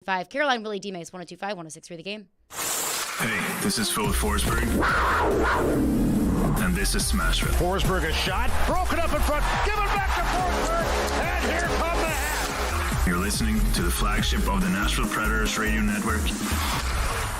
102.5. Caroline, Willy, D-Mase, 102.5, 106.3 The Game. Hey, this is Phil Forsberg. And this is Smashville. Forsberg a shot, broken up in front, give it back to Forsberg, and here come the Habs. You're listening to the flagship of the Nashville Predators radio network,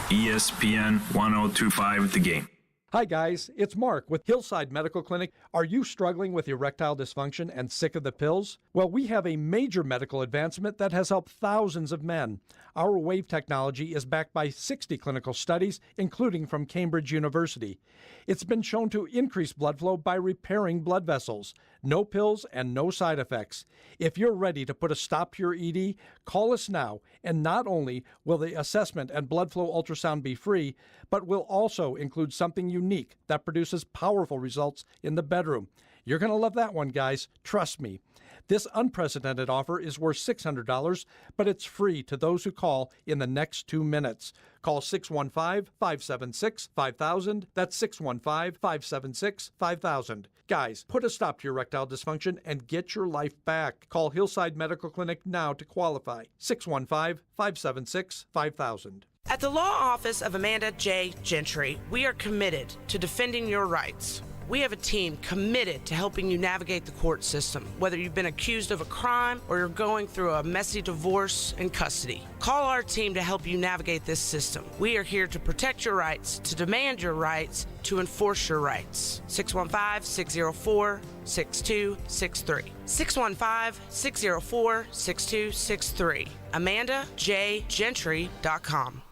ESPN 102.5 The Game. Hi guys, it's Mark with Hillside Medical Clinic. Are you struggling with erectile dysfunction and sick of the pills? Well, we have a major medical advancement that has helped thousands of men. Our wave technology is backed by 60 clinical studies, including from Cambridge University. It's been shown to increase blood flow by repairing blood vessels. No pills and no side effects. If you're ready to put a stop to your ED, call us now, and not only will the assessment and blood flow ultrasound be free, but will also include something unique that produces powerful results in the bedroom. You're going to love that one, guys. Trust me. This unprecedented offer is worth $600, but it's free to those who call in the next 2 minutes. Call 615-576-5000. That's 615-576-5000. Guys, put a stop to your erectile dysfunction and get your life back. Call Hillside Medical Clinic now to qualify. 615-576-5000. At the law office of Amanda J. Gentry, we are committed to defending your rights. We have a team committed to helping you navigate the court system, whether you've been accused of a crime or you're going through a messy divorce and custody. Call our team to help you navigate this system. We are here to protect your rights, to demand your rights, to enforce your rights. 615-604-6263. 615-604-6263. AmandaJGentry.com.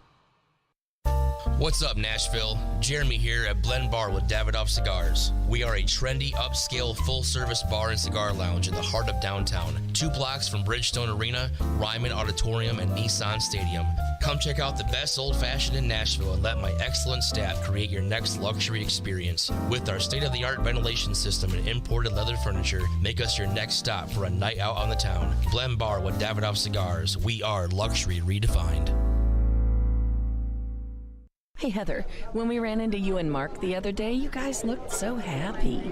What's up, Nashville? Jeremy here at Blend Bar with Davidoff Cigars. We are a trendy, upscale, full-service bar and cigar lounge in the heart of downtown, 2 blocks from Bridgestone Arena, Ryman Auditorium, and Nissan Stadium. Come check out the best old-fashioned in Nashville and let my excellent staff create your next luxury experience. With our state-of-the-art ventilation system and imported leather furniture, make us your next stop for a night out on the town. Blend Bar with Davidoff Cigars. We are luxury redefined. Hey, Heather, when we ran into you and Mark the other day, you guys looked so happy.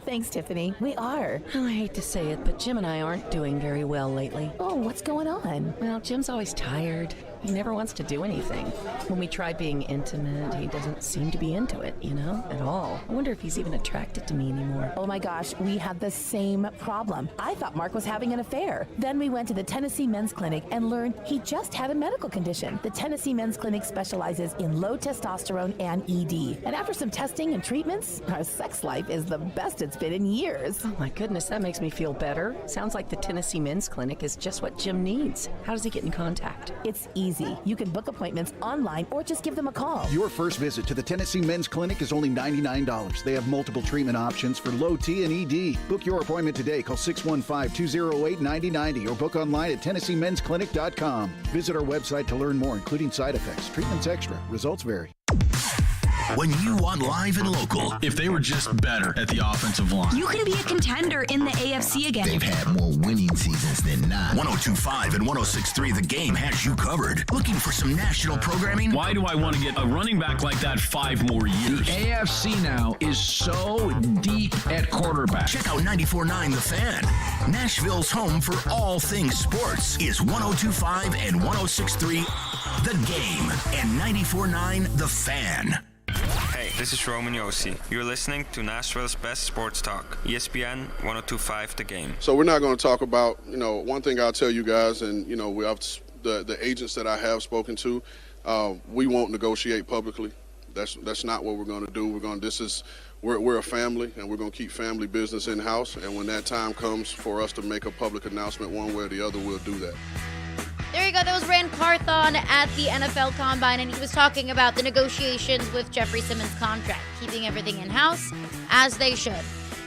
Thanks, Tiffany. We are. Well, I hate to say it, but Jim and I aren't doing very well lately. Oh, what's going on? Well, Jim's always tired. He never wants to do anything. When we try being intimate, he doesn't seem to be into it, at all. I wonder if he's even attracted to me anymore. Oh my gosh, we had the same problem. I thought Mark was having an affair. Then we went to the Tennessee Men's Clinic and learned he just had a medical condition. The Tennessee Men's Clinic specializes in low testosterone and ED. And after some testing and treatments, our sex life is the best it's been in years. Oh my goodness, that makes me feel better. Sounds like the Tennessee Men's Clinic is just what Jim needs. How does he get in contact? It's easy. You can book appointments online or just give them a call. Your first visit to the Tennessee Men's Clinic is only $99. They have multiple treatment options for low T and ED. Book your appointment today. Call 615-208-9090 or book online at TennesseeMen'sClinic.com. Visit our website to learn more, including side effects. Treatments extra. Results vary. When you want live and local. If they were just better at the offensive line. You can be a contender in the AFC again. They've had more winning seasons than not. 102.5 and 106.3 The Game has you covered. Looking for some national programming? Why do I want to get a running back like that 5 more years? The AFC now is so deep at quarterback. Check out 94.9 The Fan. Nashville's home for all things sports is 102.5 and 106.3 The Game and 94.9 The Fan. Hey, this is Roman Yossi. You're listening to Nashville's best sports talk, ESPN 102.5 The Game. So we're not going to talk about, one thing I'll tell you guys, and, we have the agents that I have spoken to, we won't negotiate publicly. That's not what we're going to do. We're a family, and we're going to keep family business in-house, and when that time comes for us to make a public announcement one way or the other, we'll do that. There you go. That was Rand Carthon at the NFL Combine, and he was talking about the negotiations with Jeffrey Simmons' contract, keeping everything in-house, as they should.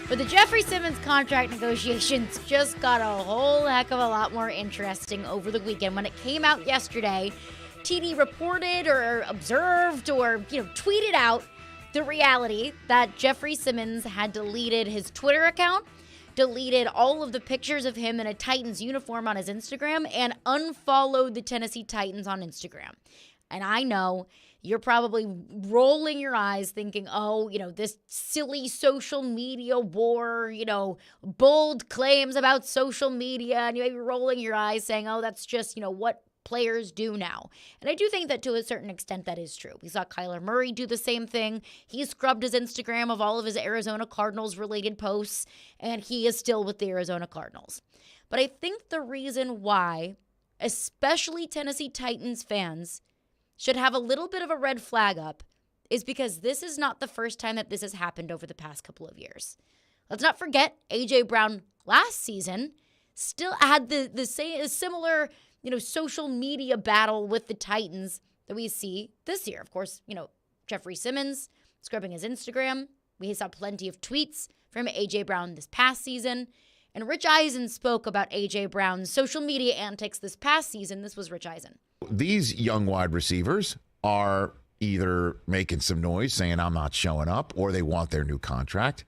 But the Jeffrey Simmons contract negotiations just got a whole heck of a lot more interesting over the weekend. When it came out yesterday, TD reported or observed or, tweeted out the reality that Jeffrey Simmons had deleted his Twitter account, deleted all of the pictures of him in a Titans uniform on his Instagram, and unfollowed the Tennessee Titans on Instagram. And I know you're probably rolling your eyes thinking, this silly social media war, bold claims about social media. And you may be rolling your eyes saying, that's just, what players do now. And I do think that to a certain extent that is true. We saw Kyler Murray do the same thing. He scrubbed his Instagram of all of his Arizona Cardinals related posts, and he is still with the Arizona Cardinals. But I think the reason why, especially Tennessee Titans fans, should have a little bit of a red flag up is because this is not the first time that this has happened over the past couple of years. Let's not forget A.J. Brown last season still had the same similar, social media battle with the Titans that we see this year. Of course, Jeffrey Simmons scrubbing his Instagram. We saw plenty of tweets from A.J. Brown this past season. And Rich Eisen spoke about A.J. Brown's social media antics this past season. This was Rich Eisen. These young wide receivers are either making some noise saying I'm not showing up, or they want their new contract.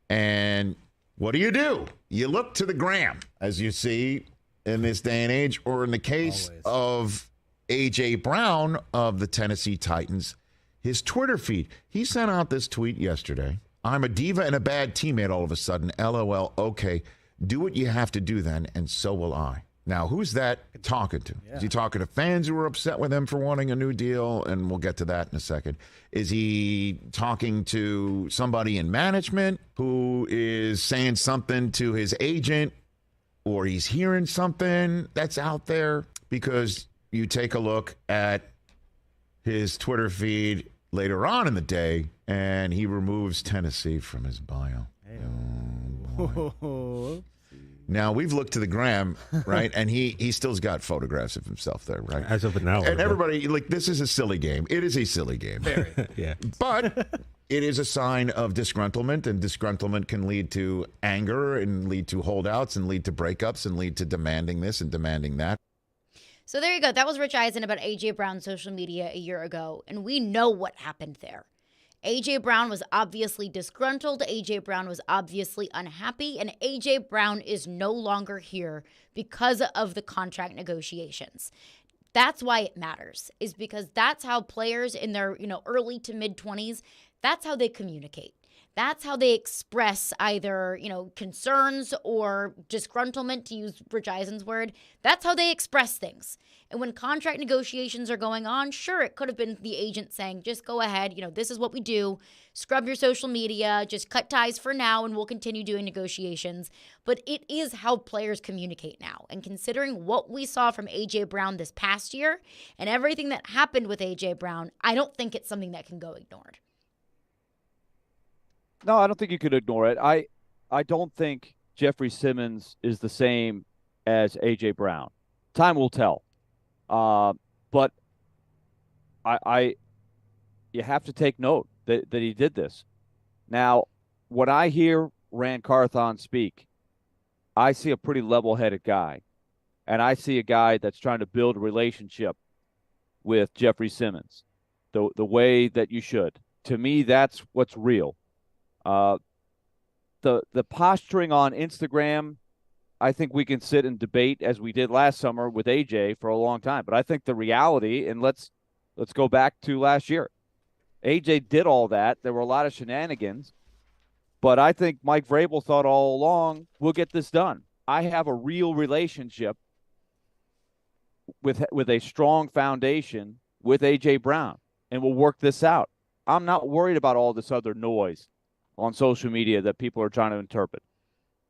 And what do? You look to the gram, as you see in this day and age, or in the case of A.J. Brown of the Tennessee Titans, his Twitter feed. He sent out this tweet yesterday. I'm a diva and a bad teammate all of a sudden. LOL. Okay, do what you have to do then, and so will I. Now, who's that talking to? Yeah. Is he talking to fans who are upset with him for wanting a new deal? And we'll get to that in a second. Is he talking to somebody in management who is saying something to his agent, or he's hearing something that's out there? Because you take a look at his Twitter feed later on in the day, and he removes Tennessee from his bio. Hey. Oh, boy. Now, we've looked to the gram, right? And he still's got photographs of himself there, right? As of an hour And ago. everybody, this is a silly game. It is a silly game. Very. Yeah. But it is a sign of disgruntlement, and disgruntlement can lead to anger and lead to holdouts and lead to breakups and lead to demanding this and demanding that. So there you go. That was Rich Eisen about A.J. Brown's social media a year ago, and we know what happened there. A.J. Brown was obviously disgruntled. A.J. Brown was obviously unhappy, and A.J. Brown is no longer here because of the contract negotiations. That's why it matters, is because that's how players in their, early to mid-20s, that's how they communicate. That's how they express either, concerns or disgruntlement, to use Rich Eisen's word. That's how they express things. And when contract negotiations are going on, sure, it could have been the agent saying, just go ahead, this is what we do. Scrub your social media, just cut ties for now, and we'll continue doing negotiations. But it is how players communicate now. And considering what we saw from A.J. Brown this past year and everything that happened with A.J. Brown, I don't think it's something that can go ignored. No, I don't think you could ignore it. I don't think Jeffrey Simmons is the same as A.J. Brown. Time will tell. But you have to take note that he did this. Now, when I hear Rand Carthon speak, I see a pretty level-headed guy. And I see a guy that's trying to build a relationship with Jeffrey Simmons the way that you should. To me, that's what's real. The posturing on Instagram, I think we can sit and debate as we did last summer with AJ for a long time. But I think the reality, and let's go back to last year. AJ did all that. There were a lot of shenanigans. But I think Mike Vrabel thought all along, we'll get this done. I have a real relationship with a strong foundation with AJ Brown, and we'll work this out. I'm not worried about all this other noise on social media that people are trying to interpret.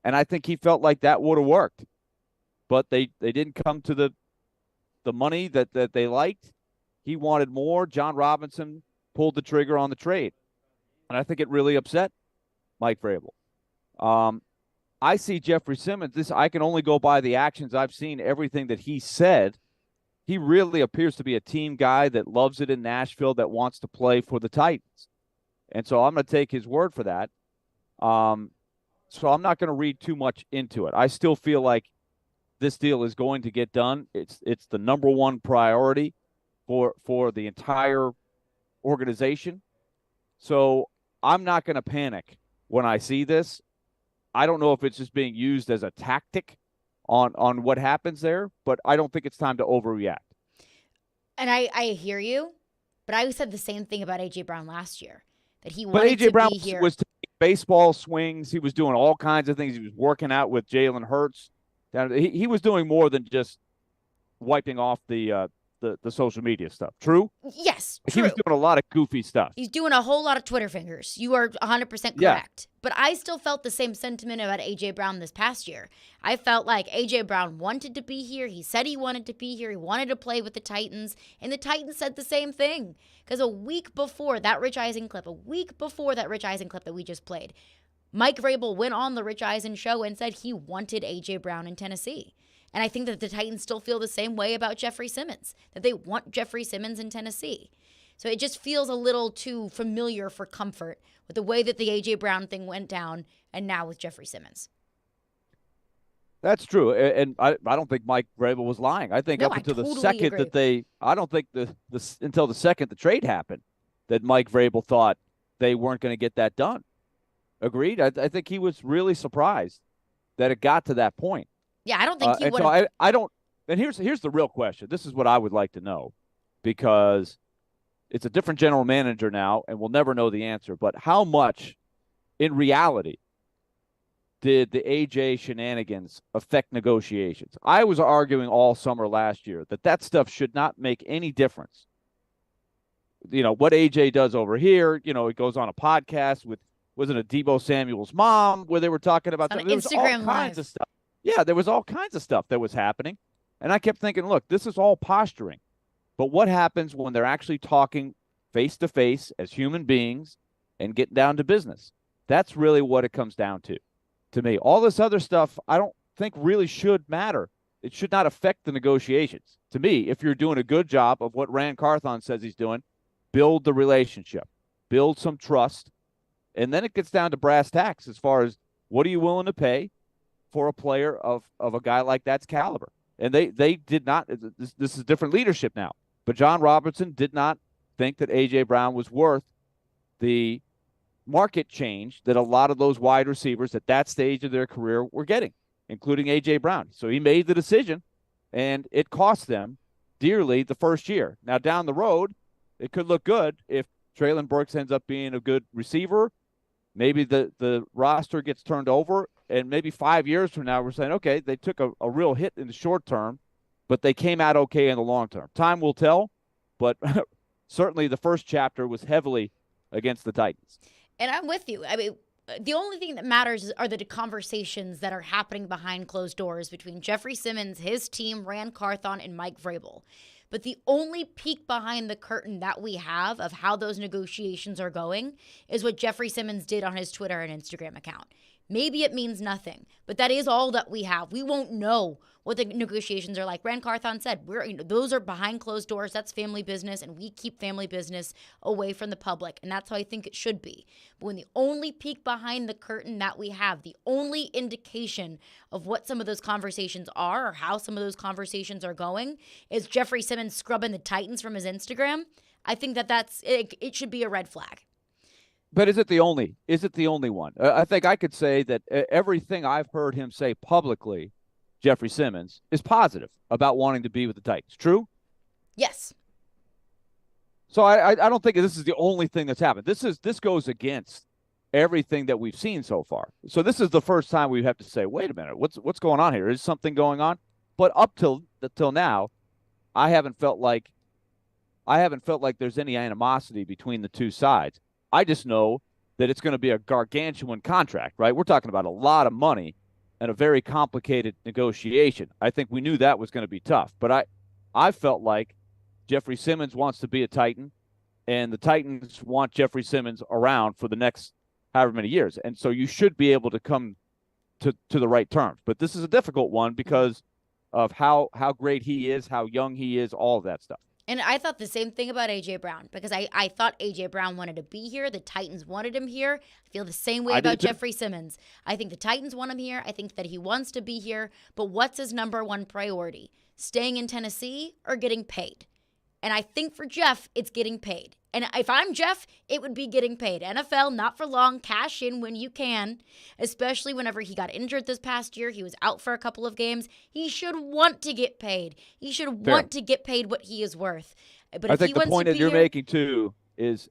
And I think he felt like that would have worked. But they didn't come to the money that they liked. He wanted more. John Robinson pulled the trigger on the trade. And I think it really upset Mike Vrabel. I see Jeffrey Simmons. I can only go by the actions I've seen, everything that he said. He really appears to be a team guy that loves it in Nashville, that wants to play for the Titans. And so I'm going to take his word for that. So I'm not going to read too much into it. I still feel like this deal is going to get done. It's the number one priority for the entire organization. So I'm not going to panic when I see this. I don't know if it's just being used as a tactic on what happens there, but I don't think it's time to overreact. And I hear you, but I said the same thing about A.J. Brown last year. That he but wanted A.J. to Brown be here. was taking baseball swings. He was doing all kinds of things. He was working out with Jalen Hurts. He was doing more than just wiping off the social media stuff. True? Yes, He true. was doing a lot of goofy stuff. He's doing a whole lot of Twitter fingers. You are 100% correct. Yeah. But I still felt the same sentiment about A.J. Brown this past year. I felt like A.J. Brown wanted to be here. He said he wanted to be here. He wanted to play with the Titans. And the Titans said the same thing. Because a week before that Rich Eisen clip that we just played, Mike Vrabel went on the Rich Eisen show and said he wanted A.J. Brown in Tennessee. And I think that the Titans still feel the same way about Jeffrey Simmons, that they want Jeffrey Simmons in Tennessee. So it just feels a little too familiar for comfort with the way that the A.J. Brown thing went down and now with Jeffrey Simmons. That's true. And I don't think Mike Vrabel was lying. I think up until the second that I don't think until the second the trade happened that Mike Vrabel thought they weren't going to get that done. Agreed? I think he was really surprised that it got to that point. Yeah, I don't think he would. So I don't. And here's the real question. This is what I would like to know, because it's a different general manager now, and we'll never know the answer. But how much, in reality, did the AJ shenanigans affect negotiations? I was arguing all summer last year that stuff should not make any difference. You know what AJ does over here. You know, he goes on a podcast with, wasn't it Debo Samuel's mom, where they were talking about on Instagram all kinds of stuff. Yeah, there was all kinds of stuff that was happening. And I kept thinking, look, this is all posturing. But what happens when they're actually talking face-to-face as human beings and getting down to business? That's really what it comes down to me. All this other stuff I don't think really should matter. It should not affect the negotiations. To me, if you're doing a good job of what Rand Carthon says he's doing, build the relationship, build some trust, and then it gets down to brass tacks as far as what are you willing to pay for a player of a guy like that's caliber. And they did not, this is different leadership now, but John Robertson did not think that A.J. Brown was worth the market change that a lot of those wide receivers at that stage of their career were getting, including A.J. Brown. So he made the decision, and it cost them dearly the first year. Now, down the road, it could look good if Treylon Burks ends up being a good receiver. Maybe the roster gets turned over, and maybe 5 years from now we're saying, okay, they took a real hit in the short term, but they came out okay in the long term. Time will tell, but certainly the first chapter was heavily against the Titans. And I'm with you. I mean, the only thing that matters are the conversations that are happening behind closed doors between Jeffrey Simmons, his team, Rand Carthon, and Mike Vrabel. But the only peek behind the curtain that we have of how those negotiations are going is what Jeffrey Simmons did on his Twitter and Instagram account. Maybe it means nothing, but that is all that we have. We won't know what the negotiations are like. Rand Carthon said, those are behind closed doors. That's family business, and we keep family business away from the public, and that's how I think it should be. But when the only peek behind the curtain that we have, the only indication of what some of those conversations are or how some of those conversations are going is Jeffrey Simmons scrubbing the Titans from his Instagram, I think it should be a red flag. But is it the only one? I think I could say that everything I've heard him say publicly, Jeffrey Simmons, is positive about wanting to be with the Titans. True? Yes. So I don't think this is the only thing that's happened. This goes against everything that we've seen so far. So this is the first time we have to say, wait a minute, what's going on here? Is something going on? But up till now, I haven't felt like there's any animosity between the two sides. I just know that it's going to be a gargantuan contract, right? We're talking about a lot of money and a very complicated negotiation. I think we knew that was going to be tough. But I felt like Jeffrey Simmons wants to be a Titan, and the Titans want Jeffrey Simmons around for the next however many years. And so you should be able to come to the right terms. But this is a difficult one because of how great he is, how young he is, all of that stuff. And I thought the same thing about A.J. Brown because I thought A.J. Brown wanted to be here. The Titans wanted him here. I feel the same way about Jeffrey Simmons. I think the Titans want him here. I think that he wants to be here. But what's his number one priority? Staying in Tennessee or getting paid? And I think for Jeff, it's getting paid. And if I'm Jeff, it would be getting paid. NFL, not for long, cash in when you can, especially whenever he got injured this past year. He was out for a couple of games. He should want to get paid. He should want to get paid what he is worth. But I think the point that you're making, too, is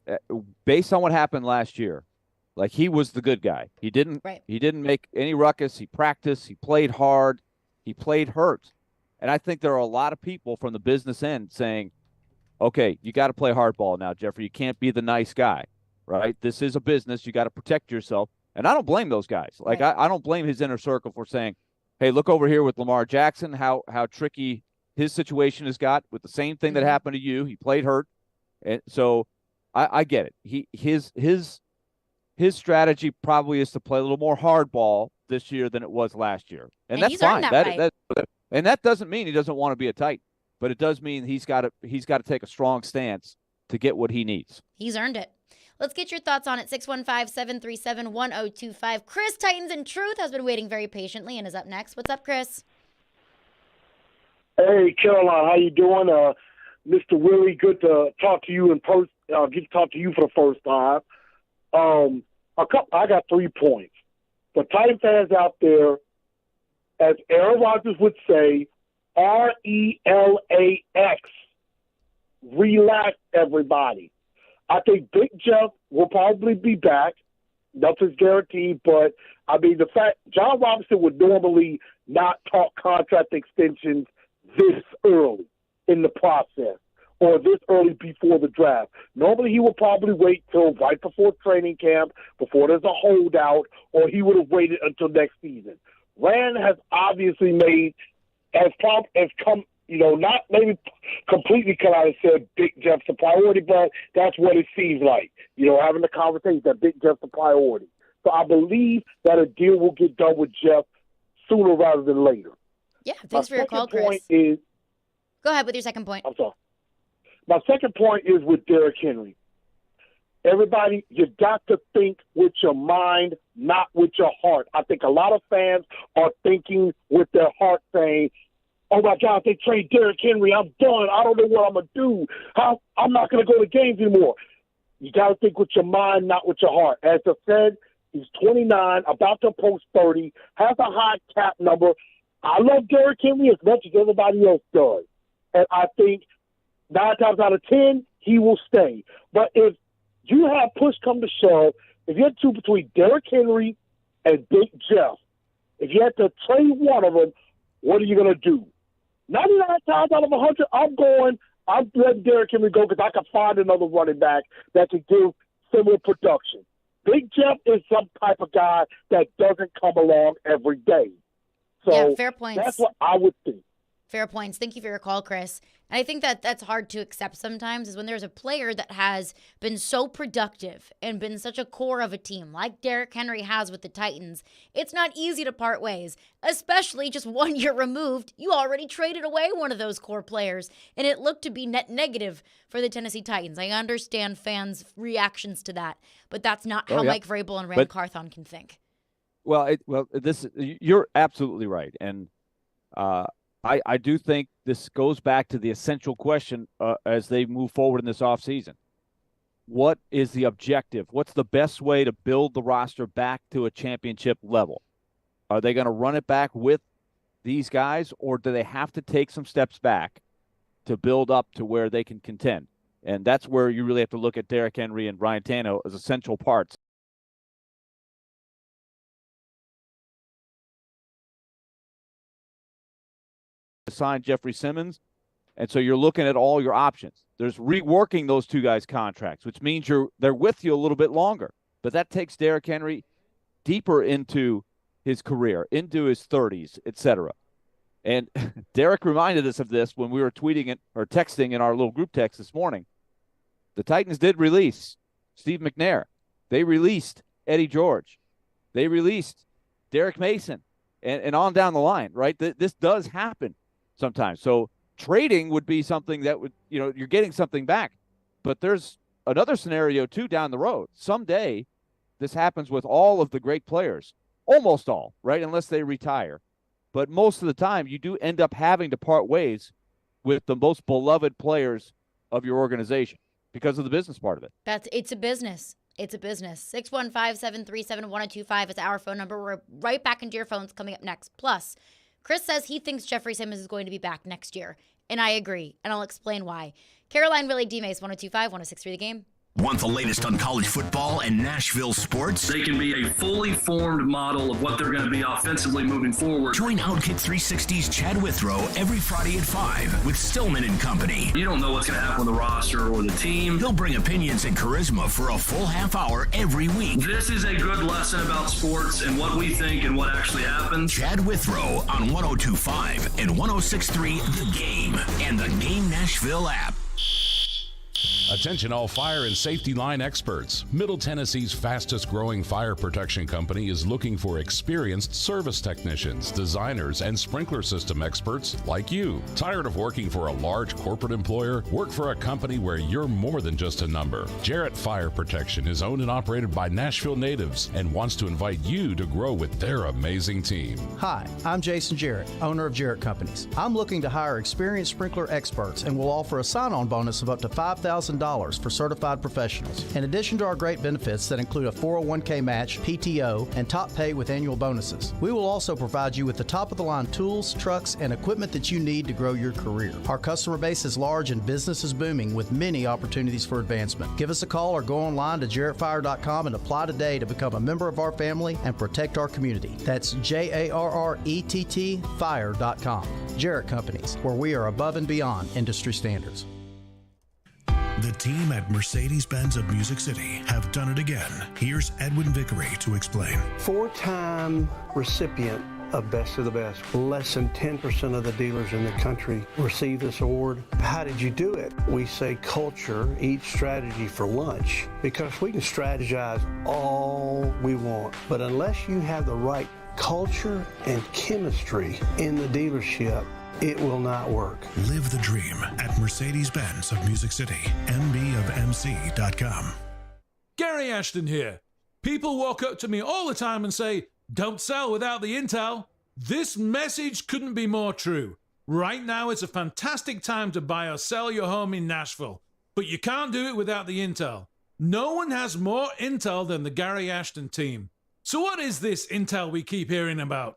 based on what happened last year, like he was the good guy. He didn't make any ruckus. He practiced. He played hard. He played hurt. And I think there are a lot of people from the business end saying, okay, you got to play hardball now, Jeffrey. You can't be the nice guy, right? This is a business. You got to protect yourself. And I don't blame those guys. Like, I don't blame his inner circle for saying, hey, look over here with Lamar Jackson, how tricky his situation has got with the same thing that happened to you. He played hurt. And so I get it. His strategy probably is to play a little more hardball this year than it was last year. And that's fine. And that doesn't mean he doesn't want to be a Titan, but it does mean he's got to take a strong stance to get what he needs. He's earned it. Let's get your thoughts on it. 615-737-1025. Chris, Titans and Truth, has been waiting very patiently and is up next. What's up, Chris? Hey, Caroline, how you doing? Mr. Willy, good to talk to you in person. Get to talk to you for the first time. I got 3 points. For Titan fans out there, as Aaron Rodgers would say, RELAX. Relax, everybody. I think Big Jeff will probably be back. Nothing's guaranteed, but I mean, the fact John Robinson would normally not talk contract extensions this early in the process or this early before the draft. Normally, he would probably wait till right before training camp, before there's a holdout, or he would have waited until next season. Rand has obviously not maybe completely come out and said Big Jeff's a priority, but that's what it seems like. Having the conversation that Big Jeff's a priority. So I believe that a deal will get done with Jeff sooner rather than later. Yeah, thanks for your call, Chris. Go ahead with your second point. I'm sorry. My second point is with Derrick Henry. Everybody, you got to think with your mind, not with your heart. I think a lot of fans are thinking with their heart, saying, oh, my God, if they trade Derrick Henry, I'm done. I don't know what I'm going to do. I'm not going to go to games anymore. You got to think with your mind, not with your heart. As I said, he's 29, about to approach 30, has a high cap number. I love Derrick Henry as much as everybody else does. And I think 9 times out of 10, he will stay. But if you have push come to shove, if you had to choose between Derrick Henry and Big Jeff, if you had to trade one of them, what are you going to do? 99 times out of 100, I'm letting Derrick Henry go because I can find another running back that can give similar production. Big Jeff is some type of guy that doesn't come along every day. So yeah, fair points. That's what I would think. Fair points. Thank you for your call, Chris. And I think that that's hard to accept sometimes is when there's a player that has been so productive and been such a core of a team like Derrick Henry has with the Titans. It's not easy to part ways, especially just 1 year removed. You already traded away one of those core players, and it looked to be net negative for the Tennessee Titans. I understand fans' reactions to that, but that's not how Mike Vrabel and Rand Carthon can think. You're absolutely right. And I do think this goes back to the essential question as they move forward in this offseason. What is the objective? What's the best way to build the roster back to a championship level? Are they going to run it back with these guys, or do they have to take some steps back to build up to where they can contend? And that's where you really have to look at Derrick Henry and Ryan Tannehill as essential parts. Sign Jeffrey Simmons, and so you're looking at all your options. There's reworking those two guys' contracts, which means they're with you a little bit longer, but that takes Derrick Henry deeper into his career, into his 30s, etc. And Derrick reminded us of this when we were tweeting it or texting in our little group text this morning. The Titans did release Steve McNair. They released Eddie George. They released Derek Mason, and on down the line, right? This does happen sometimes. So trading would be something that would, you're getting something back. But there's another scenario, too, down the road. Someday, this happens with all of the great players. Almost all, right? Unless they retire. But most of the time, you do end up having to part ways with the most beloved players of your organization because of the business part of it. It's a business. It's a business. 615-737-1025 is our phone number. We're right back into your phones coming up next. Plus, Chris says he thinks Jeffrey Simmons is going to be back next year. And I agree. And I'll explain why. Caroline, Willy, D-Mase, 1025, 1063 The Game. Want the latest on college football and Nashville sports? They can be a fully formed model of what they're going to be offensively moving forward. Join Outkick 360's Chad Withrow every Friday at 5 with Stillman and Company. You don't know what's going to happen with the roster or the team. He'll bring opinions and charisma for a full half hour every week. This is a good lesson about sports and what we think and what actually happens. Chad Withrow on 102.5 and 106.3 The Game and the Game Nashville app. Attention all fire and safety line experts. Middle Tennessee's fastest growing fire protection company is looking for experienced service technicians, designers, and sprinkler system experts like you. Tired of working for a large corporate employer? Work for a company where you're more than just a number. Jarrett Fire Protection is owned and operated by Nashville natives and wants to invite you to grow with their amazing team. Hi, I'm Jason Jarrett, owner of Jarrett Companies. I'm looking to hire experienced sprinkler experts and will offer a sign-on bonus of up to $5,000 for certified professionals. In addition to our great benefits that include a 401k match, PTO, and top pay with annual bonuses, we will also provide you with the top-of-the-line tools, trucks, and equipment that you need to grow your career. Our customer base is large and business is booming with many opportunities for advancement. Give us a call or go online to jarrettfire.com and apply today to become a member of our family and protect our community. That's JARRETT fire.com. Jarrett Companies, where we are above and beyond industry standards. The team at Mercedes-Benz of Music City have done it again. Here's Edwin Vickery to explain. 4-time recipient of Best of the Best. Less than 10% of the dealers in the country receive this award. How did you do it? We say culture eats strategy for lunch, because we can strategize all we want, but unless you have the right culture and chemistry in the dealership, it will not work. Live the dream at Mercedes-Benz of Music City, mbofmc.com. Gary Ashton here. People walk up to me all the time and say, don't sell without the intel. This message couldn't be more true. Right now is a fantastic time to buy or sell your home in Nashville, but you can't do it without the intel. No one has more intel than the Gary Ashton team. So what is this intel we keep hearing about?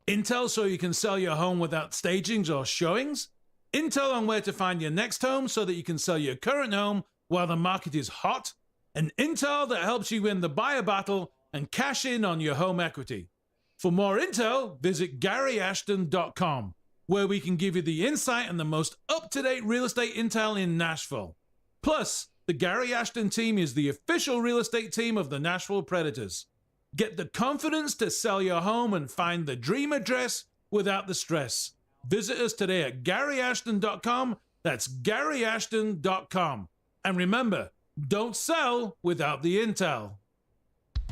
Intel so you can sell your home without stagings or showings? Intel on where to find your next home so that you can sell your current home while the market is hot? And intel that helps you win the buyer battle and cash in on your home equity. For more intel, visit GaryAshton.com, where we can give you the insight and the most up-to-date real estate intel in Nashville. Plus, the Gary Ashton team is the official real estate team of the Nashville Predators. Get the confidence to sell your home and find the dream address without the stress. Visit us today at GaryAshton.com. That's GaryAshton.com. And remember, don't sell without the intel.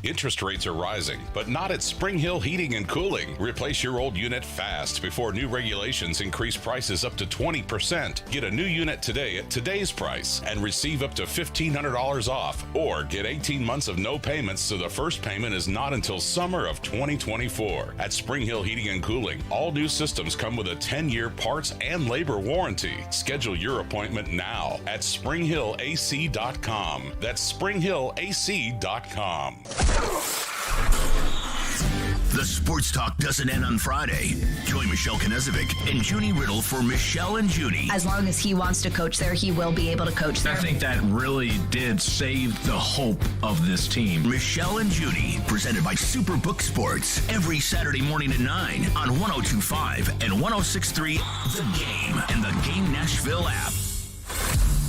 Interest rates are rising, but not at Spring Hill Heating and Cooling. Replace your old unit fast before new regulations increase prices up to 20%. Get a new unit today at today's price and receive up to $1,500 off, or get 18 months of no payments so the first payment is not until summer of 2024. At Spring Hill Heating and Cooling, all new systems come with a 10-year parts and labor warranty. Schedule your appointment now at springhillac.com. That's springhillac.com. The sports talk doesn't end on Friday. Join Michelle Knezovic and Junie Riddle for Michelle and Junie. As long as he wants to coach there, he will be able to coach there. I think that really did save the hope of this team. Michelle and Junie, presented by Superbook Sports, every Saturday morning at 9 on 102.5 and 106.3 The Game and the Game Nashville app.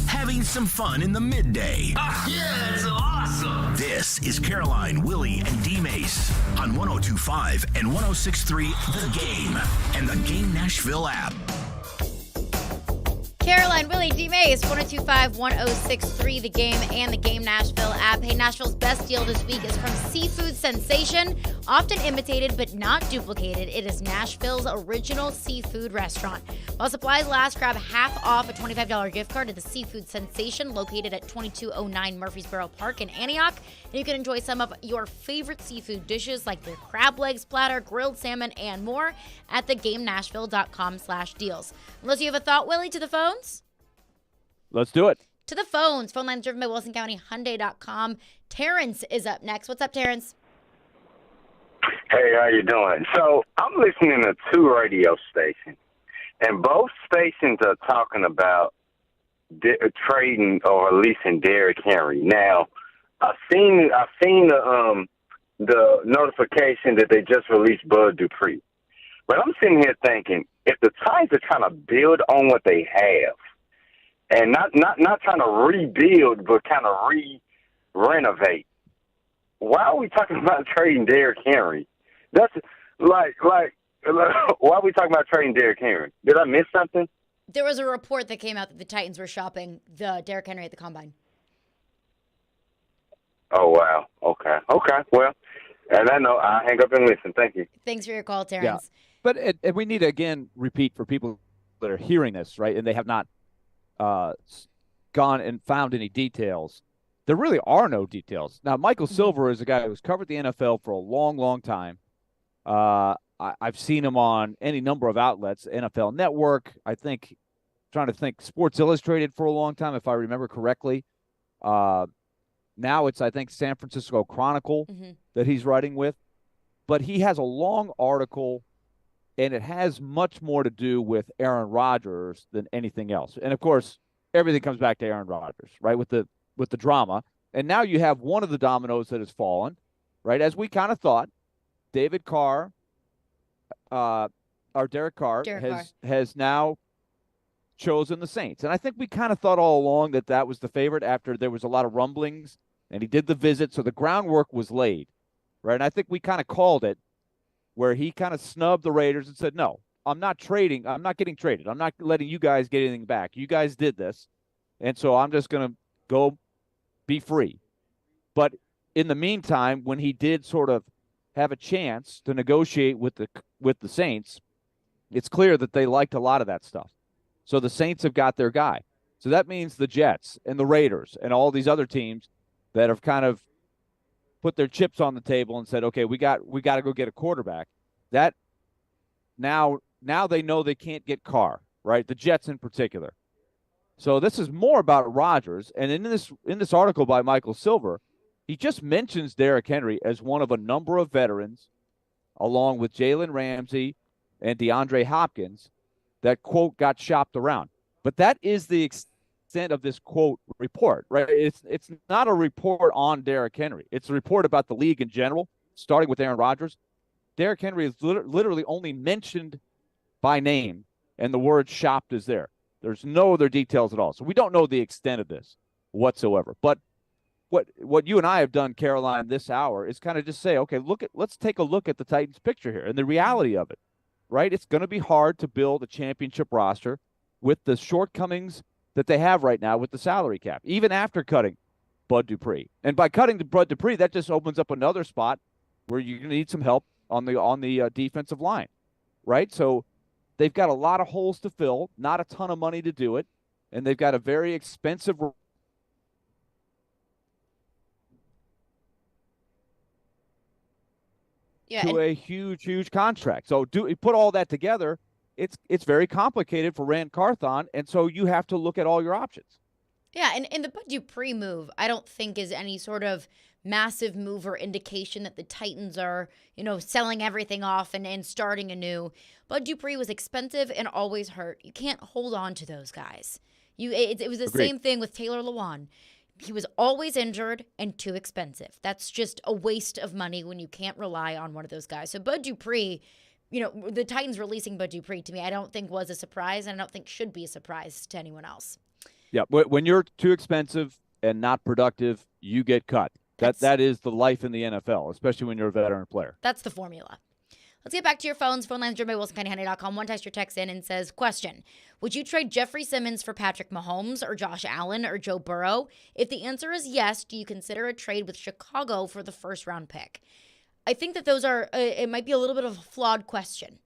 Having some fun in the midday. Yeah, that's awesome. This is Caroline, Willy, and D-Mase on 102.5 and 106.3 The Game and the Game Nashville app. Caroline, Willy, D-Mase, 102.5, 106.3 The Game and the Game Nashville app. Hey, Nashville's best deal this week is from seafood sensation, often imitated but not duplicated. It is Nashville's original seafood restaurant. While supplies last, grab half off a $25 gift card to the Seafood Sensation located at 2209 Murfreesboro Park in Antioch. And you can enjoy some of your favorite seafood dishes like their crab legs platter, grilled salmon, and more at theGameNashville.com/deals. Unless you have a thought, Willy, to the phones? Let's do it. To the phones. Phone lines driven by WilsonCountyHyundai.com. Terrence is up next. What's up, Terrence? Hey, how you doing? So I'm listening to two radio stations, and both stations are talking about trading or releasing Derrick Henry. Now, I've seen the notification that they just released Bud Dupree, but I'm sitting here thinking, if the Titans are trying to build on what they have, and not trying to rebuild, but kind of renovate, why are we talking about trading Derrick Henry? That's like why are we talking about trading Derrick Henry? Did I miss something? There was a report that came out that the Titans were shopping the Derrick Henry at the Combine. Oh, wow. Okay. Well, and I know I'll hang up and listen. Thank you. Thanks for your call, Terrence. Yeah. But and we need to, again, repeat for people that are hearing this, right, and they have not gone and found any details. There really are no details. Now, Michael Silver is a guy who's covered the NFL for a long, long time. I've seen him on any number of outlets, NFL Network, I think, trying to think, Sports Illustrated for a long time, if I remember correctly. Now it's, I think, San Francisco Chronicle that he's writing with. But he has a long article, and it has much more to do with Aaron Rodgers than anything else. And, of course, everything comes back to Aaron Rodgers, right, with the drama. And now you have one of the dominoes that has fallen, right, as we kind of thought. Derek Carr has now chosen the Saints. And I think we kind of thought all along that was the favorite after there was a lot of rumblings, and he did the visit, so the groundwork was laid, right? And I think we kind of called it where he kind of snubbed the Raiders and said, no, I'm not trading. I'm not getting traded. I'm not letting you guys get anything back. You guys did this, and so I'm just going to go be free. But in the meantime, when he did sort of have a chance to negotiate with the Saints, it's clear that they liked a lot of that stuff. So the Saints have got their guy. So that means the Jets and the Raiders and all these other teams that have kind of put their chips on the table and said, okay, we got to go get a quarterback. That now they know they can't get Carr, right? The Jets in particular. So this is more about Rodgers. And in this article by Michael Silver, he just mentions Derrick Henry as one of a number of veterans, along with Jalen Ramsey and DeAndre Hopkins, that, quote, got shopped around. But that is the extent of this, quote, report, right? It's not a report on Derrick Henry. It's a report about the league in general, starting with Aaron Rodgers. Derrick Henry is literally only mentioned by name, and the word shopped is there. There's no other details at all. So we don't know the extent of this whatsoever. But what you and I have done, Caroline, this hour is kind of just say, okay, let's take a look at the Titans picture here and the reality of it, right? It's going to be hard to build a championship roster with the shortcomings that they have right now with the salary cap, even after cutting Bud Dupree. And by cutting Bud Dupree, that just opens up another spot where you're going to need some help on the defensive line, right? So they've got a lot of holes to fill, not a ton of money to do it, and they've got a very expensive to a huge contract. So put all that together, it's very complicated for Rand Carthon, and so you have to look at all your options. Yeah, and the Bud Dupree move, I don't think is any sort of massive move or indication that the Titans are, selling everything off and starting anew. Bud Dupree was expensive and always hurt. You can't hold on to those guys. It was the Agreed. Same thing with Taylor Lewan. He was always injured and too expensive. That's just a waste of money when you can't rely on one of those guys. So Bud Dupree, the Titans releasing Bud Dupree, to me, I don't think was a surprise, and I don't think should be a surprise to anyone else. Yeah, when you're too expensive and not productive, you get cut. That is the life in the NFL, especially when you're a veteran player. That's the formula. Let's get back to your phones. Phone lines driven by WilsonCountyHoney.com. One texter texts in and says, question, would you trade Jeffrey Simmons for Patrick Mahomes or Josh Allen or Joe Burrow? If the answer is yes, do you consider a trade with Chicago for the first-round pick? I think that those are, it might be a little bit of a flawed question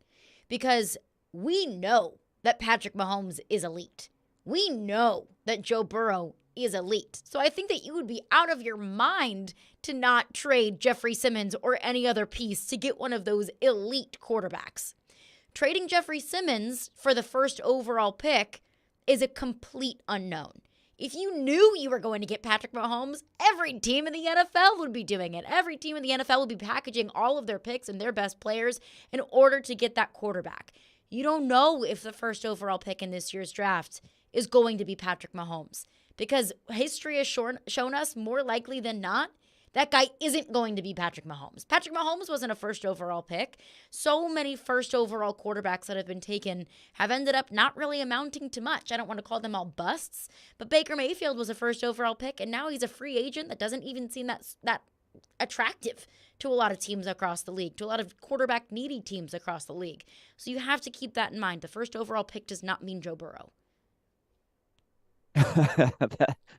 because we know that Patrick Mahomes is elite. We know that Joe Burrow is elite. So I think that you would be out of your mind to not trade Jeffrey Simmons or any other piece to get one of those elite quarterbacks. Trading Jeffrey Simmons for the first overall pick is a complete unknown. If you knew you were going to get Patrick Mahomes, every team in the NFL would be doing it. Every team in the NFL would be packaging all of their picks and their best players in order to get that quarterback. You don't know if the first overall pick in this year's draft is going to be Patrick Mahomes, because history has shown us more likely than not that guy isn't going to be Patrick Mahomes. Patrick Mahomes wasn't a first overall pick. So many first overall quarterbacks that have been taken have ended up not really amounting to much. I don't want to call them all busts, but Baker Mayfield was a first overall pick, and now he's a free agent that doesn't even seem that attractive to a lot of teams across the league, to a lot of quarterback-needy teams across the league. So you have to keep that in mind. The first overall pick does not mean Joe Burrow.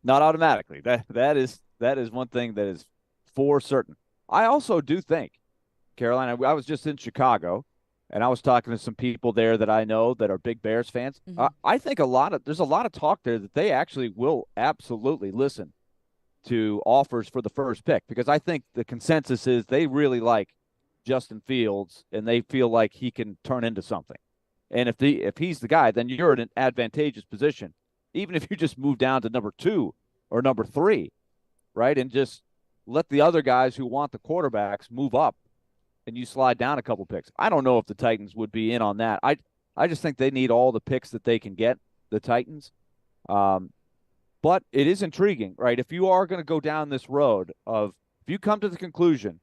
Not automatically. That is one thing that is for certain. I also do think, Caroline, I was just in Chicago, and I was talking to some people there that I know that are big Bears fans. I think there's a lot of talk there that they actually will absolutely listen to offers for the first pick, because I think the consensus is they really like Justin Fields and they feel like he can turn into something. And if he's the guy, then you're in an advantageous position, even if you just move down to number 2 or number 3, right? And just let the other guys who want the quarterbacks move up and you slide down a couple picks. I don't know if the Titans would be in on that. I just think they need all the picks that they can get, the Titans. But it is intriguing, right? If you are going to go down this road of, if you come to the conclusion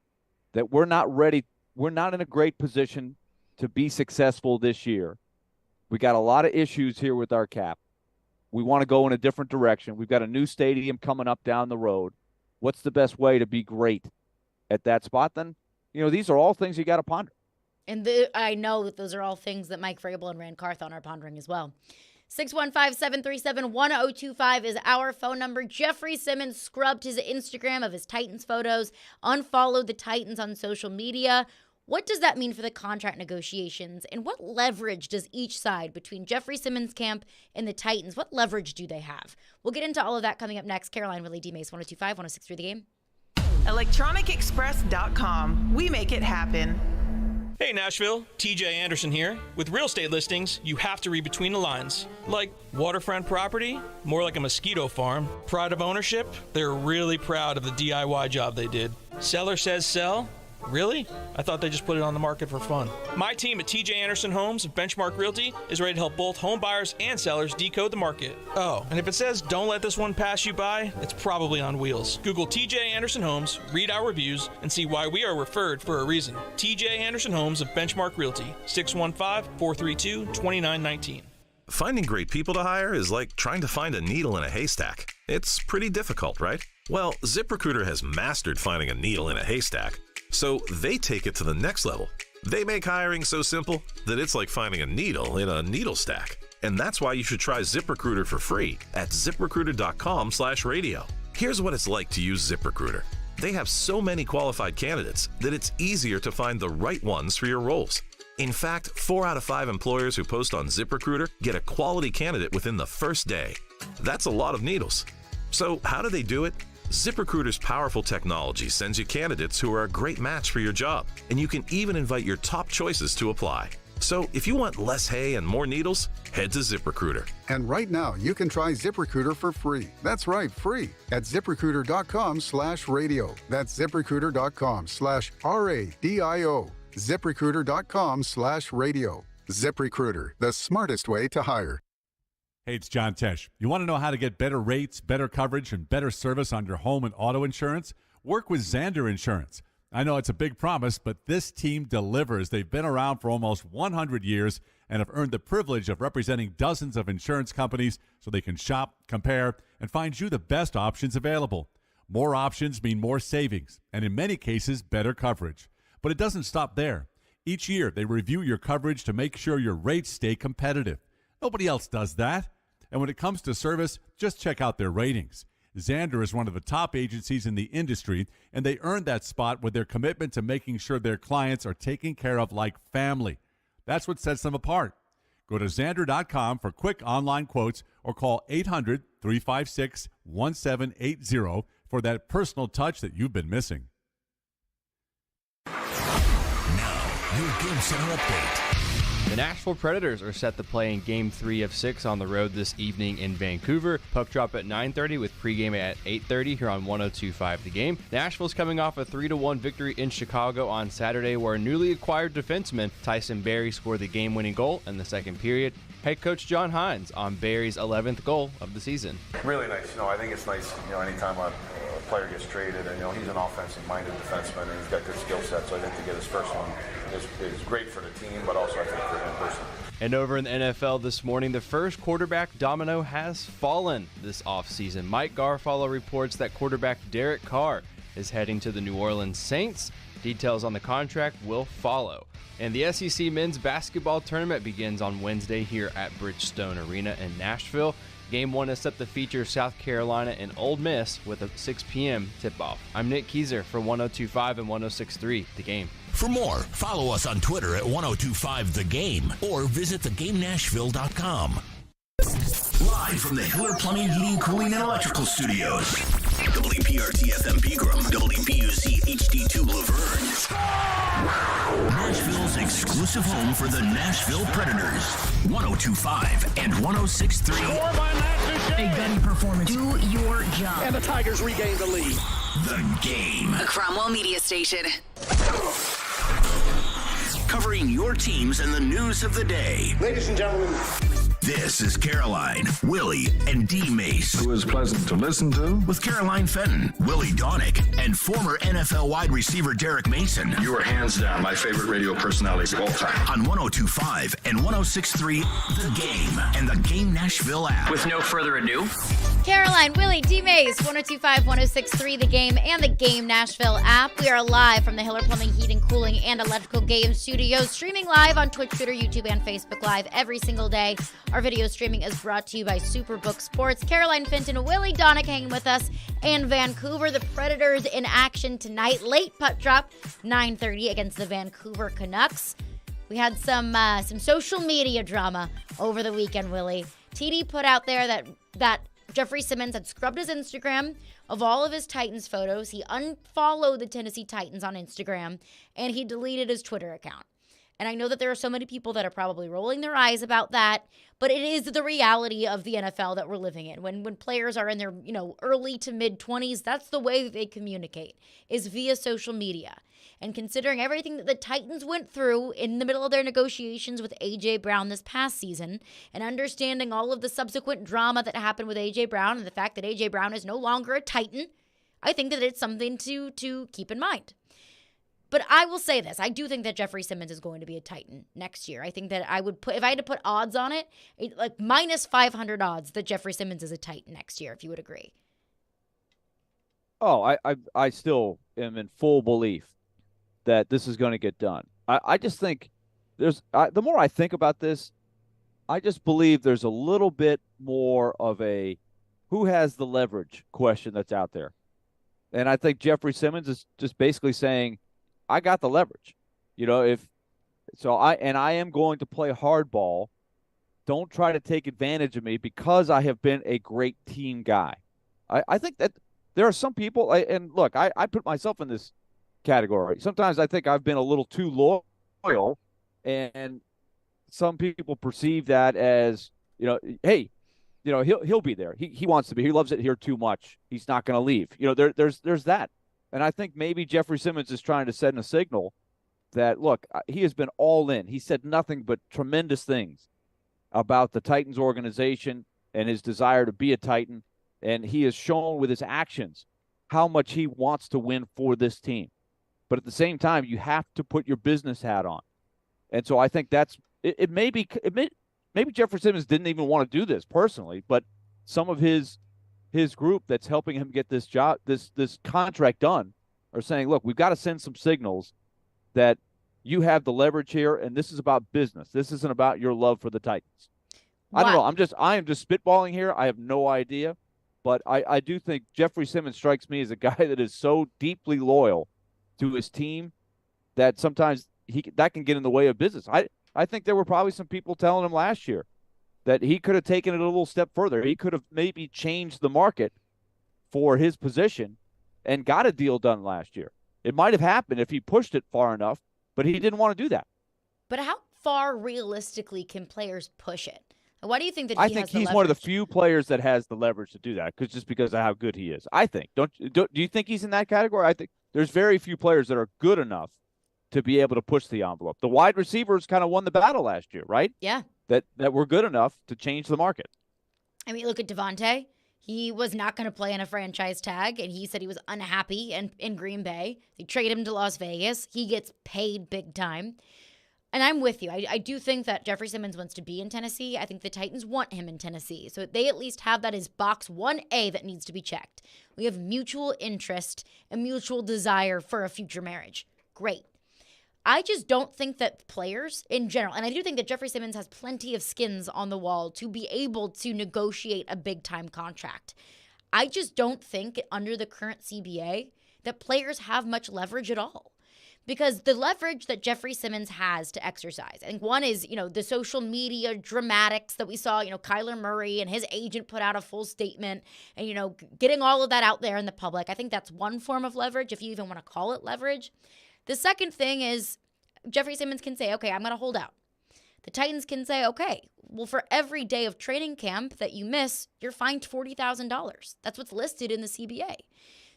that we're not ready, we're not in a great position to be successful this year. We got a lot of issues here with our cap. We want to go in a different direction. We've got a new stadium coming up down the road. What's the best way to be great at that spot? Then, these are all things you got to ponder. And I know that those are all things that Mike Vrabel and Rand Carthon are pondering as well. 615-737-1025 is our phone number. Jeffrey Simmons scrubbed his Instagram of his Titans photos, unfollowed the Titans on social media. What does that mean for the contract negotiations? And what leverage does each side between Jeffrey Simmons' camp and the Titans, what leverage do they have? We'll get into all of that coming up next. Caroline, Willy, D-Mase, 102.5, 106.3 The Game. ElectronicExpress.com. We make it happen. Hey Nashville, TJ Anderson here. With real estate listings, you have to read between the lines. Like waterfront property, more like a mosquito farm. Pride of ownership, they're really proud of the DIY job they did. Seller says sell. Really? I thought they just put it on the market for fun. My team at TJ Anderson Homes of Benchmark Realty is ready to help both home buyers and sellers decode the market. Oh, and if it says don't let this one pass you by, it's probably on wheels. Google TJ Anderson Homes, read our reviews, and see why we are referred for a reason. TJ Anderson Homes of Benchmark Realty, 615-432-2919. Finding great people to hire is like trying to find a needle in a haystack. It's pretty difficult, right? Well, ZipRecruiter has mastered finding a needle in a haystack. So they take it to the next level. They make hiring so simple that it's like finding a needle in a needle stack. And that's why you should try ZipRecruiter for free at ZipRecruiter.com/radio. Here's what it's like to use ZipRecruiter. They have so many qualified candidates that it's easier to find the right ones for your roles. In fact, 4 out of 5 employers who post on ZipRecruiter get a quality candidate within the first day. That's a lot of needles. So how do they do it? ZipRecruiter's powerful technology sends you candidates who are a great match for your job, and you can even invite your top choices to apply. So if you want less hay and more needles, head to ZipRecruiter. And right now, you can try ZipRecruiter for free. That's right, free at ZipRecruiter.com/radio. That's ZipRecruiter.com/RADIO. ZipRecruiter.com/radio. ZipRecruiter, the smartest way to hire. Hey, it's John Tesh. You want to know how to get better rates, better coverage, and better service on your home and auto insurance? Work with Zander Insurance. I know it's a big promise, but this team delivers. They've been around for almost 100 years and have earned the privilege of representing dozens of insurance companies so they can shop, compare, and find you the best options available. More options mean more savings, and in many cases, better coverage. But it doesn't stop there. Each year, they review your coverage to make sure your rates stay competitive. Nobody else does that. And when it comes to service, just check out their ratings. Zander is one of the top agencies in the industry, and they earned that spot with their commitment to making sure their clients are taken care of like family. That's what sets them apart. Go to Zander.com for quick online quotes or call 800-356-1780 for that personal touch that you've been missing. Now, your Game Center update. The Nashville Predators are set to play in Game 3 of 6 on the road this evening in Vancouver. Puck drop at 9:30 with pregame at 8:30 here on 102.5 The Game. Nashville's coming off a 3-1 victory in Chicago on Saturday, where newly acquired defenseman Tyson Barrie scored the game-winning goal in the second period. head coach John Hines on Barry's 11th goal of the season. Really nice. I think it's nice, anytime a player gets traded, and, he's an offensive-minded defenseman, and he's got good skill set, so I think to get his first one is great for the team, but also I think for him personally. And over in the NFL this morning, the first quarterback domino has fallen this offseason. Mike Garafolo reports that quarterback Derek Carr is heading to the New Orleans Saints. Details on the contract will follow. And the SEC men's basketball tournament begins on Wednesday here at Bridgestone Arena in Nashville. Game 1 is set to feature South Carolina and Ole Miss with a 6 p.m. tip-off. I'm Nick Keyser for 102.5 and 106.3 The Game. For more, follow us on Twitter at 1025 The Game or visit thegamenashville.com. Live from the Hiller Plumbing, Heating, Cooling, and Electrical Studios. WPRT-FM Pegram, WPUC HD2 Laverne. Nashville's exclusive home for the Nashville Predators. 1025 and 106.3. A gunny performance. Do your job. And the Tigers regain the lead. The Game. A Cromwell Media Station. Covering your teams and the news of the day. Ladies and gentlemen, this is Caroline, Willy, and D-Mase. Who is pleasant to listen to. With Caroline Fenton, Willy Donick, and former NFL wide receiver Derek Mason. You are hands down my favorite radio personalities of all time. On 102.5 and 106.3 The Game and the Game Nashville app. With no further ado, Caroline, Willy, D-Mase, 102.5, 106.3 The Game and the Game Nashville app. We are live from the Hiller Plumbing, Heating, Cooling, and Electrical Game Studios, streaming live on Twitch, Twitter, YouTube, and Facebook Live every single day. Our video streaming is brought to you by Superbook Sports. Caroline Fenton, Willy Donick hanging with us, and Vancouver. The Predators in action tonight. Late puck drop, 9:30 against the Vancouver Canucks. We had some social media drama over the weekend, Willy. TD put out there that Jeffrey Simmons had scrubbed his Instagram of all of his Titans photos. He unfollowed the Tennessee Titans on Instagram, and he deleted his Twitter account. And I know that there are so many people that are probably rolling their eyes about that, but it is the reality of the NFL that we're living in. When players are in their, early to mid-20s, that's the way that they communicate, is via social media. And considering everything that the Titans went through in the middle of their negotiations with A.J. Brown this past season, and understanding all of the subsequent drama that happened with A.J. Brown and the fact that A.J. Brown is no longer a Titan, I think that it's something to keep in mind. But I will say this. I do think that Jeffrey Simmons is going to be a Titan next year. I think that I would put, if I had to put odds on it, like minus 500 odds that Jeffrey Simmons is a Titan next year, if you would agree. Oh, I still am in full belief that this is going to get done. I just think the more I think about this, I just believe there's a little bit more of a who has the leverage question that's out there. And I think Jeffrey Simmons is just basically saying, I got the leverage, I am going to play hardball. Don't try to take advantage of me because I have been a great team guy. I think that there are some people, and look, I put myself in this category. Sometimes I think I've been a little too loyal, and some people perceive that as, hey, he'll be there. He wants to be. He loves it here too much. He's not going to leave. There's that. And I think maybe Jeffrey Simmons is trying to send a signal that, look, he has been all in. He said nothing but tremendous things about the Titans organization and his desire to be a Titan. And he has shown with his actions how much he wants to win for this team. But at the same time, you have to put your business hat on. And so I think that's it. Maybe Jeffrey Simmons didn't even want to do this personally, but some of his group that's helping him get this job, this contract done, are saying, look, we've got to send some signals that you have the leverage here, and this is about business. This isn't about your love for the Titans. Wow. I don't know. I am just spitballing here. I have no idea. But I do think Jeffrey Simmons strikes me as a guy that is so deeply loyal to his team that sometimes that can get in the way of business. I think there were probably some people telling him last year that he could have taken it a little step further. He could have maybe changed the market for his position and got a deal done last year. It might have happened if he pushed it far enough, but he didn't want to do that. But how far realistically can players push it? Why do you think that I think he's one of the few players that has the leverage to do that, because of how good he is. I think. Do you think he's in that category? I think there's very few players that are good enough to be able to push the envelope. The wide receivers kind of won the battle last year, right? Yeah. that were good enough to change the market. I mean, look at Devontae. He was not going to play in a franchise tag, and he said he was unhappy in Green Bay. They traded him to Las Vegas. He gets paid big time. And I'm with you. I do think that Jeffrey Simmons wants to be in Tennessee. I think the Titans want him in Tennessee. So they at least have that as box 1A that needs to be checked. We have mutual interest and mutual desire for a future marriage. Great. I just don't think that players in general, and I do think that Jeffrey Simmons has plenty of skins on the wall to be able to negotiate a big-time contract. I just don't think under the current CBA that players have much leverage at all. Because the leverage that Jeffrey Simmons has to exercise, I think one is, the social media dramatics that we saw, Kyler Murray and his agent put out a full statement and, getting all of that out there in the public. I think that's one form of leverage, if you even want to call it leverage. The second thing is Jeffrey Simmons can say, okay, I'm going to hold out. The Titans can say, okay, well, for every day of training camp that you miss, you're fined $40,000. That's what's listed in the CBA.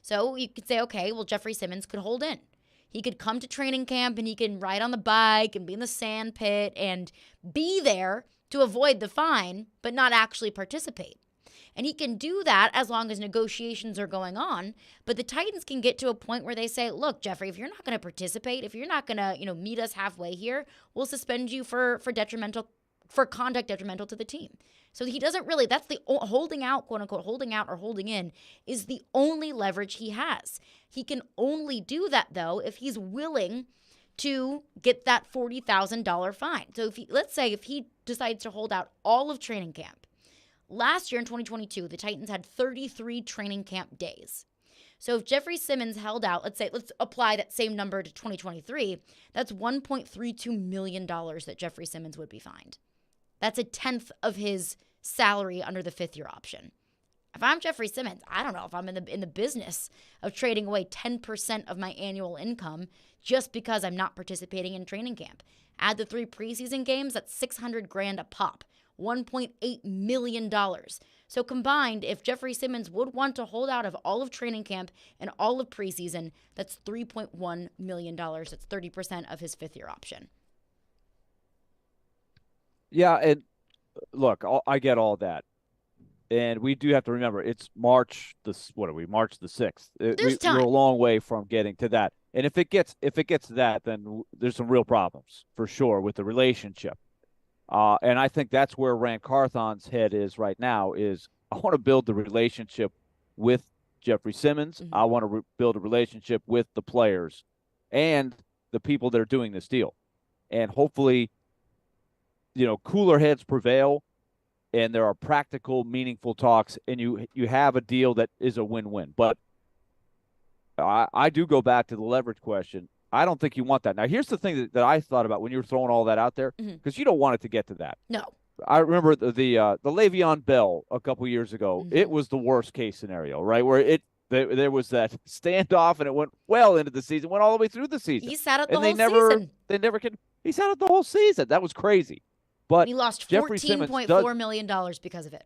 So you could say, okay, well, Jeffrey Simmons could hold in. He could come to training camp and he can ride on the bike and be in the sand pit and be there to avoid the fine, but not actually participate. And he can do that as long as negotiations are going on. But the Titans can get to a point where they say, look, Jeffrey, if you're not going to participate, if you're not going to, meet us halfway here, we'll suspend you for conduct detrimental to the team. So he doesn't really, that's the holding out, quote unquote, holding out or holding in is the only leverage he has. He can only do that, though, if he's willing to get that $40,000 fine. So let's say if he decides to hold out all of training camp. Last year in 2022, the Titans had 33 training camp days. So if Jeffrey Simmons held out, let's apply that same number to 2023, that's $1.32 million that Jeffrey Simmons would be fined. That's a tenth of his salary under the fifth-year option. If I'm Jeffrey Simmons, I don't know if I'm in the business of trading away 10% of my annual income just because I'm not participating in training camp. Add the 3 preseason games, that's $600,000 a pop, $1.8 million. So combined, if Jeffrey Simmons would want to hold out of all of training camp and all of preseason, that's $3.1 million. That's 30% of his fifth-year option. Yeah, and look, I get all that. And we do have to remember, it's March the 6th. There's time. We're a long way from getting to that. And if it gets to that, then there's some real problems, for sure, with the relationship. And I think that's where Rand Carthon's head is right now, is I want to build the relationship with Jeffrey Simmons. Mm-hmm. I want to build a relationship with the players and the people that are doing this deal. And hopefully, cooler heads prevail, and there are practical, meaningful talks, and you have a deal that is a win-win. But I do go back to the leverage question. I don't think you want that. Now, here's the thing that I thought about when you were throwing all that out there, because you don't want it to get to that. No. I remember the Le'Veon Bell a couple years ago. Mm-hmm. It was the worst case scenario, right, where there was that standoff, and it went well into the season, went all the way through the season. He sat out the whole season. He sat out the whole season. That was crazy. But he lost $14.4 million because of it.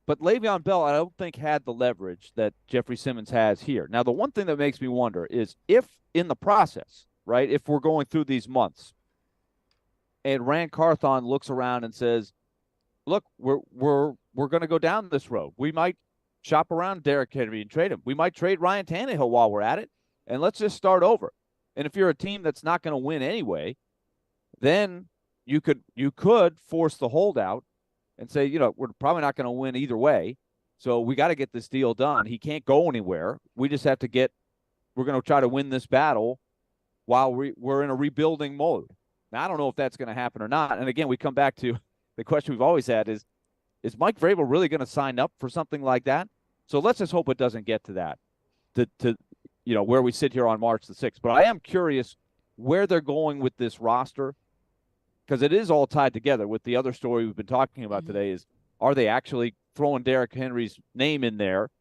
But Le'Veon Bell, I don't think, had the leverage that Jeffrey Simmons has here. Now, the one thing that makes me wonder is if in the process, right, if we're going through these months, and Rand Carthon looks around and says, look, we're going to go down this road. We might shop around Derrick Henry and trade him. We might trade Ryan Tannehill while we're at it, and let's just start over. And if you're a team that's not going to win anyway, then you could force the holdout and say, we're probably not going to win either way, so we got to get this deal done. He can't go anywhere. We just have to we're going to try to win this battle while we're in a rebuilding mode. Now, I don't know if that's going to happen or not. And again, we come back to the question we've always had is Mike Vrabel really going to sign up for something like that? So let's just hope it doesn't get to that, to where we sit here on March the 6th. But I am curious where they're going with this roster, because it is all tied together with the other story we've been talking about today is, are they actually throwing Derrick Henry's name in there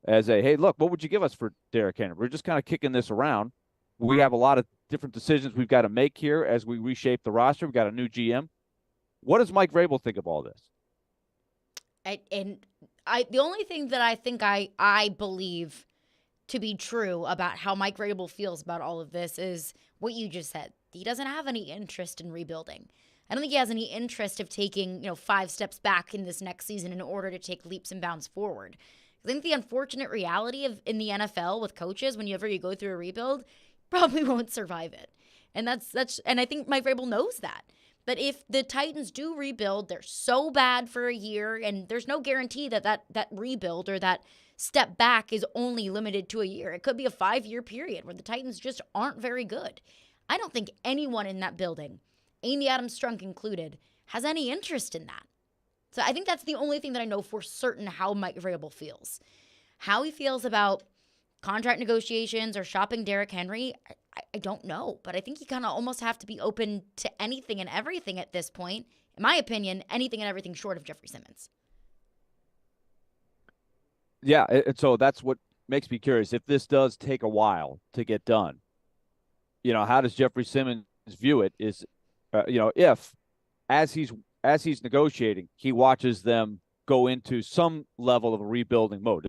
as hey, look, what would you give us for Derrick Henry? We're just kind of kicking this around. We have a lot of different decisions we've got to make here as we reshape the roster. We've got a new GM. What does Mike Vrabel think of all this? The only thing that I think I believe to be true about how Mike Vrabel feels about all of this is what you just said. He doesn't have any interest in rebuilding. I don't think he has any interest of taking, 5 steps back in this next season in order to take leaps and bounds forward. I think the unfortunate reality in the NFL with coaches, whenever you go through a rebuild, probably won't survive it. And and I think Mike Vrabel knows that. But if the Titans do rebuild, they're so bad for a year, and there's no guarantee that rebuild or that step back is only limited to a year. It could be a 5-year period where the Titans just aren't very good. I don't think anyone in that building, Amy Adams-Strunk included, has any interest in that. So I think that's the only thing that I know for certain how Mike Vrabel feels. How he feels about contract negotiations or shopping Derrick Henry, I don't know. But I think you kind of almost have to be open to anything and everything at this point. In my opinion, anything and everything short of Jeffrey Simmons. Yeah, and so that's what makes me curious. If this does take a while to get done, how does Jeffrey Simmons view it? Is, if as he's negotiating, he watches them go into some level of a rebuilding mode,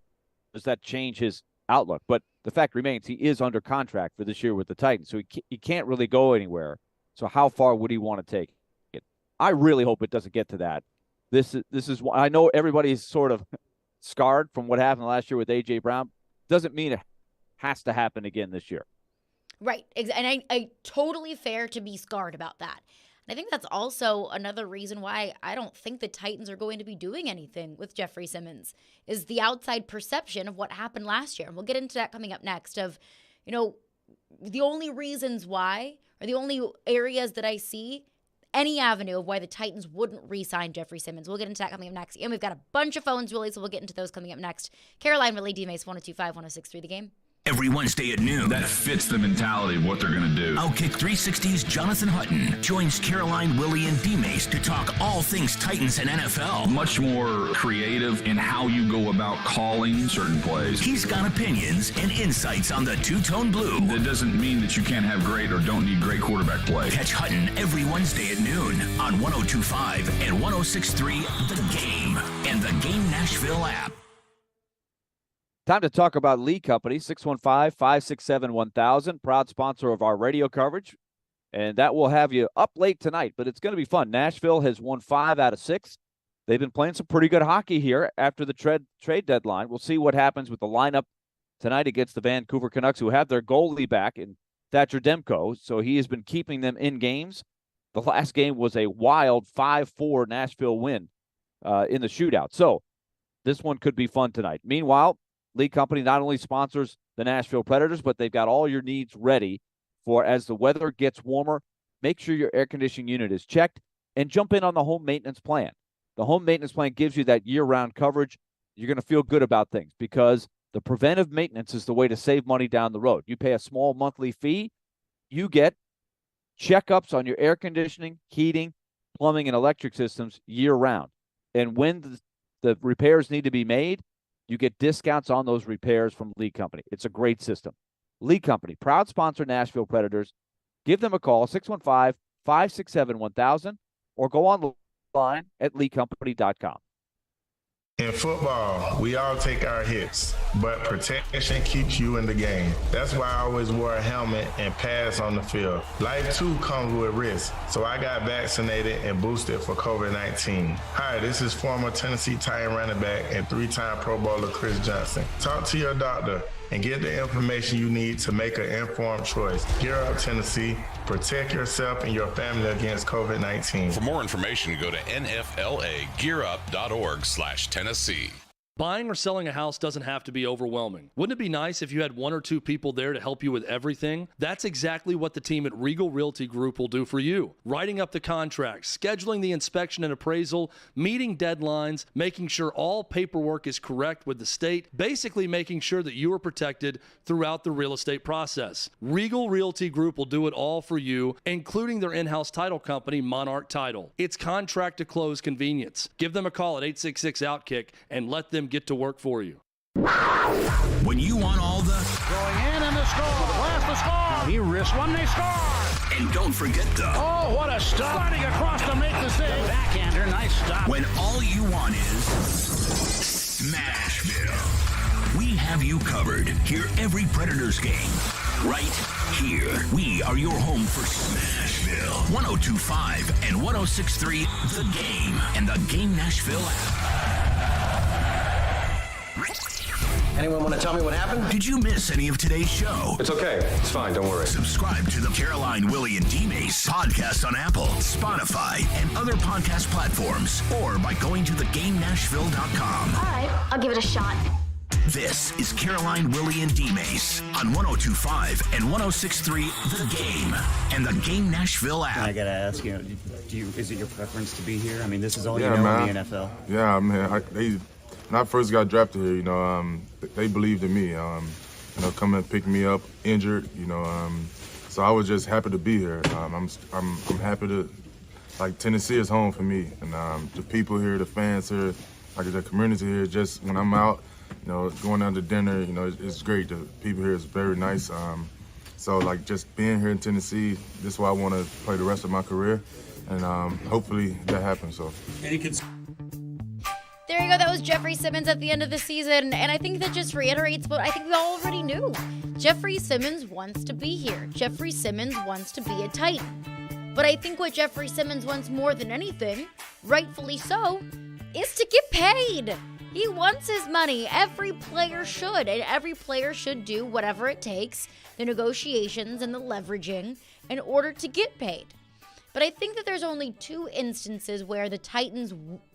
does that change his outlook? But the fact remains, he is under contract for this year with the Titans, so he can't really go anywhere. So how far would he want to take it? I really hope it doesn't get to that. This is I know everybody's sort of scarred from what happened last year with A.J. Brown. Doesn't mean it has to happen again this year. Right. And I totally fair to be scarred about that. And I think that's also another reason why I don't think the Titans are going to be doing anything with Jeffrey Simmons, is the outside perception of what happened last year. And we'll get into that coming up next of, the only reasons why, or the only areas that I see any avenue of why the Titans wouldn't re-sign Jeffrey Simmons. We'll get into that coming up next. And we've got a bunch of phones, Willy, so we'll get into those coming up next. Caroline, Willy, D-Mase, 102.5, 106.3 The Game. Every Wednesday at noon. That fits the mentality of what they're going to do. Outkick 360's Jonathan Hutton joins Caroline, Willy, and D-Mase to talk all things Titans and NFL. Much more creative in how you go about calling certain plays. He's got opinions and insights on the two-tone blue. That doesn't mean that you can't have great or don't need great quarterback play. Catch Hutton every Wednesday at noon on 102.5 and 106.3 The Game and the Game Nashville app. Time to talk about Lee Company, 615-567-1000, proud sponsor of our radio coverage. And that will have you up late tonight, but it's going to be fun. Nashville has won 5 out of 6. They've been playing some pretty good hockey here after the trade deadline. We'll see what happens with the lineup tonight against the Vancouver Canucks, who have their goalie back in Thatcher Demko. So he has been keeping them in games. The last game was a wild 5-4 Nashville win in the shootout. So this one could be fun tonight. Meanwhile, Lee Company not only sponsors the Nashville Predators, but they've got all your needs ready for as the weather gets warmer. Make sure your air conditioning unit is checked and jump in on the home maintenance plan. The home maintenance plan gives you that year-round coverage. You're going to feel good about things because the preventive maintenance is the way to save money down the road. You pay a small monthly fee. You get checkups on your air conditioning, heating, plumbing, and electric systems year-round. And when the repairs need to be made, you get discounts on those repairs from Lee Company. It's a great system. Lee Company, proud sponsor Nashville Predators. Give them a call, 615-567-1000, or go online at leecompany.com. In football, we all take our hits, but protection keeps you in the game. That's why I always wore a helmet and pads on the field. Life, too, comes with risk, so I got vaccinated and boosted for COVID-19. Hi, this is former Tennessee Titan running back and 3-time Pro Bowler Chris Johnson. Talk to your doctor and get the information you need to make an informed choice. Gear up, Tennessee. Protect yourself and your family against COVID-19. For more information, go to nflagearup.org/Tennessee. Buying or selling a house doesn't have to be overwhelming. Wouldn't it be nice if you had 1 or 2 people there to help you with everything? That's exactly what the team at Regal Realty Group will do for you. Writing up the contracts, scheduling the inspection and appraisal, meeting deadlines, making sure all paperwork is correct with the state, basically making sure that you are protected throughout the real estate process. Regal Realty Group will do it all for you, including their in-house title company, Monarch Title. It's contract to close convenience. Give them a call at 866-OUTKICK and let them get to work for you. When you want all the going in and the score, blast the score. He wrists one, they score. And don't forget the oh, what a stop! Sliding across to make the save. Backhander, nice stop. When all you want is Smashville, we have you covered. Hear every Predators game right Here, we are your home for Smashville. 102.5 and 106.3 The Game and the Game Nashville app. Anyone want to tell me what happened? Did you miss any of today's show? It's okay. It's fine. Don't worry. Subscribe to the Caroline, Willy, and D-Mase podcast on Apple, Spotify, and other podcast platforms, or by going to thegamenashville.com. All right, I'll give it a shot. This is Caroline, Willy, and D-Mace on 102.5 and 106.3 The Game and the Game Nashville app. I gotta ask you, is it your preference to be here? I mean, this is all you Yeah, know man. in the NFL. Yeah, man. When I first got drafted here, they believed in me. Come and pick me up injured. So I was just happy to be here. I'm happy to, Tennessee is home for me, and the people here, the fans here, the community here. Just when I'm out, going out to dinner, it's great. The people here is very nice. So just being here in Tennessee, this is why I want to play the rest of my career, and hopefully that happens. So. There you go. That was Jeffrey Simmons at the end of the season. And I think that just reiterates what I think we all already knew. Jeffrey Simmons wants to be here. Jeffrey Simmons wants to be a Titan. But I think what Jeffrey Simmons wants more than anything, rightfully so, is to get paid. He wants his money. Every player should. And every player should do whatever it takes, the negotiations and the leveraging, in order to get paid. But I think that there's only two instances where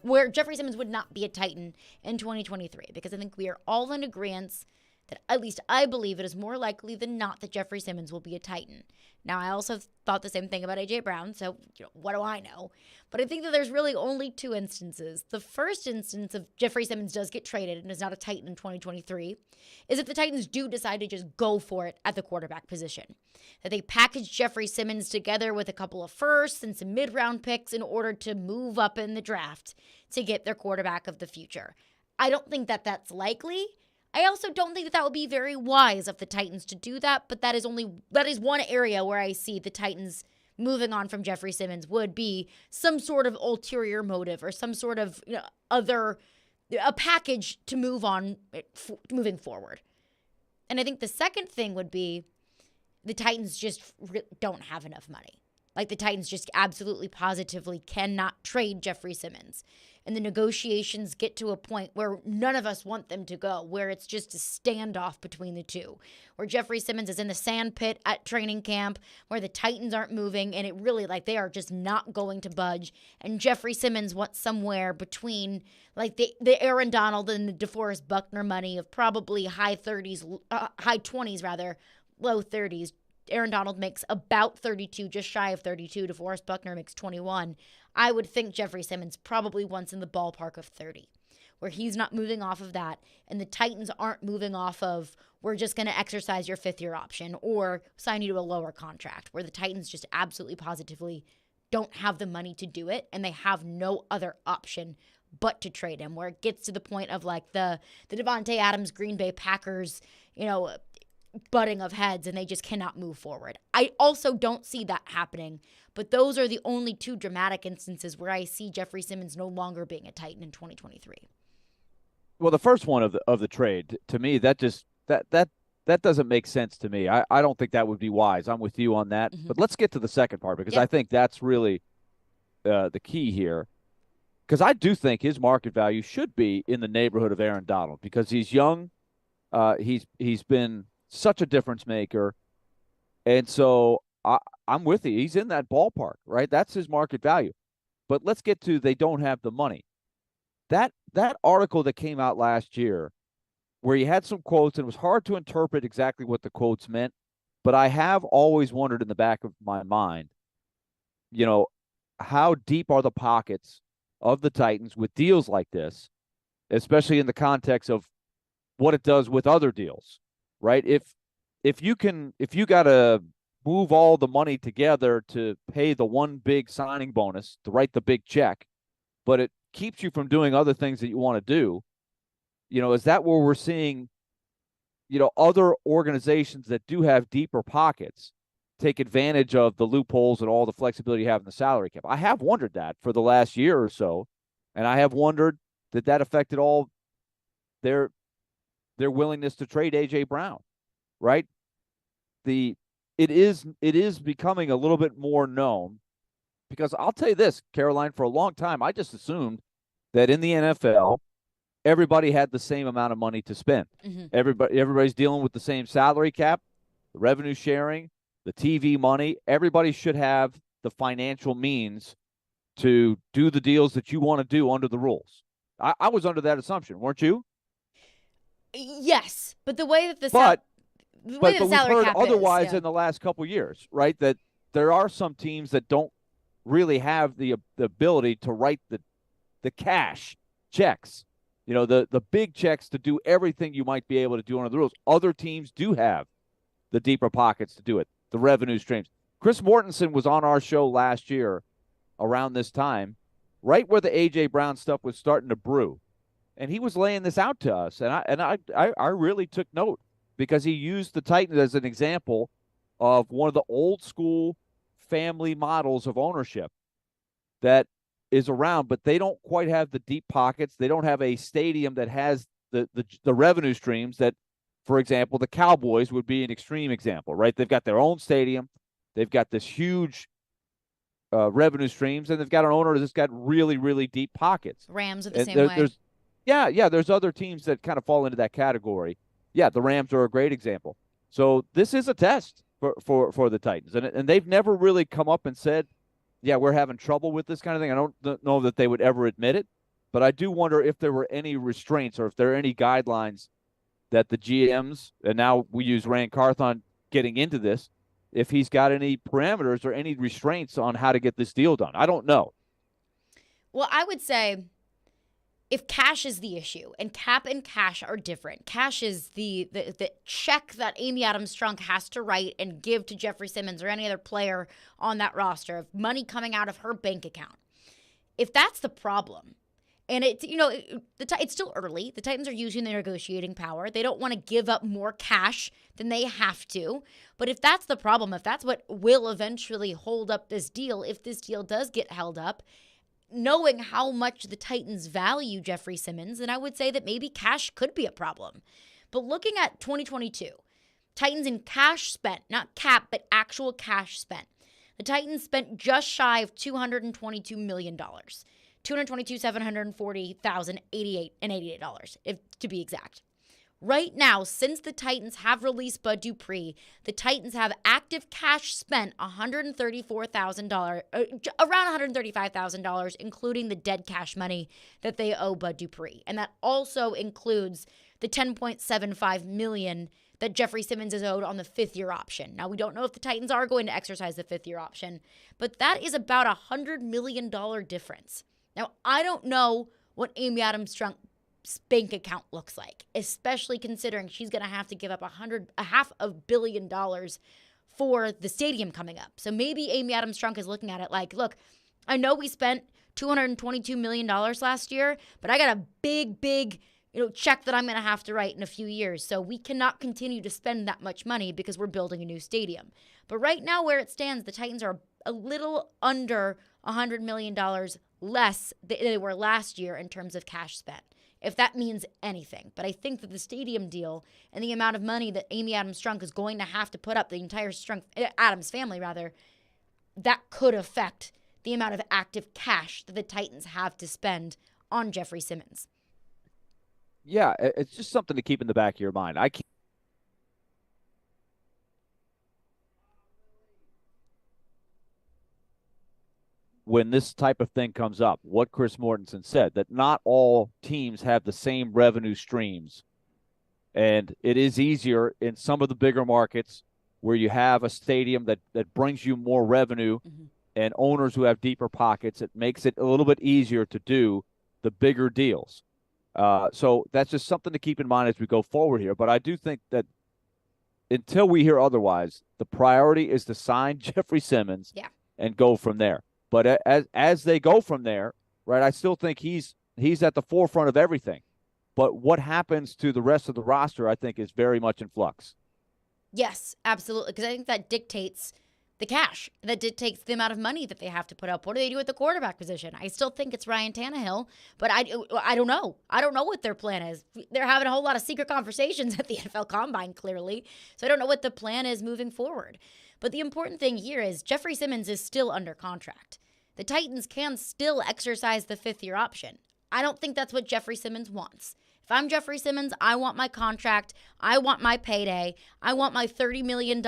where Jeffrey Simmons would not be a Titan in 2023, because I think we are all in agreement that, at least I believe, it is more likely than not that Jeffrey Simmons will be a Titan. Now, I also thought the same thing about A.J. Brown, so what do I know? But I think that there's really only two instances. The first instance of Jeffrey Simmons does get traded and is not a Titan in 2023 is if the Titans do decide to just go for it at the quarterback position. That they package Jeffrey Simmons together with a couple of firsts and some mid-round picks in order to move up in the draft to get their quarterback of the future. I don't think that that's likely. I also don't think that would be very wise of the Titans to do that, but that is one area where I see the Titans moving on from Jeffrey Simmons would be some sort of ulterior motive or some sort of a package to move on moving forward. And I think the second thing would be the Titans just don't have enough money. The Titans just absolutely positively cannot trade Jeffrey Simmons. And the negotiations get to a point where none of us want them to go, where it's just a standoff between the two, where Jeffrey Simmons is in the sand pit at training camp, where the Titans aren't moving, and it really, they are just not going to budge. And Jeffrey Simmons wants somewhere between, the Aaron Donald and the DeForest Buckner money of probably high 20s rather, low 30s. Aaron Donald makes about 32, just shy of 32. DeForest Buckner makes 21. I would think Jeffrey Simmons probably wants in the ballpark of 30, where he's not moving off of that, and the Titans aren't moving off of, we're just going to exercise your fifth-year option or sign you to a lower contract, where the Titans just absolutely positively don't have the money to do it, and they have no other option but to trade him, where it gets to the point of the Devontae Adams Green Bay Packers, butting of heads, and they just cannot move forward. I also don't see that happening, but those are the only two dramatic instances where I see Jeffrey Simmons no longer being a Titan in 2023. Well, the first one of the trade, to me, that doesn't make sense to me. I don't think that would be wise. I'm with you on that. Mm-hmm. But let's get to the second part, because I think that's really the key here. Because I do think his market value should be in the neighborhood of Aaron Donald, because he's young. He's been such a difference maker. And so I'm with you. He's in that ballpark, right? That's his market value. But let's get to they don't have the money. That article that came out last year where he had some quotes, and it was hard to interpret exactly what the quotes meant, but I have always wondered in the back of my mind, how deep are the pockets of the Titans with deals like this, especially in the context of what it does with other deals. Right? If you got to move all the money together to pay the one big signing bonus, to write the big check, but it keeps you from doing other things that you want to do, is that where we're seeing, other organizations that do have deeper pockets take advantage of the loopholes and all the flexibility you have in the salary cap? I have wondered that for the last year or so, and I have wondered that affected all their willingness to trade A.J. Brown, right? The it is becoming a little bit more known, because I'll tell you this, Caroline, for a long time, I just assumed that in the NFL, everybody had the same amount of money to spend. Mm-hmm. Everybody's dealing with the same salary cap, the revenue sharing, the TV money. Everybody should have the financial means to do the deals that you want to do under the rules. I was under that assumption, weren't you? Yes, but the way that the But salary we've heard cap otherwise is, yeah. in the last couple of years, right? That there are some teams that don't really have the ability to write the cash checks, the big checks to do everything you might be able to do under the rules. Other teams do have the deeper pockets to do it, the revenue streams. Chris Mortensen was on our show last year around this time, right where the A.J. Brown stuff was starting to brew. And he was laying this out to us. And I really took note, because he used the Titans as an example of one of the old school family models of ownership that is around, but they don't quite have the deep pockets. They don't have a stadium that has the revenue streams that, for example, the Cowboys would be an extreme example, right? They've got their own stadium. They've got this huge revenue streams, and they've got an owner that's got really, really deep pockets. Rams are the same way. There's other teams that kind of fall into that category. Yeah, the Rams are a great example. So this is a test for the Titans, and they've never really come up and said, yeah, we're having trouble with this kind of thing. I don't know that they would ever admit it, but I do wonder if there were any restraints or if there are any guidelines that the GMs, and now we use Rand Carthon getting into this, if he's got any parameters or any restraints on how to get this deal done. I don't know. Well, I would say if cash is the issue, and cap and cash are different. Cash is the check that Amy Adams-Strunk has to write and give to Jeffrey Simmons or any other player on that roster, of money coming out of her bank account. If that's the problem, and it's still early. The Titans are using their negotiating power. They don't want to give up more cash than they have to. But if that's the problem, if that's what will eventually hold up this deal, if this deal does get held up, knowing how much the Titans value Jeffrey Simmons, then I would say that maybe cash could be a problem. But looking at 2022, Titans in cash spent, not cap, but actual cash spent. The Titans spent just shy of $222 million. $222,740,088 to be exact. Right now, since the Titans have released Bud Dupree, the Titans have active cash spent $134,000, around $135,000, including the dead cash money that they owe Bud Dupree. And that also includes the $10.75 million that Jeffrey Simmons is owed on the fifth-year option. Now, we don't know if the Titans are going to exercise the fifth-year option, but that is about a $100 million difference. Now, I don't know what Amy Adams-Strunk's bank account looks like, especially considering she's going to have to give up $500 million for the stadium coming up. So maybe Amy Adams-Strunk is looking at it like, look, I know we spent $222 million last year, but I got a big check that I'm going to have to write in a few years. So we cannot continue to spend that much money because we're building a new stadium. But right now, where it stands, the Titans are a little under $100 million less than they were last year in terms of cash spent, if that means anything. But I think that the stadium deal and the amount of money that Amy Adams-Strunk is going to have to put up, the entire Adams family rather, that could affect the amount of active cash that the Titans have to spend on Jeffrey Simmons. Yeah, it's just something to keep in the back of your mind. When this type of thing comes up, what Chris Mortensen said, that not all teams have the same revenue streams. And it is easier in some of the bigger markets where you have a stadium that brings you more revenue and owners who have deeper pockets. It makes it a little bit easier to do the bigger deals. So that's just something to keep in mind as we go forward here. But I do think that until we hear otherwise, the priority is to sign Jeffrey Simmons and go from there. But as they go from there, right, I still think he's at the forefront of everything. But what happens to the rest of the roster, I think, is very much in flux. Yes, absolutely, because I think that dictates the cash. That dictates the amount of money that they have to put up. What do they do at the quarterback position? I still think it's Ryan Tannehill, but I don't know. I don't know what their plan is. They're having a whole lot of secret conversations at the NFL Combine, clearly. So I don't know what the plan is moving forward. But the important thing here is Jeffrey Simmons is still under contract. The Titans can still exercise the fifth-year option. I don't think that's what Jeffrey Simmons wants. If I'm Jeffrey Simmons, I want my contract. I want my payday. I want my $30 million,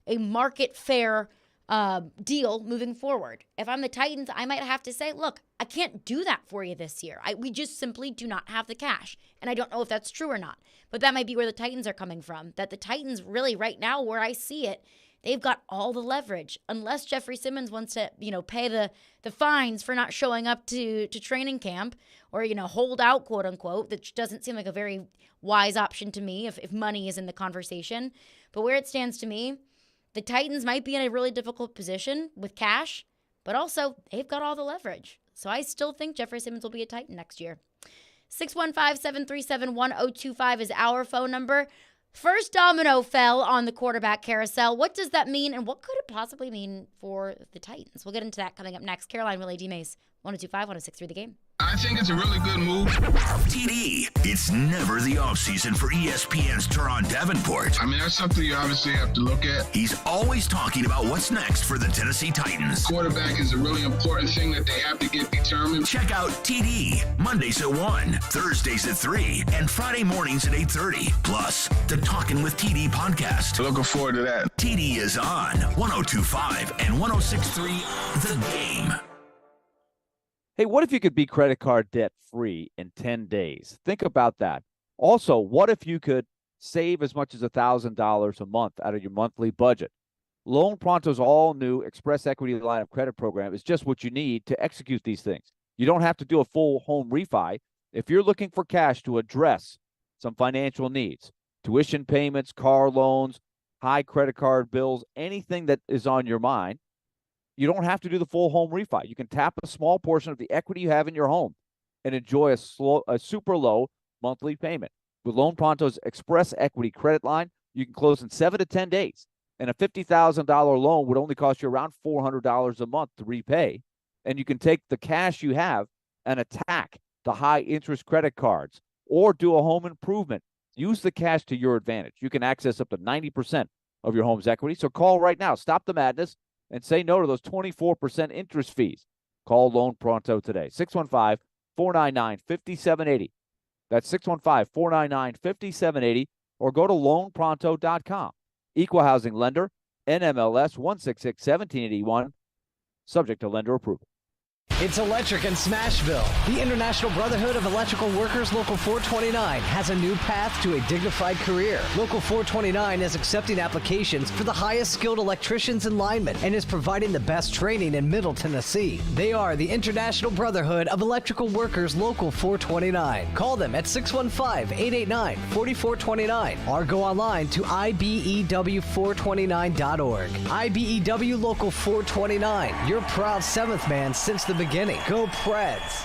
a market fair deal moving forward. If I'm the Titans, I might have to say, look, I can't do that for you this year. We just simply do not have the cash. And I don't know if that's true or not. But that might be where the Titans are coming from. That the Titans really right now, where I see it, they've got all the leverage. Unless Jeffrey Simmons wants to, pay the fines for not showing up to training camp or, hold out, quote unquote, that doesn't seem like a very wise option to me if money is in the conversation. But where it stands to me, the Titans might be in a really difficult position with cash, but also they've got all the leverage. So I still think Jeffrey Simmons will be a Titan next year. 615-737-1025 is our phone number. First domino fell on the quarterback carousel. What does that mean, and what could it possibly mean for the Titans? We'll get into that coming up next. Caroline, Willy, D-Mase, 102.5, 106.3 The Game. I think it's a really good move. TD, it's never the offseason for ESPN's Teron Davenport. I mean, that's something you obviously have to look at. He's always talking about what's next for the Tennessee Titans. Quarterback is a really important thing that they have to get determined. Check out TD, Mondays at 1, Thursdays at 3, and Friday mornings at 8:30. Plus, the Talkin' with TD podcast. Looking forward to that. TD is on 102.5 and 106.3 The Game. Hey, what if you could be credit card debt free in 10 days? Think about that. Also, what if you could save as much as $1,000 a month out of your monthly budget? Loan Pronto's all-new Express Equity Line of Credit program is just what you need to execute these things. You don't have to do a full home refi. If you're looking for cash to address some financial needs, tuition payments, car loans, high credit card bills, anything that is on your mind, you don't have to do the full home refi. You can tap a small portion of the equity you have in your home and enjoy a super low monthly payment. With Loan Pronto's Express Equity Credit Line, you can close in 7 to 10 days, and a $50,000 loan would only cost you around $400 a month to repay. And you can take the cash you have and attack the high-interest credit cards or do a home improvement. Use the cash to your advantage. You can access up to 90% of your home's equity. So call right now. Stop the madness and say no to those 24% interest fees. Call Loan Pronto today. 615-499-5780. That's 615-499-5780. Or go to loanpronto.com. Equal housing lender, NMLS 166-1781. Subject to lender approval. It's electric in Smashville. The International Brotherhood of Electrical Workers Local 429 has a new path to a dignified career. Local 429 is accepting applications for the highest skilled electricians and linemen and is providing the best training in Middle Tennessee. They are the International Brotherhood of Electrical Workers Local 429. Call them at 615-889-4429 or go online to ibew429.org. IBEW Local 429, your proud seventh man since the beginning. Go Preds.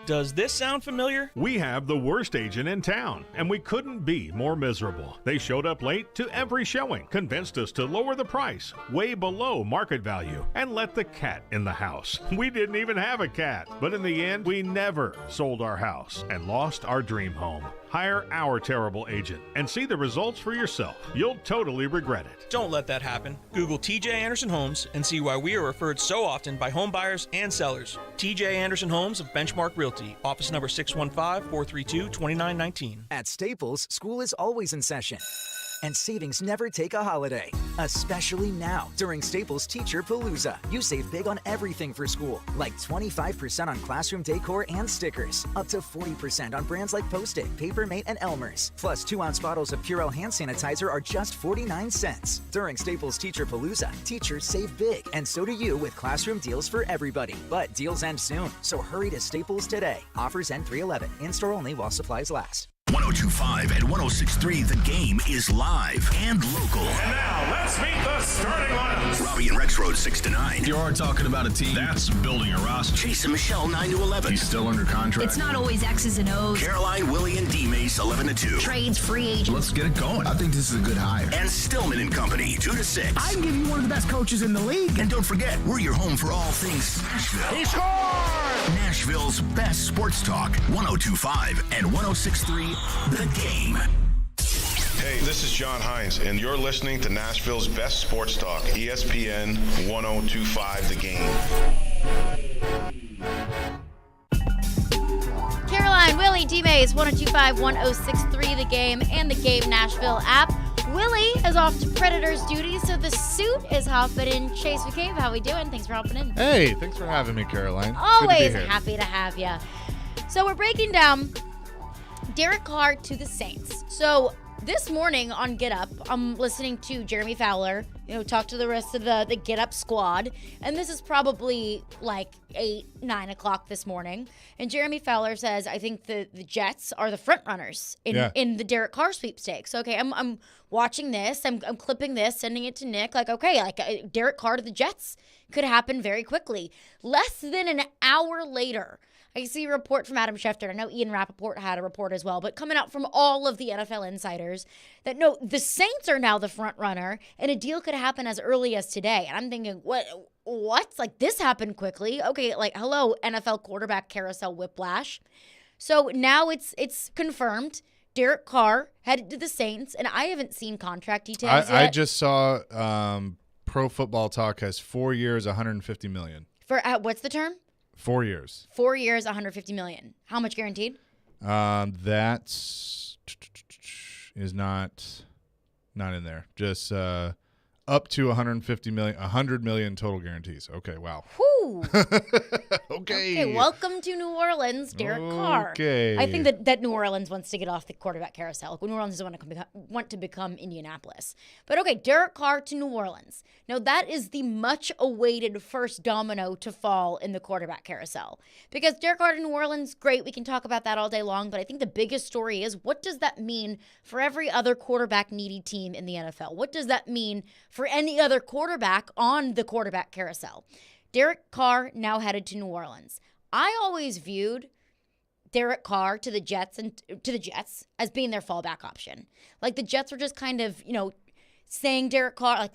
Does this sound familiar? We have the worst agent in town, and we couldn't be more miserable. They showed up late to every showing, convinced us to lower the price way below market value, and let the cat in the house. We didn't even have a cat, but in the end, we never sold our house and lost our dream home. Hire our terrible agent and see the results for yourself. You'll totally regret it. Don't let that happen. Google TJ Anderson Homes and see why we are referred so often by home buyers and sellers. TJ Anderson Homes of Benchmark Realty. Office number 615-432-2919. At Staples, school is always in session. And savings never take a holiday, especially now during Staples Teacher Palooza. You save big on everything for school, like 25% on classroom decor and stickers, up to 40% on brands like Post-it, Papermate, and Elmer's. Plus, 2-ounce bottles of Purell hand sanitizer are just 49 cents. During Staples Teacher Palooza, teachers save big, and so do you with classroom deals for everybody. But deals end soon, so hurry to Staples today. Offers end 3/11. In-store only while supplies last. 102.5 and 106.3 The Game is live and local. And now, let's meet the starting lineups. Robbie and Rex Road 6 to 9. If you are talking about a team, that's building a roster. Chase and Michelle 9 to 11. He's still under contract. It's not always X's and O's. Caroline, Willy, and D-Mase Chase 11 to 2. Trades, free agents. Let's get it going. I think this is a good hire. And Stillman and Company, 2 to 6. I can give you one of the best coaches in the league. And don't forget, we're your home for all things Nashville. He scored! Nashville's best sports talk, 102.5 and 106.3 The Game. Hey, this is John Hines, and you're listening to Nashville's best sports talk, ESPN 102.5 The Game. Caroline, Willy, D-Mase, 102.5, 106.3 The Game, and the Game Nashville app. Willy is off to Predators duty, so the suit is hopping in. Chase McCabe, how we doing? Thanks for hopping in. Hey, thanks for having me, Caroline. Always happy to have you. So we're breaking down Derek Carr to the Saints. So this morning on Get Up, I'm listening to Jeremy Fowler, talk to the rest of the Get Up squad. And this is probably like 8, 9 o'clock this morning. And Jeremy Fowler says, I think the Jets are the front runners in the Derek Carr sweepstakes. Okay, I'm watching this. I'm clipping this, sending it to Nick. Derek Carr to the Jets could happen very quickly. Less than an hour later, I see a report from Adam Schefter. I know Ian Rappaport had a report as well, but coming out from all of the NFL insiders that no, the Saints are now the front runner, and a deal could happen as early as today. And I'm thinking, what? Like, this happened quickly. Okay, hello, NFL quarterback carousel whiplash. So now it's confirmed. Derek Carr headed to the Saints, and I haven't seen contract details yet. I just saw Pro Football Talk has 4 years, $150 million. For what's the term? 4 years. 4 years, $150 million. How much guaranteed? That is not in there. Just up to $150 million, $100 million total guarantees. Okay, wow. Whew. Okay. Welcome to New Orleans, Derek Carr. Okay. I think that New Orleans wants to get off the quarterback carousel. New Orleans doesn't want to become Indianapolis. But okay, Derek Carr to New Orleans. Now that is the much-awaited first domino to fall in the quarterback carousel. Because Derek Carr to New Orleans, great, we can talk about that all day long, but I think the biggest story is, what does that mean for every other quarterback-needy team in the NFL? What does that mean for any other quarterback on the quarterback carousel? Derek Carr now headed to New Orleans. I always viewed Derek Carr to the Jets as being their fallback option. Like, the Jets were just kind of, saying Derek Carr,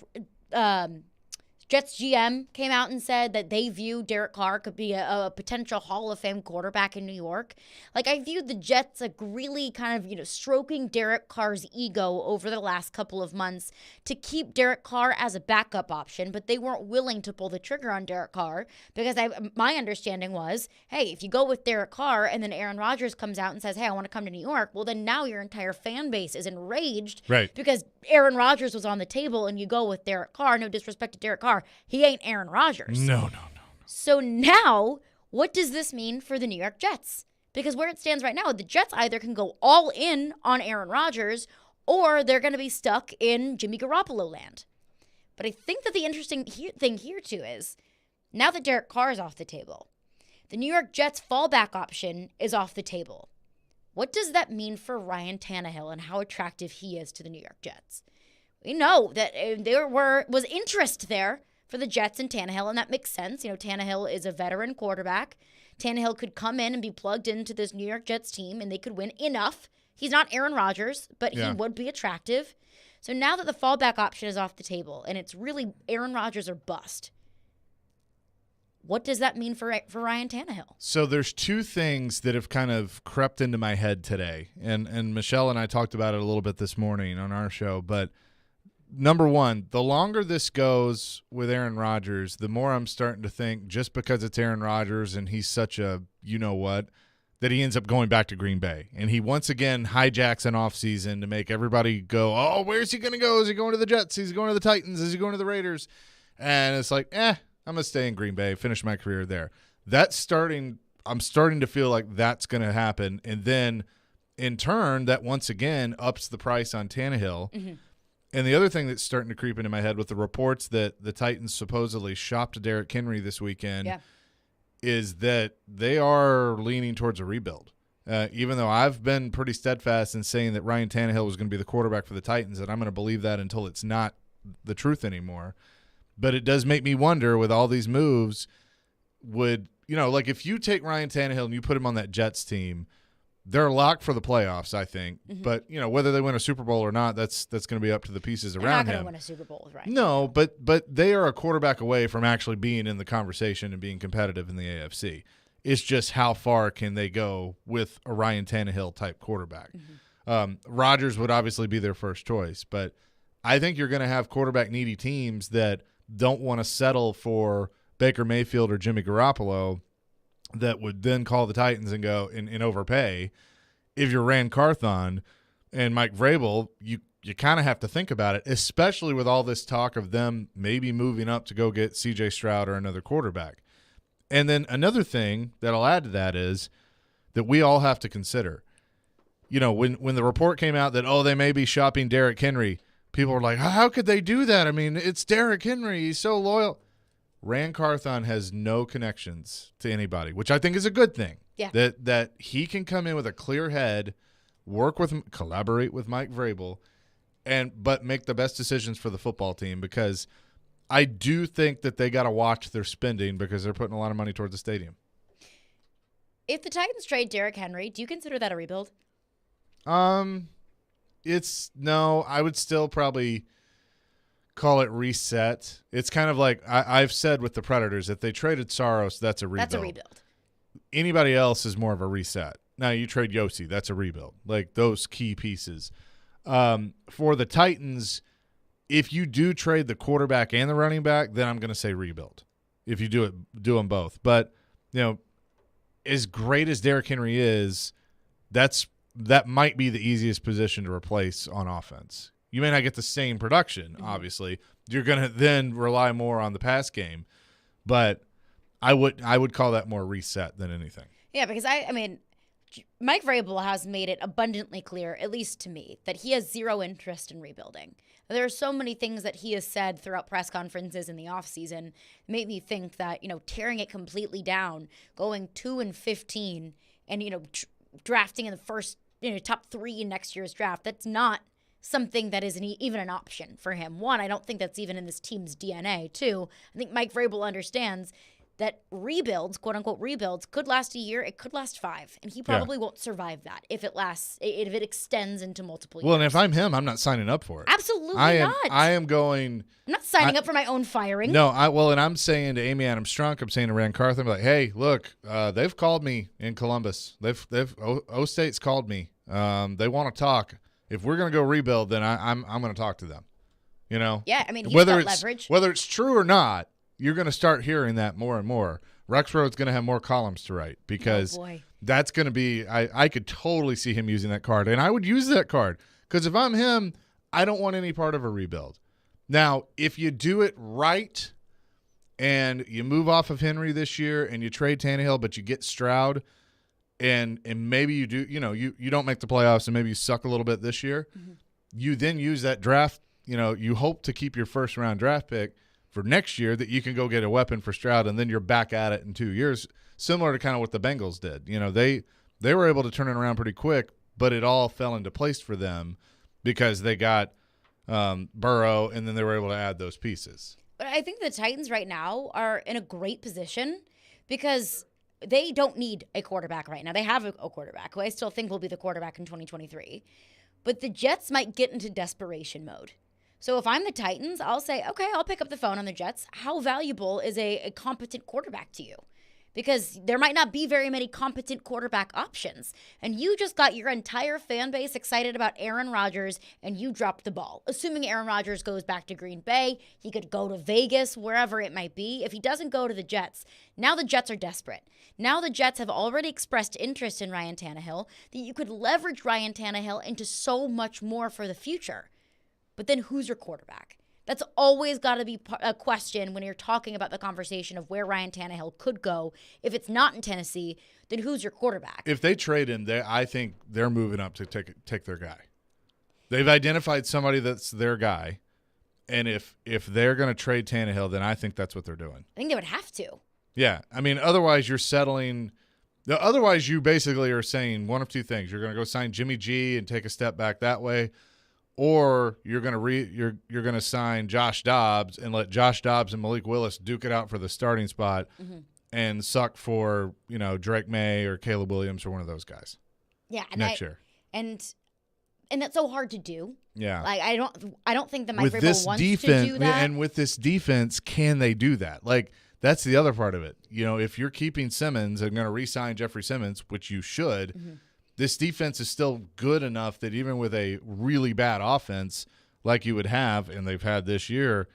Jets GM came out and said that they view Derek Carr could be a potential Hall of Fame quarterback in New York. I viewed the Jets really kind of, stroking Derek Carr's ego over the last couple of months to keep Derek Carr as a backup option, but they weren't willing to pull the trigger on Derek Carr because my understanding was, hey, if you go with Derek Carr and then Aaron Rodgers comes out and says, hey, I want to come to New York, well, then now your entire fan base is enraged because Aaron Rodgers was on the table and you go with Derek Carr. No disrespect to Derek Carr. He ain't Aaron Rodgers. No. So now, what does this mean for the New York Jets? Because where it stands right now, the Jets either can go all in on Aaron Rodgers or they're going to be stuck in Jimmy Garoppolo land. But I think that the interesting thing here, too, is now that Derek Carr is off the table, the New York Jets fallback option is off the table. What does that mean for Ryan Tannehill and how attractive he is to the New York Jets? We know that there was interest there for the Jets and Tannehill, and that makes sense. Tannehill is a veteran quarterback. Tannehill could come in and be plugged into this New York Jets team, and they could win enough. He's not Aaron Rodgers, but he would be attractive. So now that the fallback option is off the table, and it's really Aaron Rodgers or bust, what does that mean for Ryan Tannehill? So there's two things that have kind of crept into my head today, and Michelle and I talked about it a little bit this morning on our show, but number one, the longer this goes with Aaron Rodgers, the more I'm starting to think just because it's Aaron Rodgers and he's such a you-know-what, that he ends up going back to Green Bay. And he once again hijacks an offseason to make everybody go, oh, where's he going to go? Is he going to the Jets? Is he going to the Titans? Is he going to the Raiders? And it's like, I'm going to stay in Green Bay, finish my career there. I'm starting to feel like that's going to happen. And then, in turn, that once again ups the price on Tannehill. Mm-hmm. And the other thing that's starting to creep into my head with the reports that the Titans supposedly shopped Derrick Henry this weekend is that they are leaning towards a rebuild. Even though I've been pretty steadfast in saying that Ryan Tannehill was going to be the quarterback for the Titans, and I'm going to believe that until it's not the truth anymore. But it does make me wonder with all these moves, if you take Ryan Tannehill and you put him on that Jets team, they're locked for the playoffs, I think. Mhm. But, whether they win a Super Bowl or not, that's going to be up to the pieces They're around not going him. to win a Super Bowl, right? No, but they are a quarterback away from actually being in the conversation and being competitive in the AFC. It's just how far can they go with a Ryan Tannehill type quarterback. Rodgers would obviously be their first choice, but I think you're going to have quarterback needy teams that don't want to settle for Baker Mayfield or Jimmy Garoppolo that would then call the Titans and go and overpay. If you're Rand Carthon and Mike Vrabel, you kind of have to think about it, especially with all this talk of them maybe moving up to go get C.J. Stroud or another quarterback. And then another thing that I'll add to that is that we all have to consider. When the report came out that, they may be shopping Derrick Henry, people were like, how could they do that? I mean, it's Derrick Henry. He's so loyal. Rand Carthon has no connections to anybody, which I think is a good thing. Yeah. That he can come in with a clear head, collaborate with Mike Vrabel, but make the best decisions for the football team, because I do think that they got to watch their spending because they're putting a lot of money towards the stadium. If the Titans trade Derrick Henry, do you consider that a rebuild? I would still probably call it reset. It's kind of like I've said with the Predators, if they traded Saros, that's a rebuild. That's a rebuild. Anybody else is more of a reset. Now you trade Yossi, that's a rebuild. Like those key pieces. For the Titans, if you do trade the quarterback and the running back, then I'm going to say rebuild. If you do them both. But, as great as Derrick Henry is, that might be the easiest position to replace on offense. You may not get the same production, obviously. You're going to then rely more on the pass game. But I would call that more reset than anything. Yeah, because I mean, Mike Vrabel has made it abundantly clear, at least to me, that he has zero interest in rebuilding. There are so many things that he has said throughout press conferences in the offseason made me think that, tearing it completely down, going 2-15 and, drafting in the first, top 3 in next year's draft, that's not something that is even an option for him. One, I don't think that's even in this team's DNA. Two, I think Mike Vrabel understands that rebuilds, quote unquote rebuilds, could last a year, it could last 5, and he probably won't survive that if it extends into multiple years. Well, and if I'm him, I'm not signing up for it. Absolutely not. not. I am going. I'm not signing up for my own firing. No, and I'm saying to Amy Adams Strunk, I'm saying to Rand Carthon, like, hey, look, they've called me in Columbus. O-State's called me. They want to talk. If we're going to go rebuild, then I'm going to talk to them. Yeah, I mean, he's whether got it's leverage. Whether it's true or not, you're going to start hearing that more and more. Rexroad's going to have more columns to write because that's going to be – I could totally see him using that card, and I would use that card because if I'm him, I don't want any part of a rebuild. Now, if you do it right and you move off of Henry this year and you trade Tannehill but you get Stroud and maybe you do – you don't make the playoffs and maybe you suck a little bit this year, you then use that draft – you hope to keep your first-round draft pick – for next year that you can go get a weapon for Stroud and then you're back at it in 2 years, similar to kind of what the Bengals did. They were able to turn it around pretty quick, but it all fell into place for them because they got Burrow and then they were able to add those pieces. But I think the Titans right now are in a great position because they don't need a quarterback right now. They have a quarterback who I still think will be the quarterback in 2023. But the Jets might get into desperation mode. So if I'm the Titans, I'll say, okay, I'll pick up the phone on the Jets. How valuable is a competent quarterback to you? Because there might not be very many competent quarterback options. And you just got your entire fan base excited about Aaron Rodgers, and you dropped the ball. Assuming Aaron Rodgers goes back to Green Bay, he could go to Vegas, wherever it might be. If he doesn't go to the Jets, now the Jets are desperate. Now the Jets have already expressed interest in Ryan Tannehill, that you could leverage Ryan Tannehill into so much more for the future. But then who's your quarterback? That's always got to be a question when you're talking about the conversation of where Ryan Tannehill could go. If it's not in Tennessee, then who's your quarterback? If they trade him, I think they're moving up to take their guy. They've identified somebody that's their guy, and if they're going to trade Tannehill, then I think that's what they're doing. I think they would have to. Yeah. I mean, otherwise you're settling – otherwise you basically are saying one of two things. You're going to go sign Jimmy G and take a step back that way, or you're going to sign Josh Dobbs and let Josh Dobbs and Malik Willis duke it out for the starting spot and suck for, Drake May or Caleb Williams or one of those guys. next year. And that's so hard to do. Yeah. Like I don't think that Mike With Vrabel this wants defense, to do that. and with this defense, can they do that? Like, that's the other part of it. If you're keeping Simmons and going to re-sign Jeffrey Simmons, which you should, this defense is still good enough that even with a really bad offense like you would have, and they've had this year,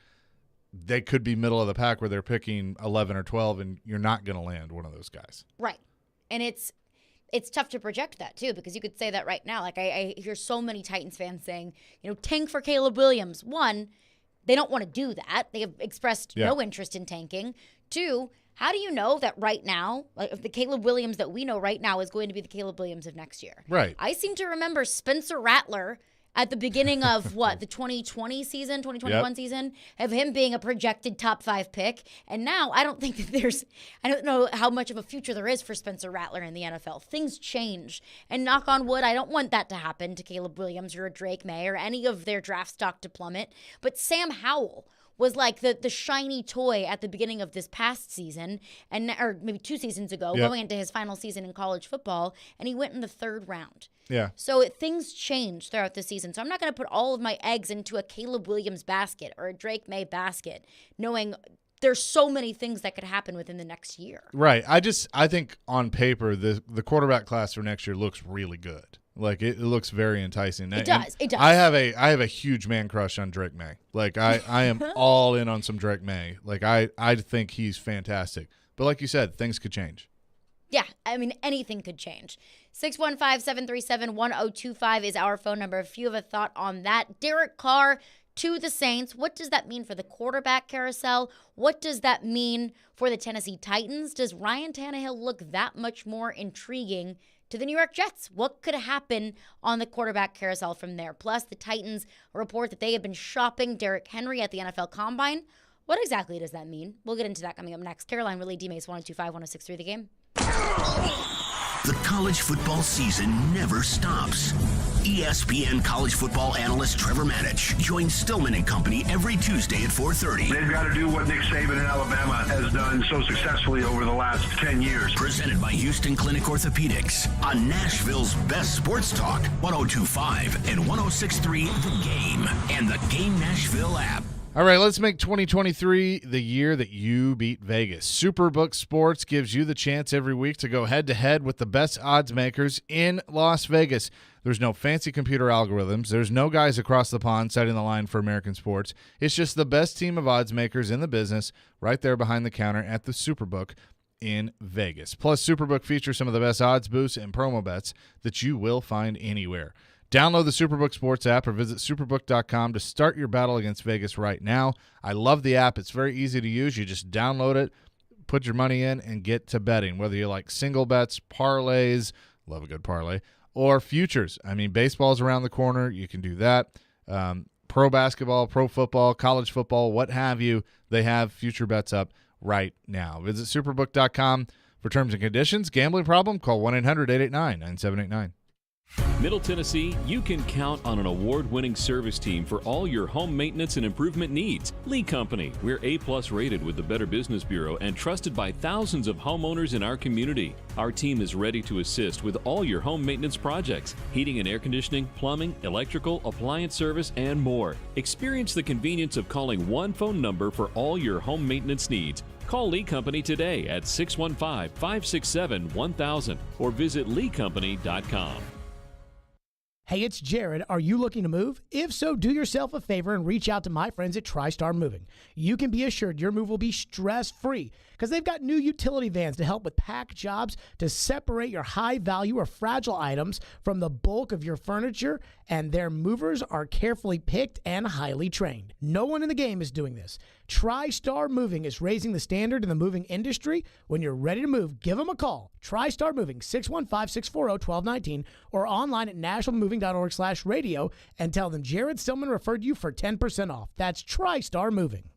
they could be middle of the pack where they're picking 11 or 12, and you're not going to land one of those guys. Right. And it's tough to project that, too, because you could say that right now. Like, I hear so many Titans fans saying, tank for Caleb Williams. One, they don't want to do that. They have expressed no interest in tanking. Two, how do you know that right now, like if the Caleb Williams that we know right now is going to be the Caleb Williams of next year? Right. I seem to remember Spencer Rattler at the beginning of the 2020 season, 2021 season, of him being a projected top 5 pick. And now I don't think that I don't know how much of a future there is for Spencer Rattler in the NFL. Things change. And knock on wood, I don't want that to happen to Caleb Williams or a Drake May or any of their draft stock to plummet. But Sam Howell was like the shiny toy at the beginning of this past season, or maybe 2 seasons ago, going into his final season in college football, and he went in the 3rd round. Yeah. So things change throughout the season. So I'm not going to put all of my eggs into a Caleb Williams basket or a Drake May basket, knowing there's so many things that could happen within the next year. Right. I think on paper the quarterback class for next year looks really good. Like it looks very enticing. It does. It does. I have a huge man crush on Drake May. Like I am all in on some Drake May. Like I think he's fantastic. But like you said, things could change. Yeah, I mean, anything could change. 615-737-1025 is our phone number. If you have a thought on that. Derek Carr to the Saints. What does that mean for the quarterback carousel? What does that mean for the Tennessee Titans? Does Ryan Tannehill look that much more intriguing to the New York Jets? What could happen on the quarterback carousel from there? Plus, the Titans report that they have been shopping Derrick Henry at the NFL Combine. What exactly does that mean? We'll get into that coming up next. Caroline, Willy, D-Mase, 102.5, 106.3 The Game. The college football season never stops. ESPN college football analyst Trevor Manich joins Stillman and Company every Tuesday at 4:30. They've got to do what Nick Saban in Alabama has done so successfully over the last 10 years. Presented by Houston Clinic Orthopedics on Nashville's best sports talk, 102.5 and 106.3 The Game and the Game Nashville app. All right, let's make 2023 the year that you beat Vegas. Superbook Sports gives you the chance every week to go head-to-head with the best odds makers in Las Vegas. There's no fancy computer algorithms. There's no guys across the pond setting the line for American sports. It's just the best team of odds makers in the business right there behind the counter at the Superbook in Vegas. Plus, Superbook features some of the best odds boosts and promo bets that you will find anywhere. Download the Superbook Sports app or visit superbook.com to start your battle against Vegas right now. I love the app. It's very easy to use. You just download it, put your money in, and get to betting. Whether you like single bets, parlays, love a good parlay, or futures. I mean, baseball's around the corner. You can do that. Pro basketball, pro football, college football, what have you. They have future bets up right now. Visit superbook.com for terms and conditions. Gambling problem? Call 1-800-889-9789. Middle Tennessee, you can count on an award-winning service team for all your home maintenance and improvement needs. Lee Company, we're A+ rated with the Better Business Bureau and trusted by thousands of homeowners in our community. Our team is ready to assist with all your home maintenance projects, heating and air conditioning, plumbing, electrical, appliance service, and more. Experience the convenience of calling one phone number for all your home maintenance needs. Call Lee Company today at 615-567-1000 or visit leecompany.com. Hey, it's Jared. Are you looking to move? If so, do yourself a favor and reach out to my friends at TriStar Moving. You can be assured your move will be stress-free because they've got new utility vans to help with pack jobs to separate your high-value or fragile items from the bulk of your furniture, and their movers are carefully picked and highly trained. No one in the game is doing this. TriStar Moving is raising the standard in the moving industry. When you're ready to move, give them a call. TriStar Moving, 615-640-1219, or online at nationalmoving.org/radio and tell them Jared Stillman referred you for 10% off. That's TriStar Moving.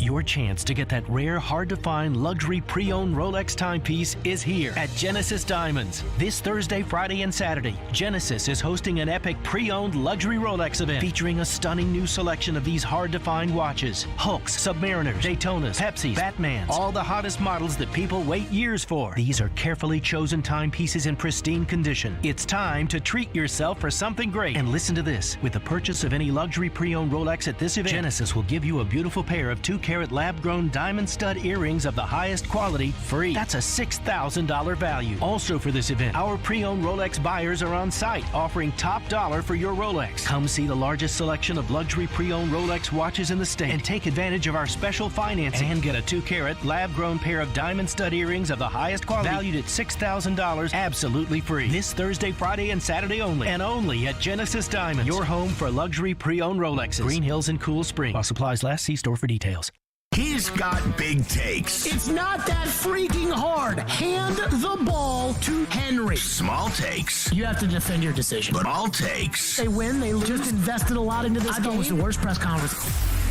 Your chance to get that rare, hard-to-find luxury pre-owned Rolex timepiece is here at Genesis Diamonds. This Thursday, Friday, and Saturday, Genesis is hosting an epic pre-owned luxury Rolex event featuring a stunning new selection of these hard-to-find watches. Hulks, Submariners, Daytonas, Pepsis, Batmans, all the hottest models that people wait years for. These are carefully chosen timepieces in pristine condition. It's time to treat yourself for something great. And listen to this. With the purchase of any luxury pre-owned Rolex at this event, Genesis will give you a beautiful pair of 2-carat lab-grown diamond stud earrings of the highest quality free. That's a $6,000 value. Also for this event, our pre-owned Rolex buyers are on site offering top dollar for your Rolex. Come see the largest selection of luxury pre-owned Rolex watches in the state and take advantage of our special financing and get a 2-carat lab-grown pair of diamond stud earrings of the highest quality valued at $6,000 absolutely free. This Thursday, Friday, and Saturday only, and only at Genesis Diamonds, your home for luxury pre-owned Rolexes. Green Hills and Cool Spring. While supplies last, see store for details. He's got big takes. It's not that freaking hard. Hand the ball to Henry. Small takes. You have to defend your decision. But all takes. They win, they lose. Just invested a lot into this game. It was the worst press conference.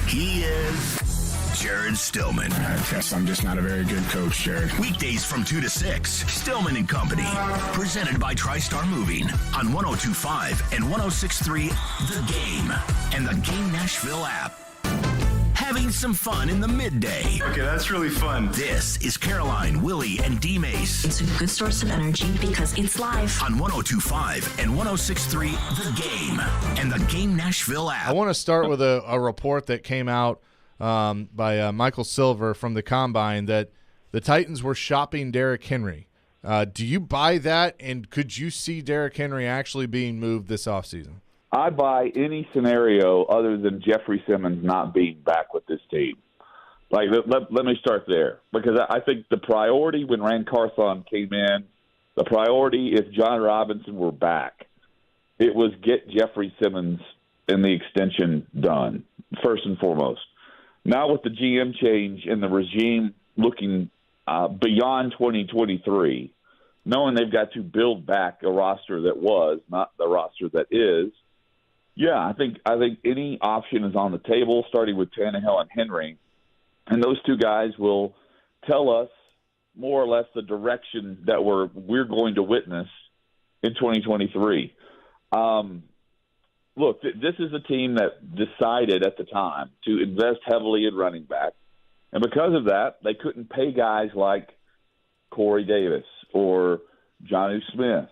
He is Jared Stillman. I guess I'm just not a very good coach, Jared. Weekdays from 2 to 6. Stillman and Company. Presented by TriStar Moving on 102.5 and 106.3 The Game and the Game Nashville app. Having some fun in the midday. Okay, that's really fun. This is Caroline, Willy, and D-Mase. It's a good source of energy because it's live. On 102.5 and 106.3 The Game and the Game Nashville app. I want to start with a report that came out by Michael Silver from the Combine that the Titans were shopping Derrick Henry. Do you buy that, and could you see Derrick Henry actually being moved this offseason? I buy any scenario other than Jeffrey Simmons not being back with this team. Like, let me start there, because I think the priority when Rand Carthon came in, the priority if John Robinson were back, it was get Jeffrey Simmons and the extension done, first and foremost. Now with the GM change and the regime looking beyond 2023, knowing they've got to build back a roster that was, not the roster that is, yeah, I think any option is on the table, starting with Tannehill and Henry, and those two guys will tell us more or less the direction that we're going to witness in 2023. Look, this is a team that decided at the time to invest heavily in running back, and because of that, they couldn't pay guys like Corey Davis or Jonnu Smith,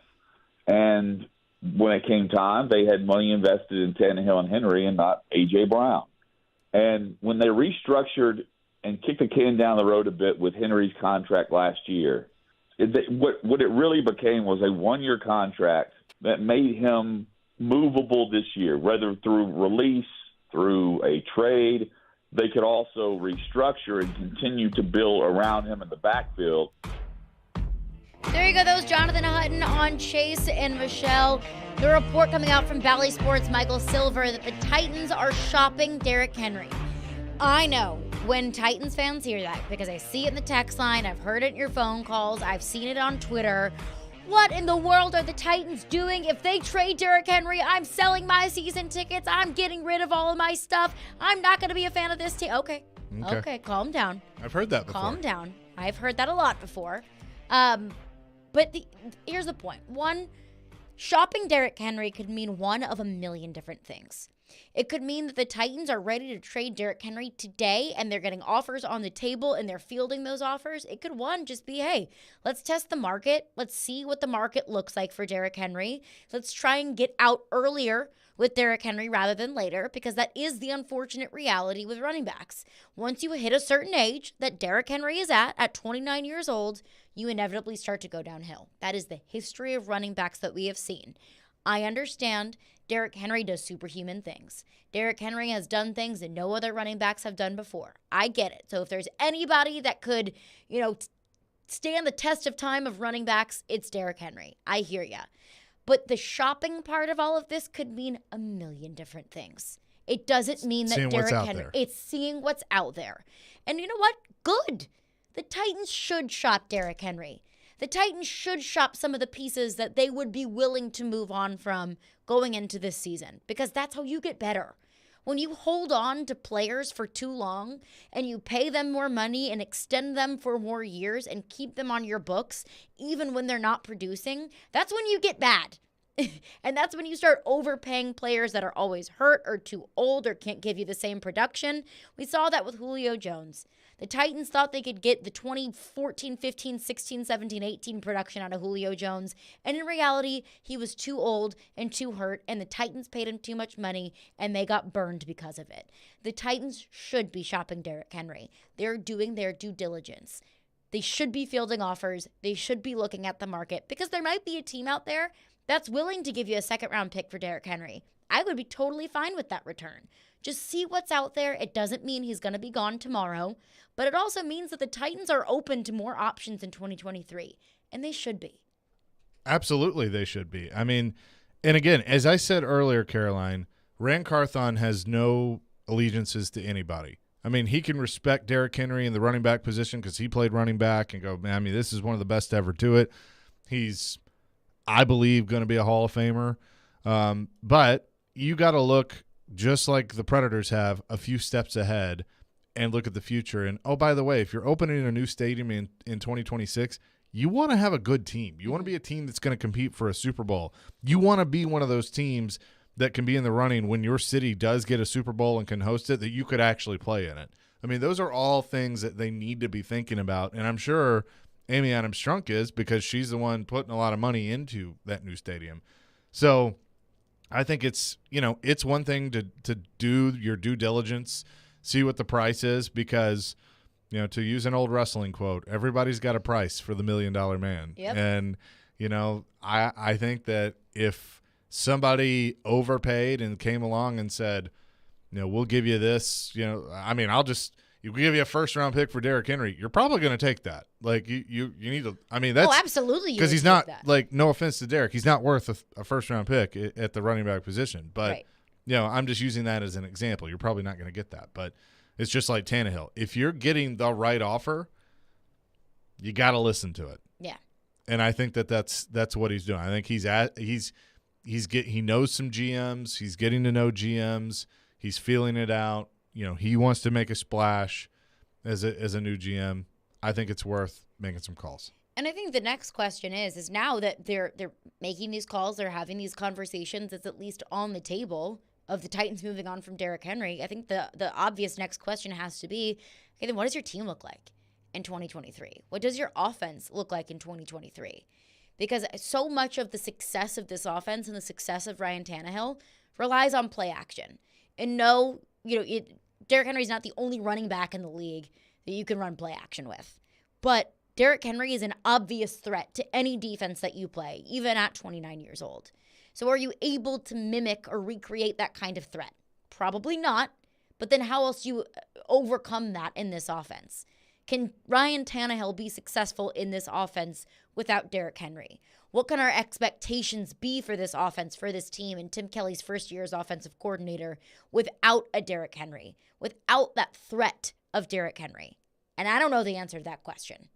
and when it came time, they had money invested in Tannehill and Henry and not A.J. Brown. And when they restructured and kicked the can down the road a bit with Henry's contract last year, what it really became was a one-year contract that made him movable this year, whether through release, through a trade. They could also restructure and continue to build around him in the backfield. There you go. That was Jonathan Hutton on Chase and Michelle. The report coming out from Bally Sports, Michael Silver, that the Titans are shopping Derrick Henry. I know when Titans fans hear that, because I see it in the text line, I've heard it in your phone calls, I've seen it on Twitter. What in the world are the Titans doing? If they trade Derrick Henry, I'm selling my season tickets. I'm getting rid of all of my stuff. I'm not going to be a fan of this team. Okay, calm down. I've heard that before. Calm down. I've heard that a lot before. But here's the point. One, shopping Derrick Henry could mean one of a million different things. It could mean that the Titans are ready to trade Derrick Henry today and they're getting offers on the table and they're fielding those offers. It could, one, just be, hey, let's test the market. Let's see what the market looks like for Derrick Henry. Let's try and get out earlier with Derrick Henry rather than later, because that is the unfortunate reality with running backs. Once you hit a certain age that Derrick Henry is at 29 years old, you inevitably start to go downhill. That is the history of running backs that we have seen. I understand Derrick Henry does superhuman things. Derrick Henry has done things that no other running backs have done before. I get it. So if there's anybody that could, stand the test of time of running backs, it's Derrick Henry. I hear ya. But the shopping part of all of this could mean a million different things. It doesn't mean that Derrick Henry, it's seeing what's out there. And you know what? Good. The Titans should shop Derrick Henry. The Titans should shop some of the pieces that they would be willing to move on from going into this season, because that's how you get better. When you hold on to players for too long and you pay them more money and extend them for more years and keep them on your books, even when they're not producing, that's when you get bad. And that's when you start overpaying players that are always hurt or too old or can't give you the same production. We saw that with Julio Jones. The Titans thought they could get the 2014, 15, 16, 17, 18 production out of Julio Jones. And in reality, he was too old and too hurt, and the Titans paid him too much money, and they got burned because of it. The Titans should be shopping Derrick Henry. They're doing their due diligence. They should be fielding offers. They should be looking at the market, because there might be a team out there that's willing to give you a second-round pick for Derrick Henry. I would be totally fine with that return. Just see what's out there. It doesn't mean he's going to be gone tomorrow, but it also means that the Titans are open to more options in 2023, and they should be. Absolutely, they should be. I mean, and again, as I said earlier, Caroline, Ran Carthon has no allegiances to anybody. I mean, he can respect Derrick Henry in the running back position because he played running back and go, man, I mean, this is one of the best to ever do it. He's, I believe, going to be a Hall of Famer. But you got to look, just like the Predators have, a few steps ahead and look at the future. And, oh, by the way, if you're opening a new stadium in 2026, you want to have a good team. You want to be a team that's going to compete for a Super Bowl. You want to be one of those teams that can be in the running when your city does get a Super Bowl and can host it, that you could actually play in it. I mean, those are all things that they need to be thinking about. And I'm sure Amy Adams-Strunk is, because she's the one putting a lot of money into that new stadium. So I think it's, it's one thing to do your due diligence, see what the price is, because, to use an old wrestling quote, everybody's got a price for the $1 Million Man. Yep. And, I think that if somebody overpaid and came along and said, we'll give you this, you give you a first-round pick for Derrick Henry, you're probably going to take that. Like, you need to – I mean, that's – absolutely. Because he's not – like, no offense to Derrick, he's not worth a first-round pick at the running back position. But, right. I'm just using that as an example. You're probably not going to get that. But it's just like Tannehill. If you're getting the right offer, you got to listen to it. Yeah. And I think that's what he's doing. I think he knows some GMs. He's getting to know GMs. He's feeling it out. He wants to make a splash as a new GM. I think it's worth making some calls. And I think the next question is now that they're making these calls, they're having these conversations, it's at least on the table of the Titans moving on from Derrick Henry. I think the obvious next question has to be, okay, then what does your team look like in 2023? What does your offense look like in 2023? Because so much of the success of this offense and the success of Ryan Tannehill relies on play action. And Derrick Henry's not the only running back in the league that you can run play action with. But Derrick Henry is an obvious threat to any defense that you play, even at 29 years old. So are you able to mimic or recreate that kind of threat? Probably not. But then how else do you overcome that in this offense? Can Ryan Tannehill be successful in this offense without Derrick Henry? What can our expectations be for this offense, for this team, and Tim Kelly's first year as offensive coordinator without a Derrick Henry, without that threat of Derrick Henry? And I don't know the answer to that question.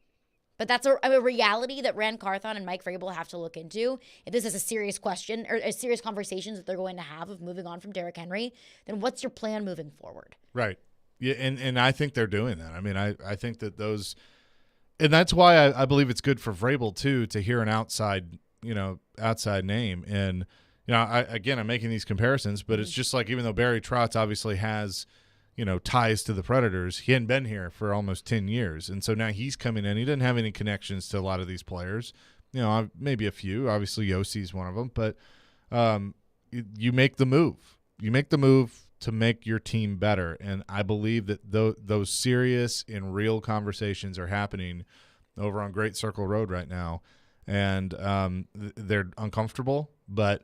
But that's a reality that Ran Carthon and Mike Vrabel have to look into. If this is a serious question or a serious conversations that they're going to have of moving on from Derrick Henry, then what's your plan moving forward? Right. Yeah, and I think they're doing that. I mean, I think that those – and that's why I believe it's good for Vrabel, too, to hear an outside name. And, I'm making these comparisons, but it's just like, even though Barry Trotz obviously has – ties to the Predators, he hadn't been here for almost 10 years. And so now he's coming in. He doesn't have any connections to a lot of these players. Maybe a few. Obviously, Yossi's one of them. But you make the move. You make the move to make your team better. And I believe that those serious and real conversations are happening over on Great Circle Road right now. And they're uncomfortable. But,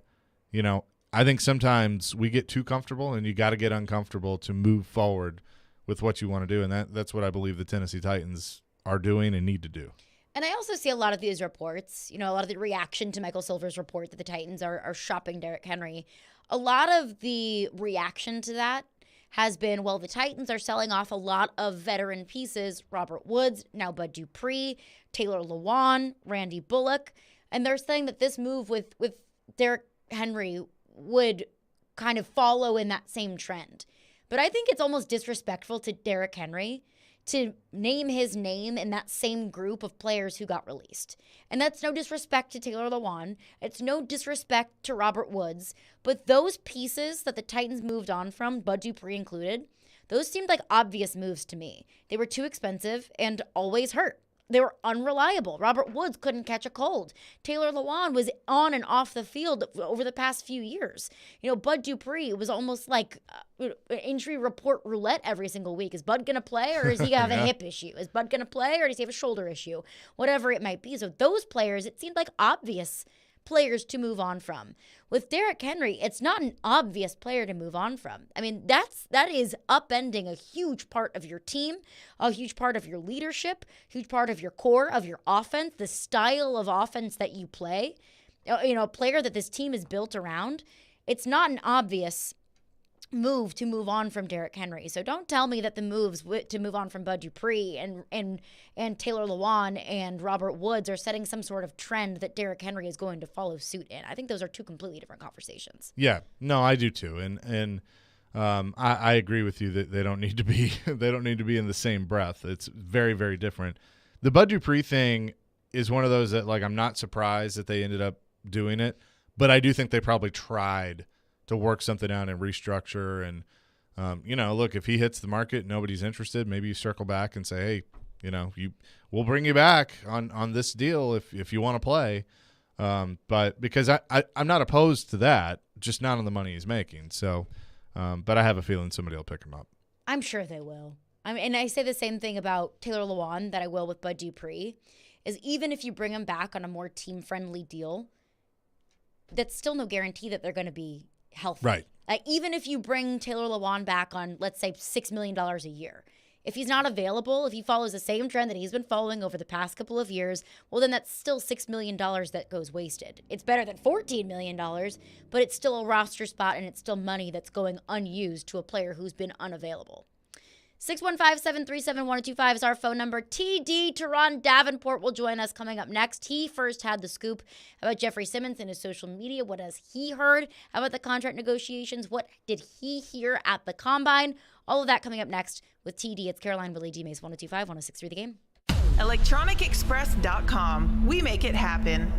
I think sometimes we get too comfortable, and you got to get uncomfortable to move forward with what you want to do. And that's what I believe the Tennessee Titans are doing and need to do. And I also see a lot of these reports, a lot of the reaction to Michael Silver's report that the Titans are shopping Derrick Henry. A lot of the reaction to that has been, well, the Titans are selling off a lot of veteran pieces, Robert Woods, now Bud Dupree, Taylor Lewan, Randy Bullock. And they're saying that this move with Derrick Henry would kind of follow in that same trend. But I think it's almost disrespectful to Derrick Henry to name his name in that same group of players who got released. And that's no disrespect to Taylor Lewan. It's no disrespect to Robert Woods. But those pieces that the Titans moved on from, Bud Dupree included, those seemed like obvious moves to me. They were too expensive and always hurt. They were unreliable. Robert Woods couldn't catch a cold. Taylor Lewan was on and off the field over the past few years. Bud Dupree was almost like injury report roulette every single week. Is Bud going to play, or is he going to have a hip issue? Is Bud going to play, or does he have a shoulder issue? Whatever it might be. So those players, it seemed like obvious players to move on from. With Derrick Henry, it's not an obvious player to move on from. I mean, that is upending a huge part of your team, a huge part of your leadership, huge part of your core, of your offense, the style of offense that you play. A player that this team is built around. It's not an obvious move to move on from Derrick Henry. So don't tell me that the moves to move on from Bud Dupree and Taylor Lewan and Robert Woods are setting some sort of trend that Derrick Henry is going to follow suit in. I think those are two completely different conversations. Yeah, no, I do too, and I agree with you that they don't need to be in the same breath. It's very, very different. The Bud Dupree thing is one of those that, like, I'm not surprised that they ended up doing it, but I do think they probably tried to work something out and restructure. And, look, if he hits the market, nobody's interested, maybe you circle back and say, hey, we'll bring you back on this deal if you want to play. But because I'm not opposed to that, just not on the money he's making. So, but I have a feeling somebody will pick him up. I'm sure they will. And I say the same thing about Taylor Lewan that I will with Bud Dupree, is even if you bring him back on a more team-friendly deal, that's still no guarantee that they're going to be healthy. Right. Even if you bring Taylor Lewan back on, let's say, $6 million a year, if he's not available, if he follows the same trend that he's been following over the past couple of years, well, then that's still $6 million that goes wasted. It's better than $14 million, but it's still a roster spot and it's still money that's going unused to a player who's been unavailable. 615-737-1025 is our phone number. TD Teron Davenport will join us coming up next. He first had the scoop about Jeffrey Simmons in his social media. What has he heard about the contract negotiations? What did he hear at the Combine? All of that coming up next with TD. It's Caroline, Willy, D-Mase, 102.5, 106.3 The Game. ElectronicExpress.com. We make it happen.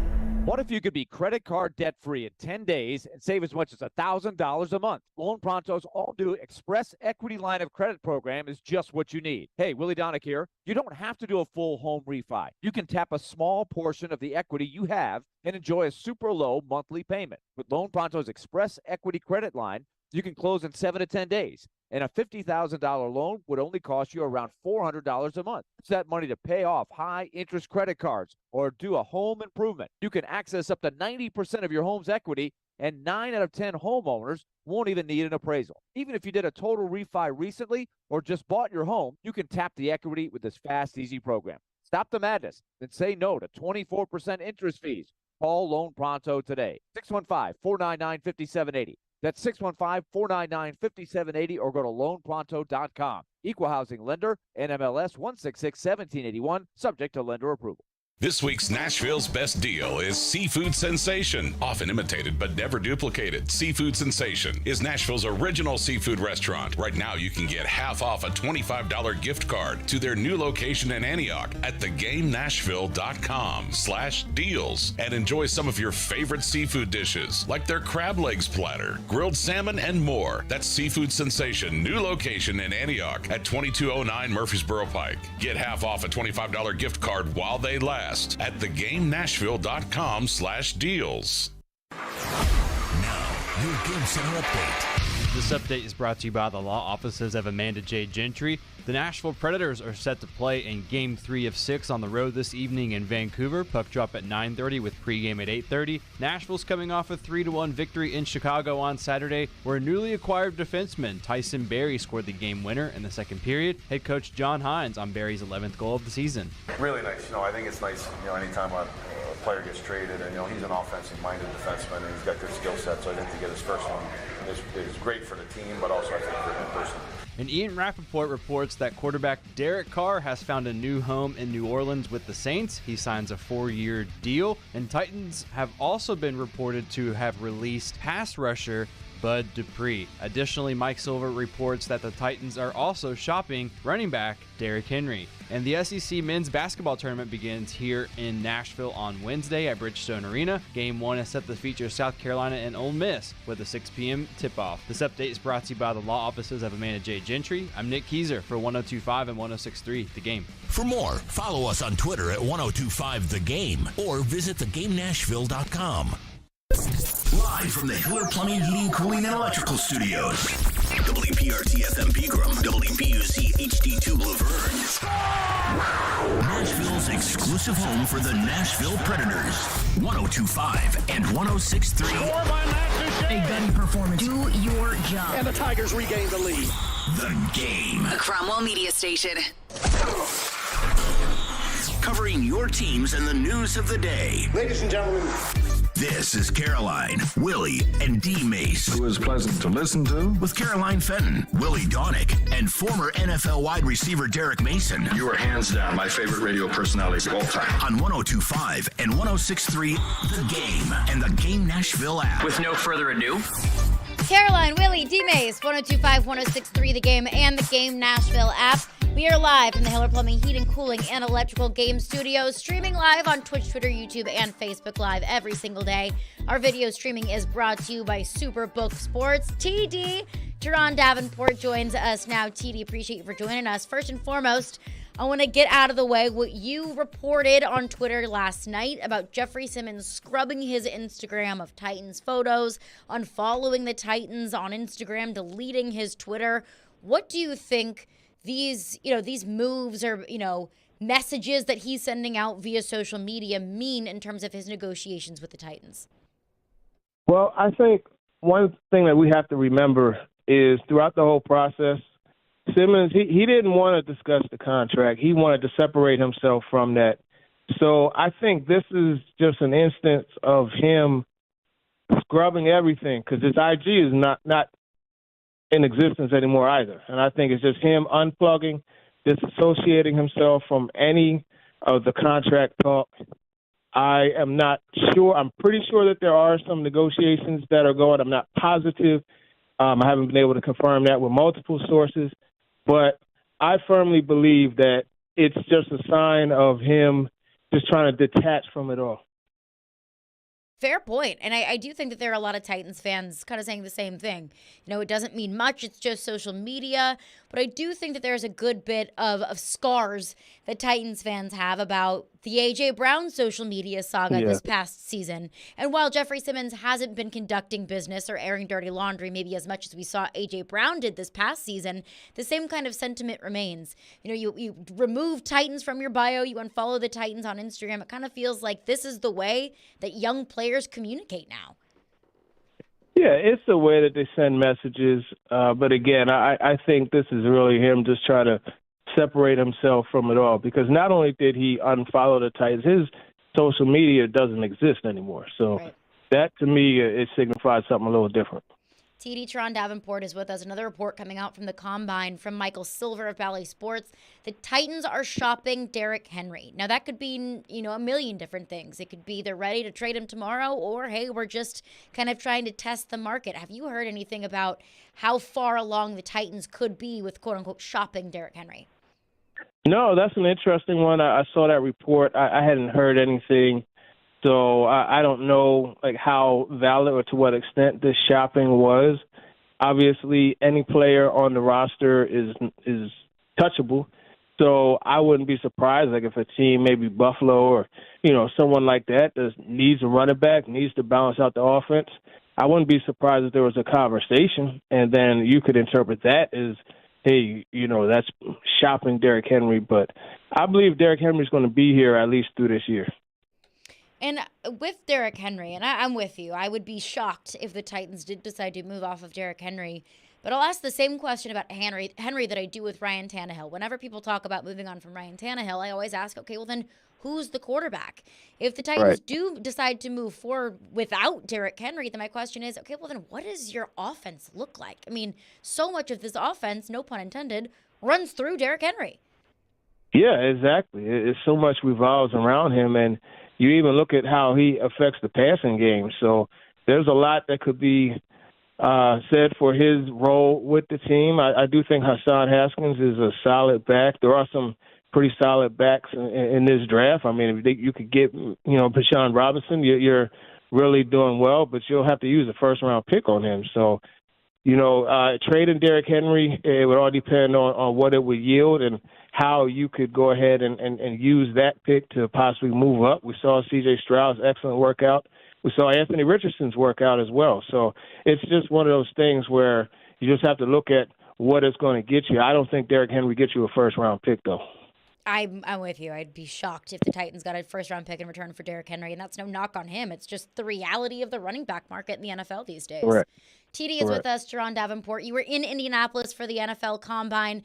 What if you could be credit card debt-free in 10 days and save as much as $1,000 a month? Loan Pronto's all-new Express Equity Line of Credit program is just what you need. Hey, Willie Donick here. You don't have to do a full home refi. You can tap a small portion of the equity you have and enjoy a super low monthly payment. With Loan Pronto's Express Equity Credit Line, you can close in 7 to 10 days. And a $50,000 loan would only cost you around $400 a month. Use that money to pay off high-interest credit cards or do a home improvement. You can access up to 90% of your home's equity, and 9 out of 10 homeowners won't even need an appraisal. Even if you did a total refi recently or just bought your home, you can tap the equity with this fast, easy program. Stop the madness and say no to 24% interest fees. Call Loan Pronto today. 615-499-5780. That's 615-499-5780 or go to loanpronto.com. Equal housing lender, NMLS 166-1781, subject to lender approval. This week's Nashville's best deal is Seafood Sensation. Often imitated but never duplicated, Seafood Sensation is Nashville's original seafood restaurant. Right now you can get half off a $25 gift card to their new location in Antioch at thegamenashville.com/deals and enjoy some of your favorite seafood dishes like their crab legs platter, grilled salmon, and more. That's Seafood Sensation, new location in Antioch at 2209 Murfreesboro Pike. Get half off a $25 gift card while they last at thegamenashville.com/deals. Now, your Game Center update. This update is brought to you by the law offices of Amanda J. Gentry. The Nashville Predators are set to play in Game 3 of 6 on the road this evening in Vancouver. Puck drop at 9:30 with pregame at 8:30. Nashville's coming off a 3-1 victory in Chicago on Saturday, where newly acquired defenseman Tyson Barrie scored the game winner in the second period. Head coach John Hines on Barrie's 11th goal of the season. Really nice. I think it's nice, anytime a player gets traded, and he's an offensive-minded defenseman, and he's got good skill set, so I think to get his first one is great for the team, but also I think for him personally. And Ian Rappaport reports that quarterback Derek Carr has found a new home in New Orleans with the Saints. He signs a 4-year deal, and Titans have also been reported to have released pass rusher Bud Dupree. Additionally, Mike Silver reports that the Titans are also shopping running back Derrick Henry. And the SEC men's basketball tournament begins here in Nashville on Wednesday at Bridgestone Arena. Game 1 is set to feature South Carolina and Ole Miss with a 6 p.m. tip-off. This update is brought to you by the law offices of Amanda J. Gentry. I'm Nick Keyser for 102.5 and 106.3 The Game. For more, follow us on Twitter at 1025 The Game or visit thegamenashville.com. Live from the Hiller Plumbing, Heating, Cooling, and Electrical Studios. WPRT-FM Pegram, WPUC HD2 Laverne. Nashville's exclusive home for the Nashville Predators. 102.5 and 106.3. A gunny performance. Do your job. And the Tigers regain the lead. The Game. A Cromwell media station. Covering your teams and the news of the day. Ladies and gentlemen. This is Caroline, Willy, and D-Mase. It was pleasant to listen to. With Caroline Fenton, Willy Donick, and former NFL wide receiver Derek Mason. You are hands down my favorite radio personality of all time. On 102.5 and 106.3 The Game and the Game Nashville app. With no further ado, Caroline, Willy, D-Mase, 102.5, 106.3 The Game, and the Game Nashville app. We are live from the Hiller Plumbing, Heating, Cooling, and Electrical Game Studios, streaming live on Twitch, Twitter, YouTube, and Facebook Live every single day. Our video streaming is brought to you by Superbook Sports. TD, Teron Davenport joins us now. TD, appreciate you for joining us. First and foremost, I want to get out of the way what you reported on Twitter last night about Jeffrey Simmons scrubbing his Instagram of Titans photos, unfollowing the Titans on Instagram, deleting his Twitter. What do you think these moves or, messages that he's sending out via social media mean in terms of his negotiations with the Titans? Well, I think one thing that we have to remember is throughout the whole process, Simmons, he didn't want to discuss the contract. He wanted to separate himself from that. So I think this is just an instance of him scrubbing everything because his IG is not in existence anymore either. And I think it's just him unplugging, disassociating himself from any of the contract talk. I am not sure. I'm pretty sure that there are some negotiations that are going. I'm not positive. I haven't been able to confirm that with multiple sources. But I firmly believe that it's just a sign of him just trying to detach from it all. Fair point. And I do think that there are a lot of Titans fans kind of saying the same thing. It doesn't mean much. It's just social media. But I do think that there's a good bit of scars that Titans fans have about the A.J. Brown social media saga this past season. And while Jeffrey Simmons hasn't been conducting business or airing dirty laundry maybe as much as we saw A.J. Brown did this past season, the same kind of sentiment remains. You remove Titans from your bio, you unfollow the Titans on Instagram. It kind of feels like this is the way that young players communicate now. Yeah, it's the way that they send messages. But again, I think this is really him just trying to separate himself from it all because not only did he unfollow the Titans, his social media doesn't exist anymore. So that, to me, it signifies something a little different. TD Teron Davenport is with us. Another report coming out from the Combine from Michael Silver of Bally Sports. The Titans are shopping Derrick Henry. Now, that could be, a million different things. It could be they're ready to trade him tomorrow, or, hey, we're just kind of trying to test the market. Have you heard anything about how far along the Titans could be with, quote-unquote, shopping Derrick Henry? No, that's an interesting one. I saw that report. I hadn't heard anything. So I don't know how valid or to what extent this shopping was. Obviously, any player on the roster is touchable. So I wouldn't be surprised if a team, maybe Buffalo or someone like that, needs a running back, needs to balance out the offense. I wouldn't be surprised if there was a conversation, and then you could interpret that as, hey, that's shopping Derrick Henry. But I believe Derrick Henry's going to be here at least through this year. And with Derrick Henry, and I'm with you, I would be shocked if the Titans did decide to move off of Derrick Henry. But I'll ask the same question about Henry that I do with Ryan Tannehill. Whenever people talk about moving on from Ryan Tannehill, I always ask, okay, well then who's the quarterback? If the Titans do decide to move forward without Derrick Henry, then my question is, okay, well then what does your offense look like? I mean, so much of this offense, no pun intended, runs through Derrick Henry. Yeah, exactly. It's so much revolves around him, and you even look at how he affects the passing game. So there's a lot that could be said for his role with the team. I do think Hassan Haskins is a solid back. There are some pretty solid backs in this draft. I mean, if you could get, Bijan Robinson, you're really doing well, but you'll have to use a first-round pick on him. So, trading Derrick Henry, it would all depend on what it would yield and how you could go ahead and use that pick to possibly move up. We saw C.J. Stroud's excellent workout. We saw Anthony Richardson's workout as well. So it's just one of those things where you just have to look at what it's going to get you. I don't think Derrick Henry gets you a first-round pick, though. I'm with you. I'd be shocked if the Titans got a first-round pick in return for Derrick Henry, and that's no knock on him. It's just the reality of the running back market in the NFL these days. Correct. TD is with us, Jerron Davenport. You were in Indianapolis for the NFL Combine.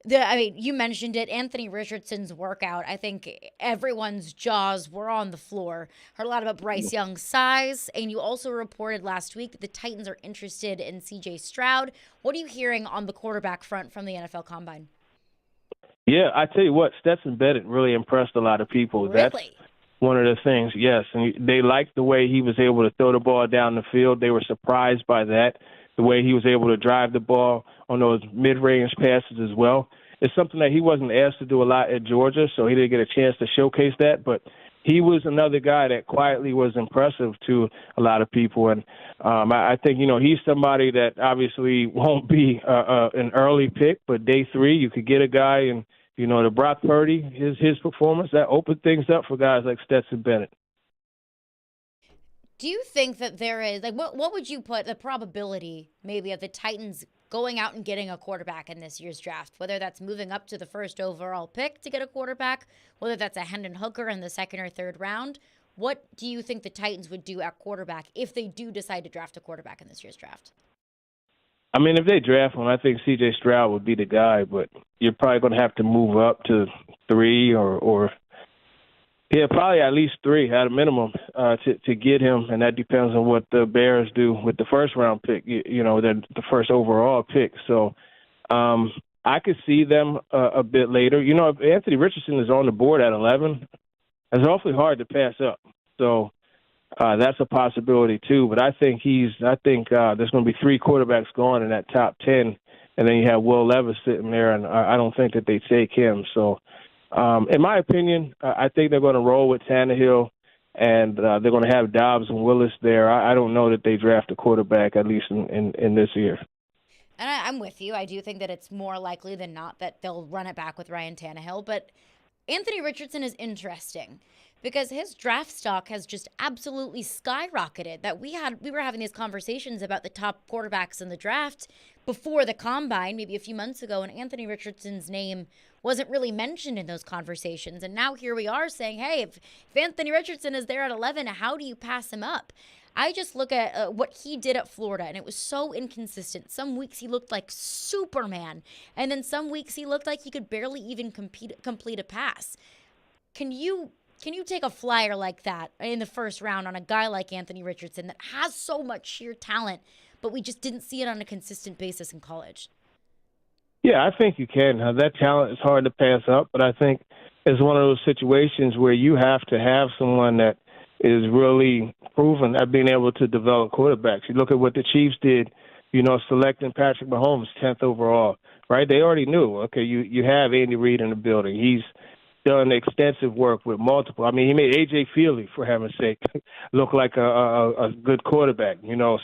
You mentioned it, Anthony Richardson's workout. I think everyone's jaws were on the floor. Heard a lot about Bryce Young's size, and you also reported last week that the Titans are interested in C.J. Stroud. What are you hearing on the quarterback front from the NFL Combine? Yeah, I tell you what, Stetson Bennett really impressed a lot of people. Really? That's one of the things, yes. And they liked the way he was able to throw the ball down the field. They were surprised by that, the way he was able to drive the ball on those mid-range passes as well. It's something that he wasn't asked to do a lot at Georgia, so he didn't get a chance to showcase that. But he was another guy that quietly was impressive to a lot of people. And I think, he's somebody that obviously won't be an early pick, but day 3 you could get a guy and, the Brock Purdy, his performance, that opened things up for guys like Stetson Bennett. Do you think that there is, what would you put the probability maybe of the Titans going out and getting a quarterback in this year's draft, whether that's moving up to the first overall pick to get a quarterback, whether that's a Hendon Hooker in the 2nd or 3rd round? What do you think the Titans would do at quarterback if they do decide to draft a quarterback in this year's draft? I mean, if they draft one, I think C.J. Stroud would be the guy, but you're probably going to have to move up to 3 or probably at least 3 at a minimum to get him, and that depends on what the Bears do with the first-round pick, the first overall pick. So I could see them a bit later. If Anthony Richardson is on the board at 11, it's awfully hard to pass up. So that's a possibility too. But I think there's going to be 3 quarterbacks going in that top 10, and then you have Will Levis sitting there, and I don't think that they take him. So in my opinion, I think they're going to roll with Tannehill, and they're going to have Dobbs and Willis there. I don't know that they draft a quarterback, at least in this year. And I'm with you. I do think that it's more likely than not that they'll run it back with Ryan Tannehill. But Anthony Richardson is interesting because his draft stock has just absolutely skyrocketed. That we were having these conversations about the top quarterbacks in the draft before the Combine, maybe a few months ago, and Anthony Richardson's name wasn't really mentioned in those conversations. And now here we are saying, hey, if Anthony Richardson is there at 11, how do you pass him up? I just look at what he did at Florida, and it was so inconsistent. Some weeks he looked like Superman, and then some weeks he looked like he could barely even complete a pass. Can you take a flyer like that in the first round on a guy like Anthony Richardson that has so much sheer talent, but we just didn't see it on a consistent basis in college? Yeah, I think you can. That talent is hard to pass up, but I think it's one of those situations where you have to have someone that is really proven at being able to develop quarterbacks. You look at what the Chiefs did, selecting Patrick Mahomes 10th overall, right? They already knew, okay, you have Andy Reid in the building. He's done extensive work with multiple. I mean, he made A.J. Feely, for heaven's sake, look like a good quarterback,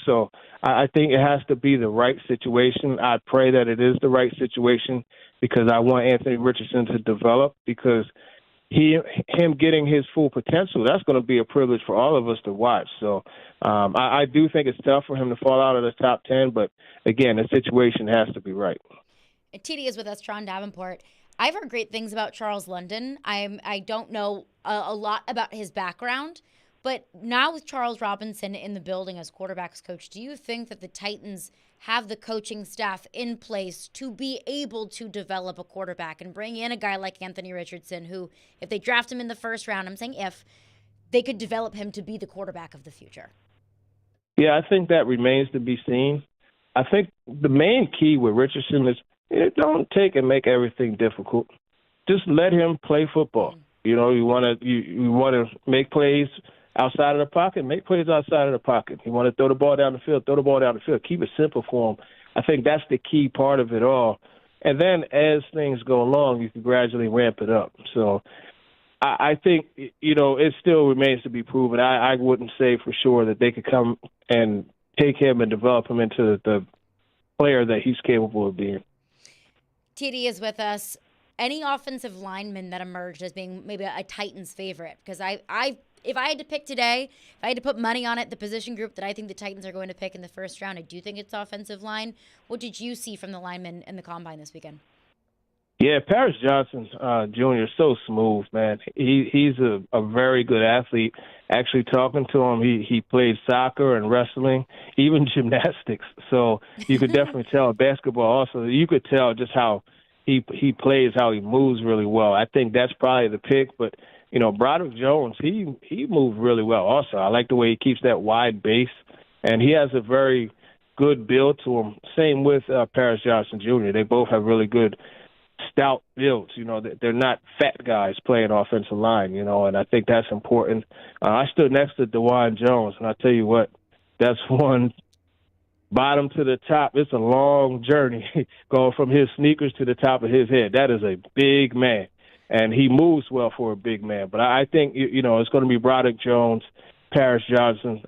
So I think it has to be the right situation. I pray that it is the right situation because I want Anthony Richardson to develop because him getting his full potential, that's going to be a privilege for all of us to watch. So I do think it's tough for him to fall out of the top 10, but again, the situation has to be right. TD is with us, Jerron Davenport. I've heard great things about Charles London. I don't know a lot about his background, but now with Charles Robinson in the building as quarterbacks coach, do you think that the Titans have the coaching staff in place to be able to develop a quarterback and bring in a guy like Anthony Richardson who, if they draft him in the first round, I'm saying if, they could develop him to be the quarterback of the future? Yeah, I think that remains to be seen. I think the main key with Richardson is don't take and make everything difficult. Just let him play football. You want to make plays, outside of the pocket, make plays outside of the pocket. You want to throw the ball down the field, throw the ball down the field. Keep it simple for him. I think that's the key part of it all. And then as things go along, you can gradually ramp it up. So I think, it still remains to be proven. I wouldn't say for sure that they could come and take him and develop him into the player that he's capable of being. TD is with us. Any offensive lineman that emerged as being maybe a Titans favorite? Because if I had to pick today, if I had to put money on it, the position group that I think the Titans are going to pick in the first round, I do think it's offensive line. What did you see from the linemen in the combine this weekend? Yeah, Paris Johnson Jr. is so smooth, man. He's a very good athlete. Actually, talking to him, he played soccer and wrestling, even gymnastics. So you could definitely tell basketball also. You could tell just how he plays, how he moves really well. I think that's probably the pick. But, Broderick Jones, he moved really well also. I like the way he keeps that wide base, and he has a very good build to him. Same with Paris Johnson Jr. They both have really good stout builds. They're not fat guys playing offensive line, and I think that's important. I stood next to DeJuan Jones, and I tell you what, that's one bottom to the top. It's a long journey going from his sneakers to the top of his head. That is a big man, and he moves well for a big man. But I think, it's going to be Broderick Jones, Paris Johnson.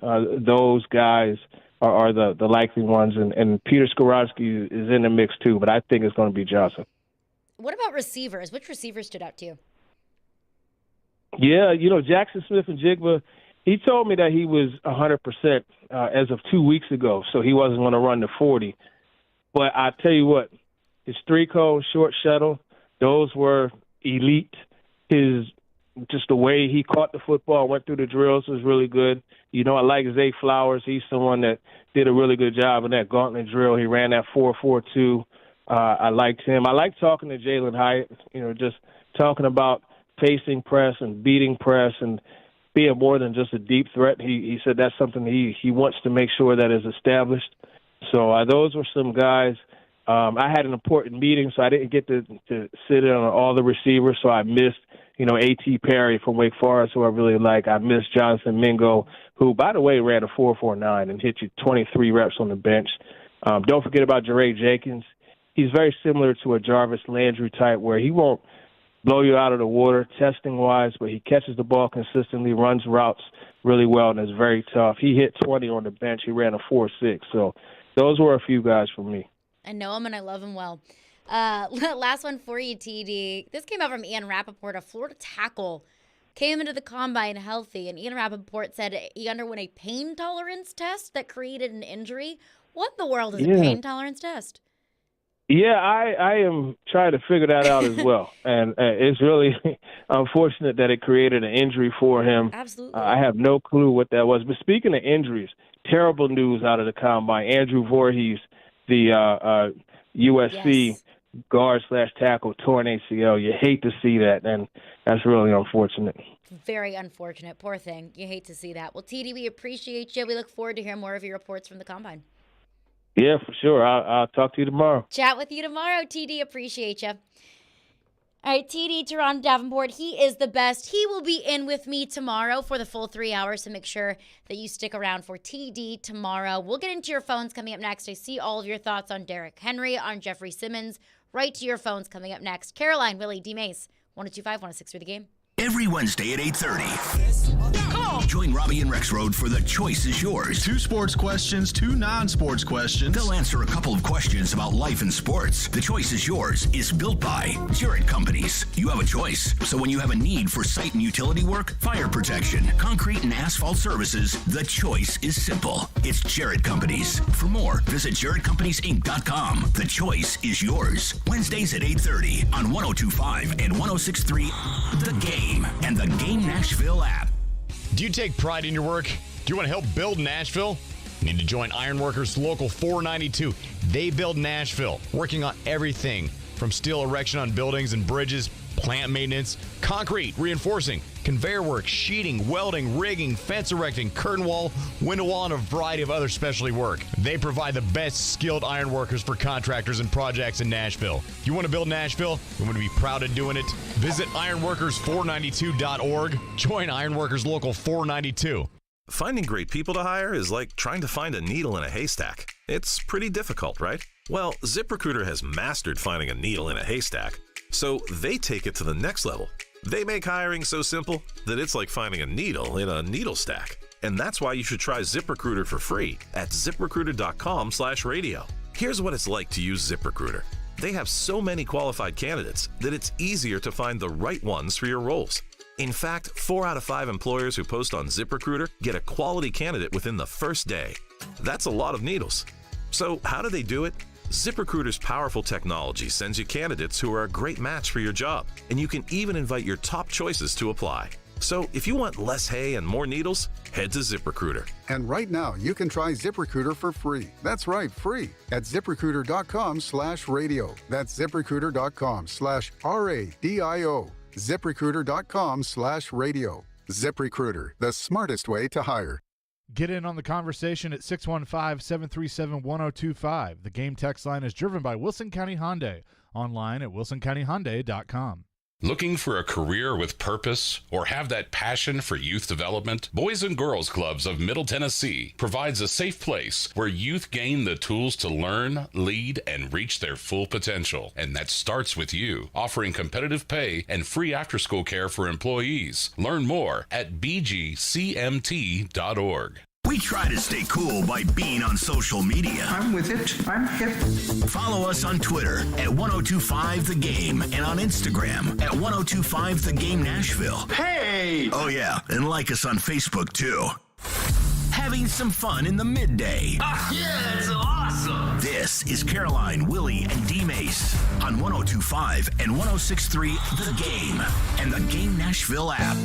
Those guys are the likely ones, and Peter Skoronski is in the mix too, but I think it's going to be Johnson. What about receivers? Which receivers stood out to you? Yeah, Jackson Smith-Njigba, he told me that he was 100% as of 2 weeks ago, so he wasn't going to run the 40. But I tell you what, his three-cone short shuttle, those were elite. Just the way he caught the football, went through the drills was really good. I like Zay Flowers. He's someone that did a really good job in that gauntlet drill. He ran that 4.42. I liked him. I like talking to Jalen Hyatt, just talking about facing press and beating press and being more than just a deep threat. He said that's something he wants to make sure that is established. So those were some guys. I had an important meeting, so I didn't get to sit in on all the receivers, so I missed, A.T. Perry from Wake Forest, who I really like. I missed Jonathan Mingo, who, by the way, ran a 4.49 and hit you 23 reps on the bench. Don't forget about Jeray Jenkins. He's very similar to a Jarvis Landry type where he won't blow you out of the water testing-wise, but he catches the ball consistently, runs routes really well, and is very tough. He hit 20 on the bench. He ran a 4.6. So those were a few guys for me. I know him, and I love him well. Last one for you, TD. This came out from Ian Rappaport. A Florida tackle came into the combine healthy, and Ian Rappaport said he underwent a pain tolerance test that created an injury. What in the world is a pain tolerance test? Yeah, I am trying to figure that out as well. And it's really unfortunate that it created an injury for him. Absolutely. I have no clue what that was. But speaking of injuries, terrible news out of the combine. Andrew Voorhees, the USC guard/tackle, torn ACL. You hate to see that, and that's really unfortunate. Very unfortunate. Poor thing. You hate to see that. Well, TD, we appreciate you. We look forward to hearing more of your reports from the combine. Yeah, for sure. I'll talk to you tomorrow. Chat with you tomorrow, TD. Appreciate you. All right, TD, Teron Davenport, he is the best. He will be in with me tomorrow for the full 3 hours, so make sure that you stick around for TD tomorrow. We'll get into your phones coming up next. I see all of your thoughts on Derrick Henry, on Jeffrey Simmons, right to your phones coming up next. Caroline, Willy, D-Mase, 102.5, 106.3 The Game. Every Wednesday at 8:30. Join Robbie and Rexroad for The Choice is Yours. 2 sports questions, 2 non-sports questions. They'll answer a couple of questions about life and sports. The Choice is Yours is built by Jarrett Companies. You have a choice. So when you have a need for site and utility work, fire protection, concrete and asphalt services, the choice is simple. It's Jarrett Companies. For more, visit JarrettCompaniesInc.com. The choice is yours. Wednesdays at 8:30 on 102.5 and 106.3 The Game and the Game Nashville app. Do you take pride in your work? Do you want to help build Nashville? You need to join Ironworkers Local 492. They build Nashville, working on everything from steel erection on buildings and bridges, plant maintenance, concrete, reinforcing, conveyor work, sheeting, welding, rigging, fence erecting, curtain wall, window wall, and a variety of other specialty work. They provide the best skilled iron workers for contractors and projects in Nashville. You want to build Nashville? You want to be proud of doing it? Visit ironworkers492.org. Join Ironworkers Local 492. Finding great people to hire is like trying to find a needle in a haystack. It's pretty difficult, right? Well, ZipRecruiter has mastered finding a needle in a haystack, so they take it to the next level. They make hiring so simple that it's like finding a needle in a needle stack. And that's why you should try ZipRecruiter for free at ziprecruiter.com/radio. Here's what it's like to use ZipRecruiter. They have so many qualified candidates that it's easier to find the right ones for your roles. In fact, 4 out of 5 employers who post on ZipRecruiter get a quality candidate within the first day. That's a lot of needles. So how do they do it? ZipRecruiter's powerful technology sends you candidates who are a great match for your job, and you can even invite your top choices to apply. So if you want less hay and more needles, head to ZipRecruiter. And right now, you can try ZipRecruiter for free. That's right, free at ZipRecruiter.com/radio. That's ZipRecruiter.com/RADIO. ZipRecruiter.com/radio. ZipRecruiter, the smartest way to hire. Get in on the conversation at 615-737-1025. The game text line is driven by Wilson County Hyundai. Online at wilsoncountyhyundai.com. Looking for a career with purpose or have that passion for youth development? Boys and Girls Clubs of Middle Tennessee provides a safe place where youth gain the tools to learn, lead, and reach their full potential. And that starts with you, offering competitive pay and free after-school care for employees. Learn more at bgcmt.org. We try to stay cool by being on social media. I'm with it. I'm hip. Follow us on Twitter at 1025 The Game and on Instagram at 1025 The Game Nashville. Hey! Oh, yeah, and like us on Facebook, too. Having some fun in the midday. Yeah, that's awesome. This is Caroline, Willy, and D-Mase on 1025 and 1063 The Game and the Game Nashville app.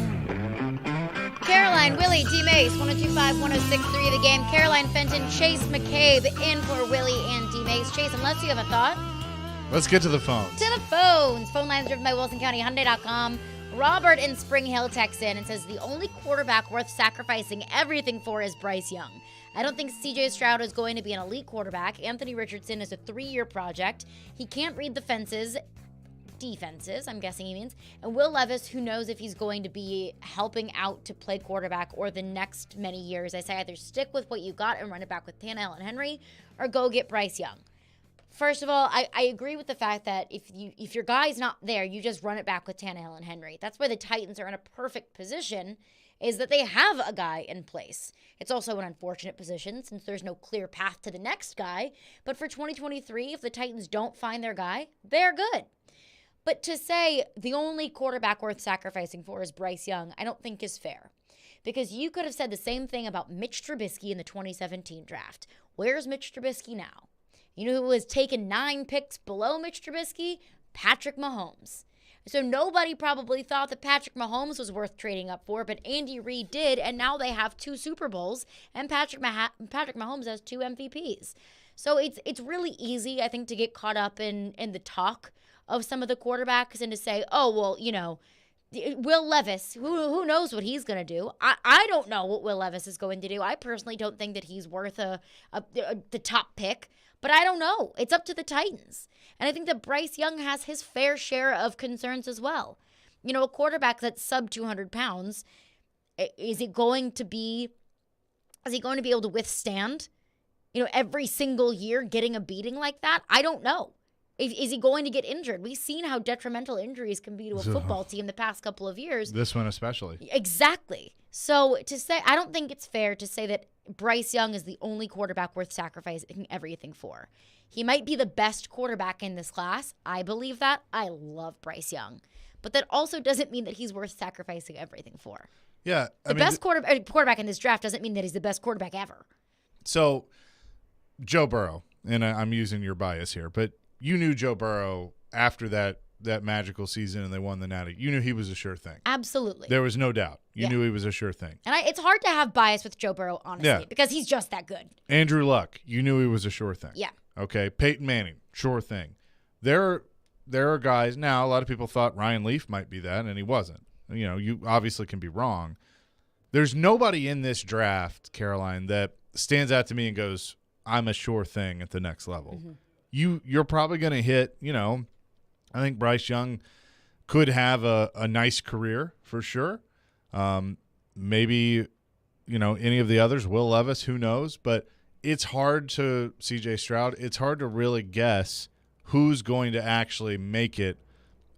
Caroline, Willy, D-Mase, 1025, 1063 The Game. Caroline Fenton, Chase McCabe in for Willy and D-Mase. Chase, unless you have a thought. Let's get to the phones. To the phones. Phone lines driven by WilsonCountyHyundai.com. Robert in Spring Hill texts in and says the only quarterback worth sacrificing everything for is Bryce Young. I don't think C.J. Stroud is going to be an elite quarterback. Anthony Richardson is a 3-year project. He can't read the defenses, I'm guessing he means. And Will Levis, who knows if he's going to be helping out to play quarterback or the next many years. I say either stick with what you got and run it back with Tannehill and Henry, or go get Bryce Young. First of all, I agree with the fact that if your guy's not there, you just run it back with Tannehill and Henry. That's why the Titans are in a perfect position, is that they have a guy in place. It's also an unfortunate position since there's no clear path to the next guy. But for 2023, if the Titans don't find their guy, they're good. But to say the only quarterback worth sacrificing for is Bryce Young, I don't think is fair. Because you could have said the same thing about Mitch Trubisky in the 2017 draft. Where's Mitch Trubisky now? You know who was taken 9 picks below Mitch Trubisky? Patrick Mahomes. So nobody probably thought that Patrick Mahomes was worth trading up for, but Andy Reid did, and now they have 2 Super Bowls, and Patrick Mahomes has 2 MVPs. So it's really easy, I think, to get caught up in the talk of some of the quarterbacks and to say, oh, well, you know, Will Levis, who knows what he's going to do? I don't know what Will Levis is going to do. I personally don't think that he's worth the top pick, but I don't know. It's up to the Titans. And I think that Bryce Young has his fair share of concerns as well. You know, a quarterback that's sub 200 pounds, is he going to be able to withstand, you know, every single year getting a beating like that? I don't know. Is he going to get injured? We've seen how detrimental injuries can be to a football team the past couple of years. This one especially. Exactly. So to say, I don't think it's fair to say that Bryce Young is the only quarterback worth sacrificing everything for. He might be the best quarterback in this class. I believe that. I love Bryce Young. But that also doesn't mean that he's worth sacrificing everything for. Yeah. The best quarterback in this draft doesn't mean that he's the best quarterback ever. So, Joe Burrow, and I'm using your bias here, but you knew Joe Burrow after that magical season and they won the Natty. You knew he was a sure thing. Absolutely. There was no doubt. You knew he was a sure thing. And it's hard to have bias with Joe Burrow, honestly, because he's just that good. Andrew Luck, you knew he was a sure thing. Yeah. Okay. Peyton Manning, sure thing. There are guys now. A lot of people thought Ryan Leaf might be that, and he wasn't. You obviously can be wrong. There's nobody in this draft, Caroline, that stands out to me and goes, I'm a sure thing at the next level. You're probably going to hit, I think Bryce Young could have a nice career for sure. Maybe, any of the others, Will Levis, who knows, but it's hard to CJ Stroud. It's hard to really guess who's going to actually make it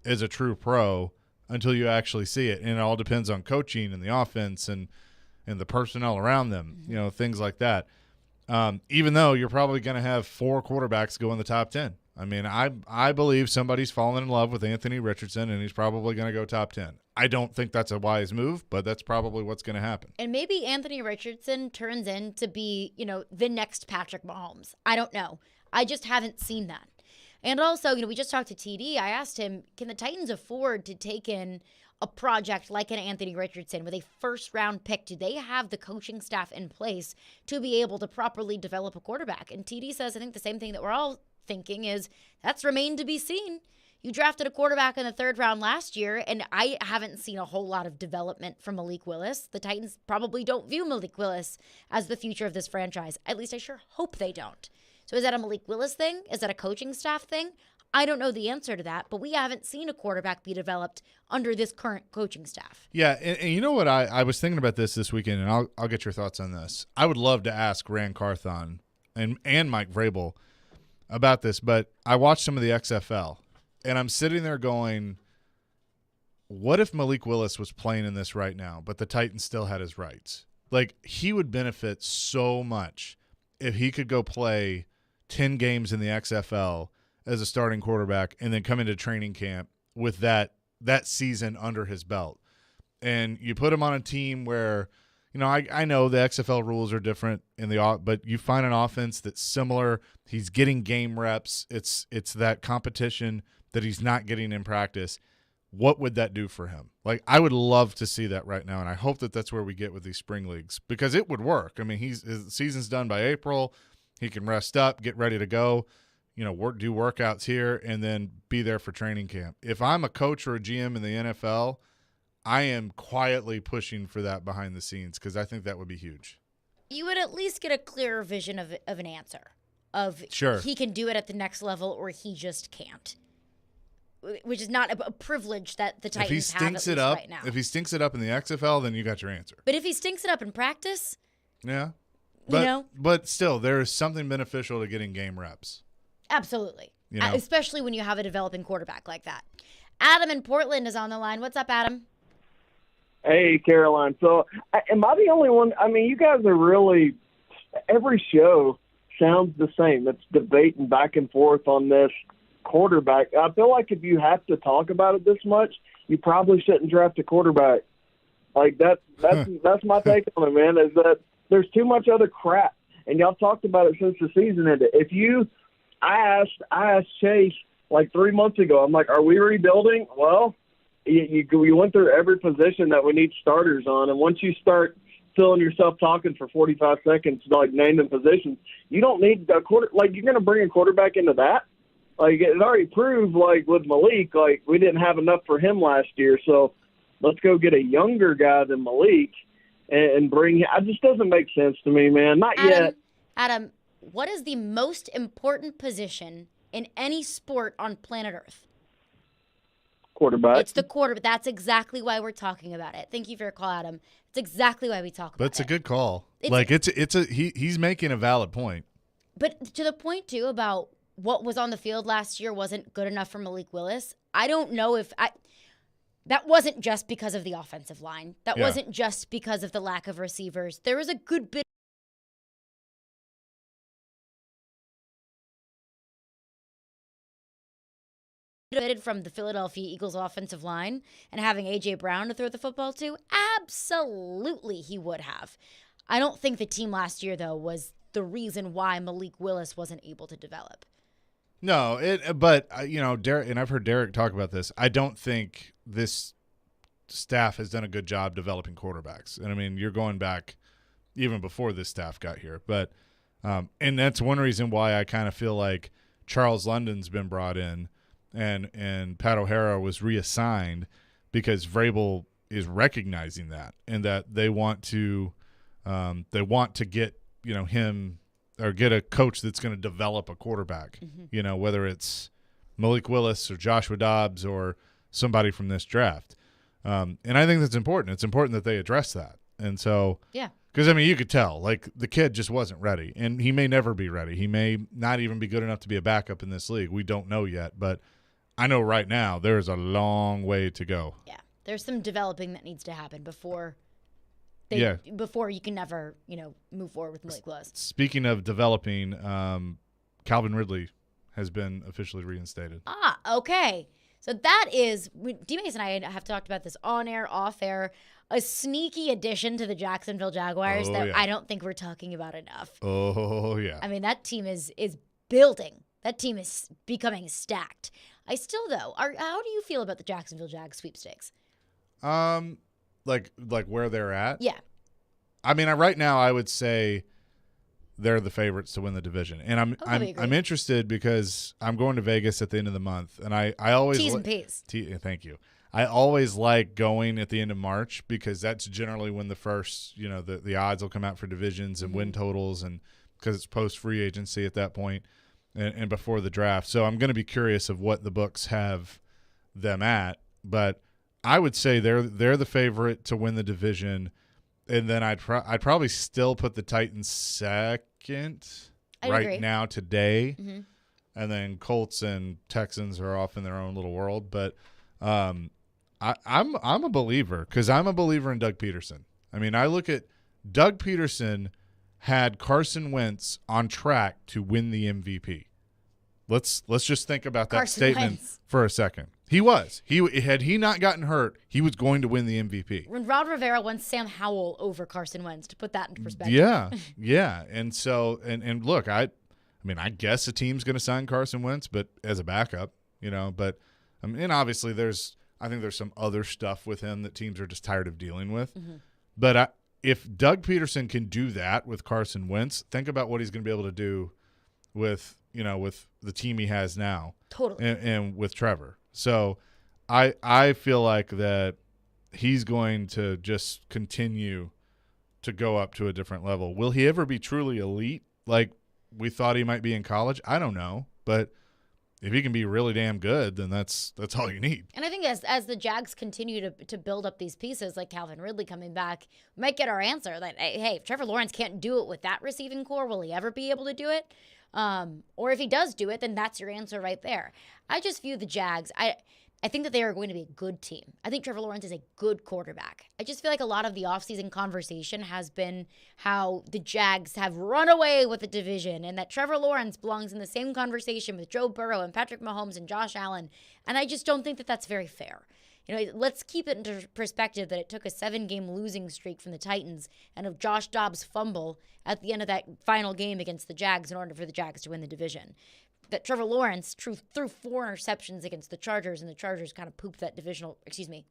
as a true pro until you actually see it. And it all depends on coaching and the offense and the personnel around them, things like that. Even though you're probably going to have 4 quarterbacks go in the top 10. I mean, I believe somebody's fallen in love with Anthony Richardson, and he's probably going to go top 10. I don't think that's a wise move, but that's probably what's going to happen. And maybe Anthony Richardson turns in to be, the next Patrick Mahomes. I don't know. I just haven't seen that. And also, we just talked to TD. I asked him, can the Titans afford to take in a project like an Anthony Richardson with a first-round pick? Do they have the coaching staff in place to be able to properly develop a quarterback? And TD says, I think the same thing that we're all thinking is that's remained to be seen. You drafted a quarterback in the 3rd round last year, and I haven't seen a whole lot of development from Malik Willis. The Titans probably don't view Malik Willis as the future of this franchise. At least I sure hope they don't. So is that a Malik Willis thing? Is that a coaching staff thing? I don't know the answer to that, but we haven't seen a quarterback be developed under this current coaching staff. Yeah, and you know what? I was thinking about this weekend, and I'll get your thoughts on this. I would love to ask Rand Carthon and Mike Vrabel about this, but I watched some of the XFL, and I'm sitting there going, what if Malik Willis was playing in this right now, but the Titans still had his rights? Like, he would benefit so much if he could go play 10 games in the XFL as a starting quarterback and then come into training camp with that season under his belt. And you put him on a team where, I know the XFL rules are different but you find an offense that's similar. He's getting game reps. It's that competition that he's not getting in practice. What would that do for him? Like, I would love to see that right now, and I hope that that's where we get with these spring leagues because it would work. I mean, his season's done by April. He can rest up, get ready to go, do workouts here, and then be there for training camp. If I'm a coach or a GM in the NFL, I am quietly pushing for that behind the scenes because I think that would be huge. You would at least get a clearer vision of an answer of sure. He can do it at the next level or he just can't, which is not a privilege that the Titans have at least right now. If he stinks it up in the XFL, then you got your answer. But if he stinks it up in practice, yeah. But still, there is something beneficial to getting game reps. Absolutely. Especially when you have a developing quarterback like that. Adam in Portland is on the line. What's up, Adam? Hey, Caroline. So, am I the only one? I mean, you guys are really – every show sounds the same. It's debating back and forth on this quarterback. I feel like if you have to talk about it this much, you probably shouldn't draft a quarterback. Like, that's my take on it, man, is that there's too much other crap. And y'all talked about it since the season ended. I asked Chase like 3 months ago, I'm like, are we rebuilding? Well, you went through every position that we need starters on, and once you start feeling yourself talking for 45 seconds, like naming positions, you don't need a quarter. Like, you're going to bring a quarterback into that? Like, it already proved, like, with Malik, like, we didn't have enough for him last year, so let's go get a younger guy than Malik and bring him. It just doesn't make sense to me, man. Not yet. Adam, what is the most important position in any sport on planet Earth? Quarterback. It's the quarterback. That's exactly why we're talking about it. Thank you for your call, Adam. It's exactly why we talk about it. But it's a good call. He's making a valid point. But to the point too about what was on the field last year wasn't good enough for Malik Willis. I don't know if that wasn't just because of the offensive line. That wasn't just because of the lack of receivers. There was a good bit from the Philadelphia Eagles offensive line and having A.J. Brown to throw the football to? Absolutely he would have. I don't think the team last year, though, was the reason why Malik Willis wasn't able to develop. No, but Derek, and I've heard Derek talk about this, I don't think this staff has done a good job developing quarterbacks. And, I mean, you're going back even before this staff got here. But and that's one reason why I kind of feel like Charles London's been brought in and Pat O'Hara was reassigned because Vrabel is recognizing that, and that they want to get him or get a coach that's going to develop a quarterback. Whether it's Malik Willis or Joshua Dobbs or somebody from this draft. And I think that's important. It's important that they address that. And so, because, you could tell, like, the kid just wasn't ready. And he may never be ready. He may not even be good enough to be a backup in this league. We don't know yet. But I know right now there's a long way to go. Yeah. There's some developing that needs to happen before you can never, move forward with Malik Willis. Speaking of developing, Calvin Ridley has been officially reinstated. Okay. So that is, D-Mase and I have talked about this on air, off air, a sneaky addition to the Jacksonville Jaguars I don't think we're talking about enough. Oh, yeah. That team is building. That team is becoming stacked. I still, though, how do you feel about the Jacksonville Jags sweepstakes? Like where they're at? Yeah. Right now I would say they're the favorites to win the division. And I'm interested because I'm going to Vegas at the end of the month, and I always T's and P's. Thank you. I always like going at the end of March because that's generally when the first, the odds will come out for divisions and win totals, and because it's post free agency at that point and before the draft. So I'm going to be curious of what the books have them at, but I would say they're the favorite to win the division. And then I'd probably still put the Titans second now today. Mm-hmm. And then Colts and Texans are off in their own little world. But I'm a believer because I'm a believer in Doug Peterson. I look at Doug Peterson had Carson Wentz on track to win the MVP. Let's just think about that statement for a second. He was. Had he not gotten hurt, he was going to win the MVP. When Ron Rivera won Sam Howell over Carson Wentz, to put that in perspective. Yeah. And so, and look, I guess a team's going to sign Carson Wentz, but as a backup, But and obviously, I think there's some other stuff with him that teams are just tired of dealing with. Mm-hmm. But if Doug Peterson can do that with Carson Wentz, think about what he's going to be able to do with the team he has now. Totally. And with Trevor. So I feel like that he's going to just continue to go up to a different level. Will he ever be truly elite like we thought he might be in college? I don't know. But if he can be really damn good, then that's all you need. And I think as the Jags continue to build up these pieces, like Calvin Ridley coming back, we might get our answer that, hey, if Trevor Lawrence can't do it with that receiving core, will he ever be able to do it? Or if he does do it, then that's your answer right there. I just view the Jags, I think that they are going to be a good team. I think Trevor Lawrence is a good quarterback. I just feel like a lot of the offseason conversation has been how the Jags have run away with the division and that Trevor Lawrence belongs in the same conversation with Joe Burrow and Patrick Mahomes and Josh Allen. And I just don't think that that's very fair. Let's keep it into perspective that it took a 7-game losing streak from the Titans and of Josh Dobbs' fumble at the end of that final game against the Jags in order for the Jags to win the division. That Trevor Lawrence threw 4 interceptions against the Chargers, and the Chargers kind of pooped that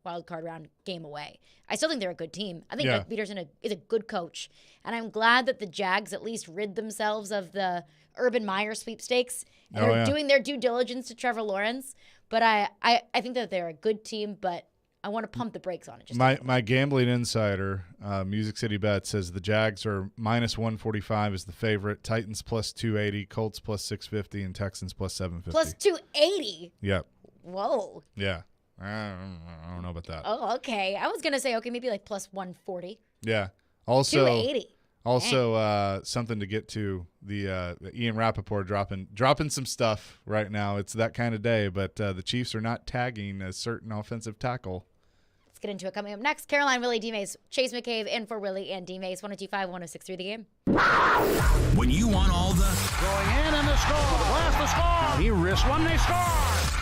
wild card round game away. I still think they're a good team. I think Doug Peterson is a good coach, and I'm glad that the Jags at least rid themselves of the Urban Meyer sweepstakes and are doing their due diligence to Trevor Lawrence. But I think that they're a good team, but I want to pump the brakes on it. My gambling insider, Music City Bet, says the Jags are minus 145 is the favorite, Titans plus 280, Colts plus 650, and Texans plus 750. Plus 280? Yep. Whoa. Yeah. I don't know about that. Oh, okay. I was going to say, maybe like plus 140. Yeah. Also, 280. Also, something to get to, the Ian Rappaport dropping some stuff right now. It's that kind of day, but the Chiefs are not tagging a certain offensive tackle. Let's get into it coming up next. Caroline, Willy, D-Mase, Chase McCabe in for Willy and D-Mase. 102.5, 106.3 The Game. When you want all the going in and the score, blast the score. He wrists one, they score.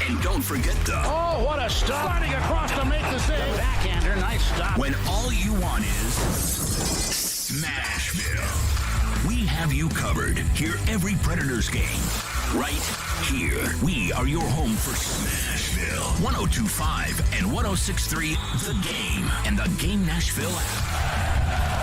And don't forget the what a stop! Sliding across to make the save. The backhander, nice stop. When all you want is Smashville. We have you covered. Hear every Predators game right here. We are your home for Smashville. 102.5 and 106.3 The Game and the Game Nashville app.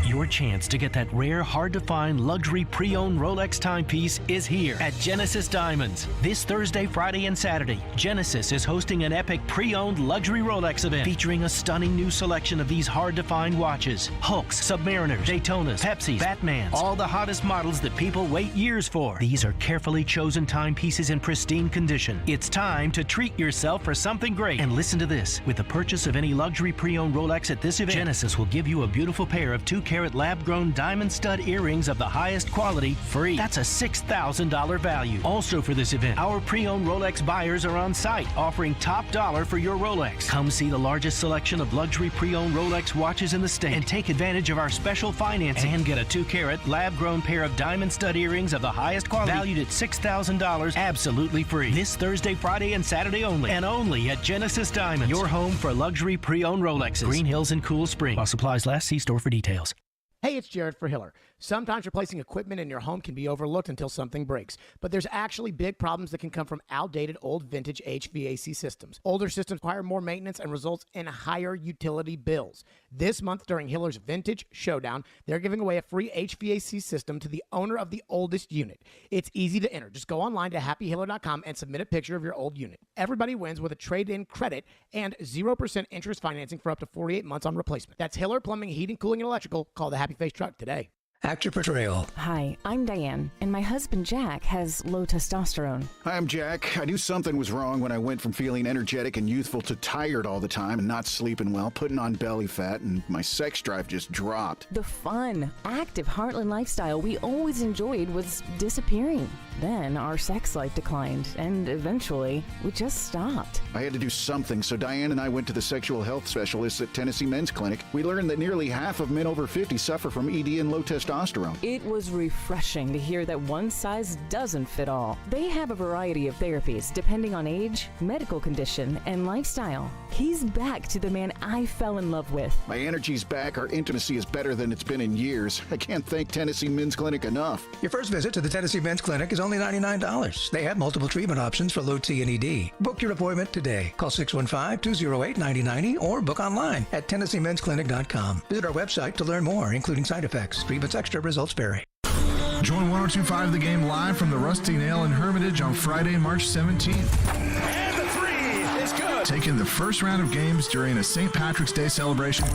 Your chance to get that rare, hard-to-find luxury pre-owned Rolex timepiece is here at Genesis Diamonds. This Thursday, Friday, and Saturday, Genesis is hosting an epic pre-owned luxury Rolex event featuring a stunning new selection of these hard-to-find watches. Hulks, Submariners, Daytonas, Pepsis, Batmans, all the hottest models that people wait years for. These are carefully chosen timepieces in pristine condition. It's time to treat yourself for something great. And listen to this. With the purchase of any luxury pre-owned Rolex at this event, Genesis will give you a beautiful pair of 2-carat lab-grown diamond stud earrings of the highest quality free. That's a $6,000 value. Also for this event, our pre-owned Rolex buyers are on site offering top dollar for your Rolex. Come see the largest selection of luxury pre-owned Rolex watches in the state and take advantage of our special financing and get a 2-carat lab-grown pair of diamond stud earrings of the highest quality valued at $6,000 absolutely free. This Thursday, Friday, and Saturday only, and only at Genesis Diamonds, your home for luxury pre-owned Rolexes. Green Hills and Cool Spring. While supplies last, see store for details. Hey, it's Jared for Hiller. Sometimes replacing equipment in your home can be overlooked until something breaks, but there's actually big problems that can come from outdated old vintage HVAC systems. Older systems require more maintenance and results in higher utility bills. This month during Hiller's Vintage Showdown, they're giving away a free HVAC system to the owner of the oldest unit. It's easy to enter. Just go online to happyhiller.com and submit a picture of your old unit. Everybody wins with a trade-in credit and 0% interest financing for up to 48 months on replacement. That's Hiller Plumbing, Heating, Cooling, and Electrical. Call the Happy Face Truck today. Actor Portrayal. Hi, I'm Diane, and my husband Jack has low testosterone. Hi, I'm Jack. I knew something was wrong when I went from feeling energetic and youthful to tired all the time and not sleeping well, putting on belly fat, and my sex drive just dropped. The fun, active Heartland lifestyle we always enjoyed was disappearing. Then our sex life declined, and eventually we just stopped. I had to do something, so Diane and I went to the sexual health specialists at Tennessee Men's Clinic. We learned that nearly half of men over 50 suffer from ED and low testosterone. It was refreshing to hear that one size doesn't fit all. They have a variety of therapies depending on age, medical condition, and lifestyle. He's back to the man I fell in love with. My energy's back. Our intimacy is better than it's been in years. I can't thank Tennessee Men's Clinic enough. Your first visit to the Tennessee Men's Clinic is only $99. They have multiple treatment options for low T and ED. Book your appointment today. Call 615-208-9090 or book online at TennesseeMen'sClinic.com. Visit our website to learn more, including side effects. Treatments extra, results vary. Join 1025 The Game live from the Rusty Nail in Hermitage on Friday, March 17th. And the three is good. Take in the first round of games during a St. Patrick's Day celebration.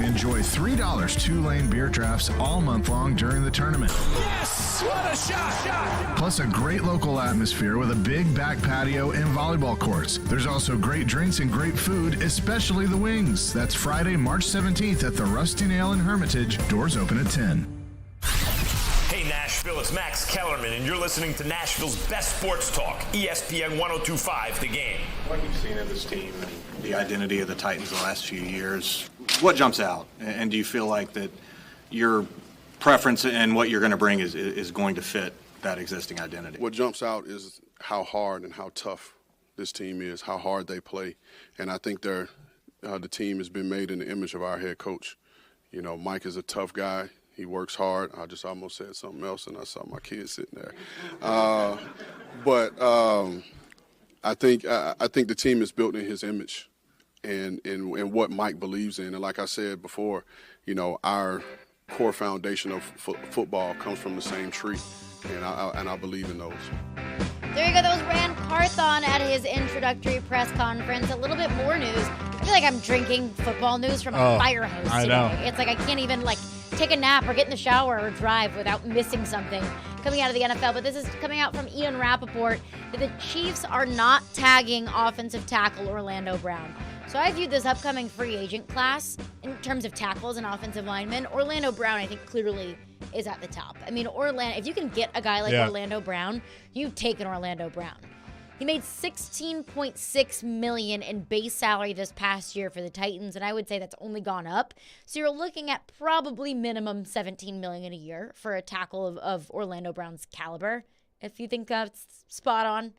Enjoy $3 2-lane beer drafts all month long during the tournament. Yes! What a shot! Plus a great local atmosphere with a big back patio and volleyball courts. There's also great drinks and great food, especially the wings. That's Friday, March 17th at the Rusty Nail in Hermitage. Doors open at 10. Hey Nashville, it's Max Kellerman, and you're listening to Nashville's best sports talk, ESPN 1025, The Game. What you've seen of this team and the identity of the Titans the last few years, what jumps out? And do you feel like that your preference and what you're going to bring is going to fit that existing identity? What jumps out is how hard and how tough this team is, how hard they play. And I think the team has been made in the image of our head coach. You know, Mike is a tough guy. He works hard. I just almost said something else, and I saw my kids sitting there. But I think the team is built in his image, and what Mike believes in. And like I said before, you know, our core foundation of football comes from the same tree, and I believe in those. There you go. That was Rand Carthon at his introductory press conference. A little bit more news. I feel like I'm drinking football news from a fire hose today. I know. It's like I can't even take a nap or get in the shower or drive without missing something coming out of the NFL. But this is coming out from Ian Rappaport that the Chiefs are not tagging offensive tackle Orlando Brown. So I viewed this upcoming free agent class in terms of tackles and offensive linemen. Orlando Brown, I think, clearly is at the top. I mean, if you can get a guy like Orlando Brown, you take an Orlando Brown. He made $16.6 million in base salary this past year for the Titans, and I would say that's only gone up. So you're looking at probably minimum $17 million a year for a tackle of Orlando Brown's caliber, if you think that's spot on.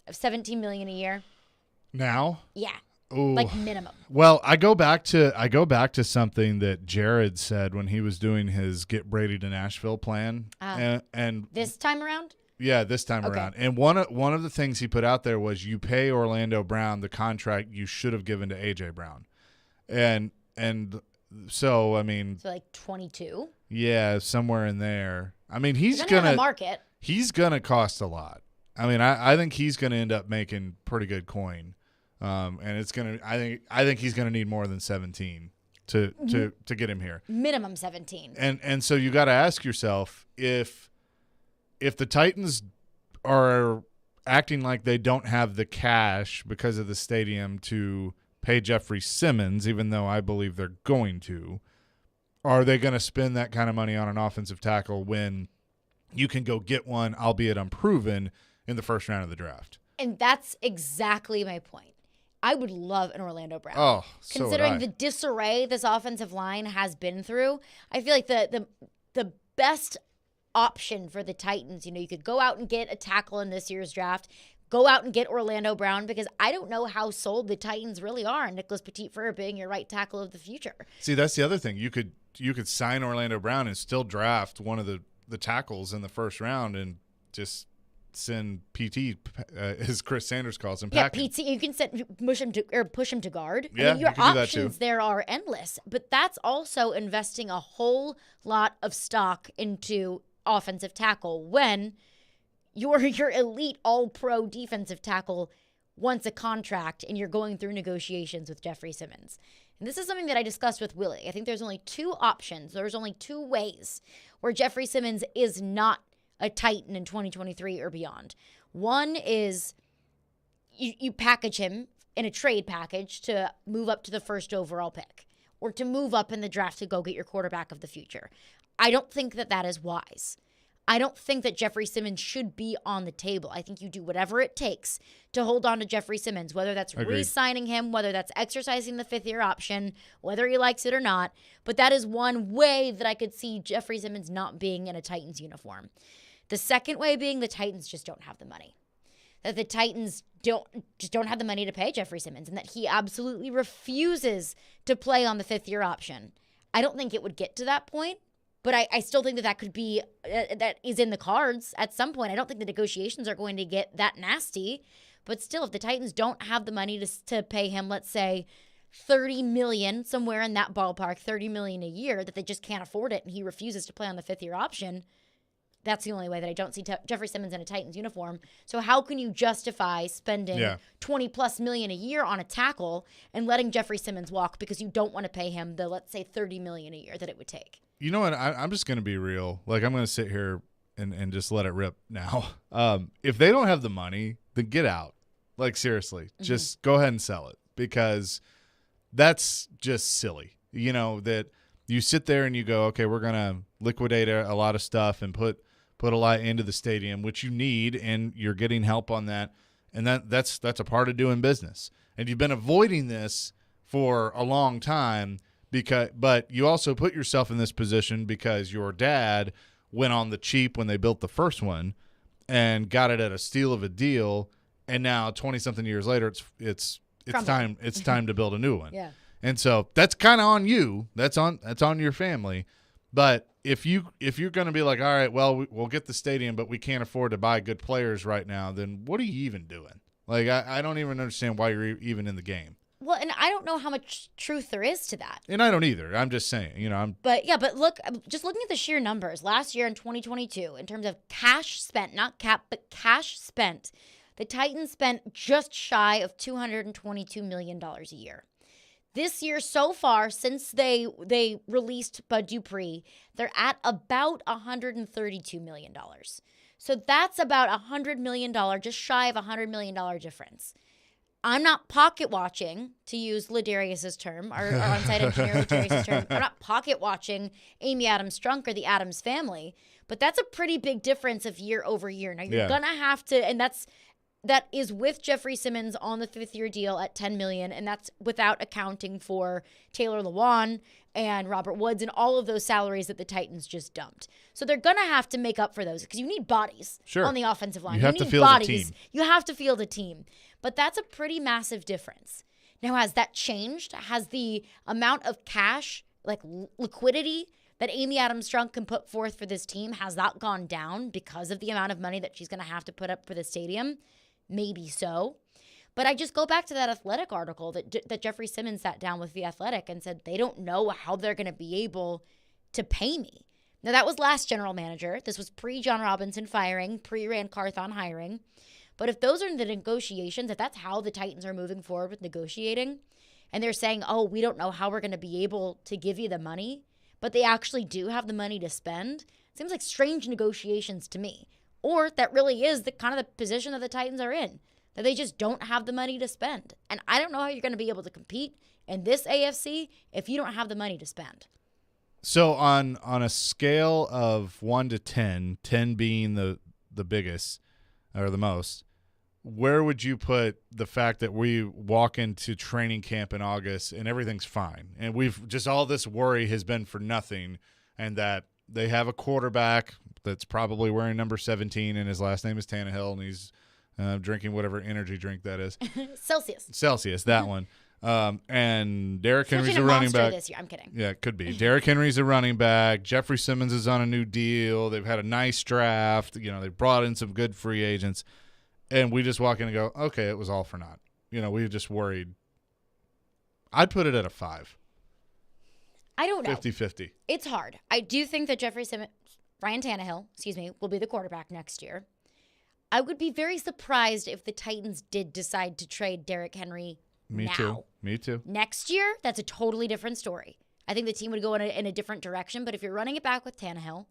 Of $17 million a year. Now? Yeah. Ooh. Like minimum. Well, I go back to something that Jared said when he was doing his Get Brady to Nashville plan, and this time around. Yeah, this time around. And one of the things he put out there was you pay Orlando Brown the contract you should have given to A.J. Brown. And So, I mean. So, like 22? Yeah, somewhere in there. I mean, he's Depending on going the market. He's going to cost a lot. I mean, I think he's going to end up making pretty good coin. And it's going to, I think he's going to need more than 17 to get him here. Minimum 17. And so you got to ask yourself, if the Titans are acting like they don't have the cash because of the stadium to pay Jeffrey Simmons, even though I believe they're going to, are they going to spend that kind of money on an offensive tackle when you can go get one, albeit unproven, in the first round of the draft? And that's exactly my point. I would love an Orlando Brown. Oh, so considering would I. the disarray this offensive line has been through, I feel like the best option for the Titans, you could go out and get a tackle in this year's draft, go out and get Orlando Brown, because I don't know how sold the Titans really are on Nicholas Petit-Frere being your right tackle of the future. See, that's the other thing. You could sign Orlando Brown and still draft one of the tackles in the first round and just send PT, as Chris Sanders calls him. Yeah, PT. You can push him to guard. Yeah, I mean, your you can do that options too. there are endless. But that's also investing a whole lot of stock into offensive tackle when your elite all-pro defensive tackle wants a contract and you're going through negotiations with Jeffrey Simmons. And this is something that I discussed with Willy. I think there's only two options. There's only two ways where Jeffrey Simmons is not a Titan in 2023 or beyond. One is you package him in a trade package to move up to the first overall pick or to move up in the draft to go get your quarterback of the future. I don't think that is wise. I don't think that Jeffrey Simmons should be on the table. I think you do whatever it takes to hold on to Jeffrey Simmons, whether that's Agreed. re-signing him, whether that's exercising the fifth-year option, whether he likes it or not. But that is one way that I could see Jeffrey Simmons not being in a Titans uniform. The second way being the Titans just don't have the money. That the Titans don't have the money to pay Jeffrey Simmons, and that he absolutely refuses to play on the fifth-year option. I don't think it would get to that point. But I still think that could be, that is in the cards at some point. I don't think the negotiations are going to get that nasty. But still, if the Titans don't have the money to pay him, let's say, $30 million, somewhere in that ballpark, $30 million a year, that they just can't afford it and he refuses to play on the fifth-year option, that's the only way that I don't see Jeffrey Simmons in a Titans uniform. So how can you justify spending $20+ million a year on a tackle and letting Jeffrey Simmons walk because you don't want to pay him the, let's say, $30 million a year that it would take? You know what? I'm just going to be real. Like, I'm going to sit here and just let it rip now. If they don't have the money, then get out. Like, seriously, just go ahead and sell it, because that's just silly. That you sit there and you go, okay, we're going to liquidate a lot of stuff and put a lot into the stadium, which you need, and you're getting help on that. And that's a part of doing business. And you've been avoiding this for a long time. But you also put yourself in this position because your dad went on the cheap when they built the first one and got it at a steal of a deal, and now 20-something years later, it's time to build a new one. Yeah. And so that's kind of on you. That's on your family. But if you're going to be like, all right, well, we'll get the stadium, but we can't afford to buy good players right now, then what are you even doing? Like, I don't even understand why you're even in the game. Well, and I don't know how much truth there is to that. And I don't either. I'm just saying, But look, just looking at the sheer numbers, last year in 2022, in terms of cash spent, not cap, but cash spent, the Titans spent just shy of $222 million a year. This year so far, since they released Bud Dupree, they're at about $132 million. So that's about $100 million, just shy of $100 million difference. I'm not pocket watching, to use Ladarius's term, our on-site engineer Ladarius's term. I'm not pocket watching Amy Adams-Strunk or the Adams family, but that's a pretty big difference of year over year. Now you're gonna have to, and that is with Jeffrey Simmons on the fifth-year deal at $10 million, and that's without accounting for Taylor Lewan and Robert Woods and all of those salaries that the Titans just dumped. So they're gonna have to make up for those because you need bodies on the offensive line. You have to need field bodies. a team. You have to field a team. But that's a pretty massive difference. Now, has that changed? Has the amount of cash, like liquidity, that Amy Adams-Strunk can put forth for this team, has that gone down because of the amount of money that she's going to have to put up for the stadium? Maybe so. But I just go back to that Athletic article that Jeffrey Simmons sat down with The Athletic and said they don't know how they're going to be able to pay me. Now, that was last general manager. This was pre-John Robinson firing, pre-Rand Carthon hiring. But if those are the negotiations, if that's how the Titans are moving forward with negotiating, and they're saying, oh, we don't know how we're going to be able to give you the money, but they actually do have the money to spend, it seems like strange negotiations to me. Or that really is the kind of the position that the Titans are in, that they just don't have the money to spend. And I don't know how you're going to be able to compete in this AFC if you don't have the money to spend. So on a scale of 1 to 10, 10 being the biggest or the most, where would you put the fact that we walk into training camp in August and everything's fine, and we've just all this worry has been for nothing, and that they have a quarterback that's probably wearing number 17 and his last name is Tannehill and he's drinking whatever energy drink that is. Celsius, that one. And Derrick Henry's a running back this year. I'm kidding. Yeah, it could be. Derrick Henry's a running back. Jeffrey Simmons is on a new deal. They've had a nice draft. They brought in some good free agents. And we just walk in and go, okay, it was all for naught. We just worried. I'd put it at a 5. I don't know. 50-50. It's hard. I do think that Ryan Tannehill, will be the quarterback next year. I would be very surprised if the Titans did decide to trade Derrick Henry now. Me too. Next year, that's a totally different story. I think the team would go in a different direction. But if you're running it back with Tannehill,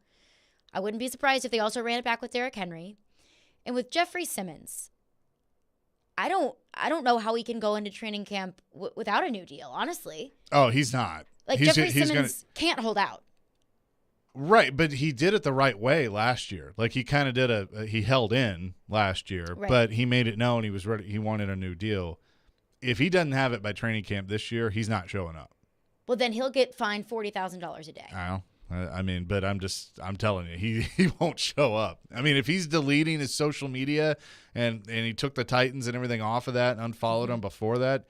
I wouldn't be surprised if they also ran it back with Derrick Henry. And with Jeffrey Simmons, I don't know how he can go into training camp without a new deal, honestly. Oh, he's not. Jeffrey Simmons can't hold out. Right, but he did it the right way last year. He kind of did he held in last year, right. But he made it known he was ready. He wanted a new deal. If he doesn't have it by training camp this year, he's not showing up. Well, then he'll get fined $40,000 a day. But I'm telling you, he won't show up. If he's deleting his social media and he took the Titans and everything off of that and unfollowed them before that,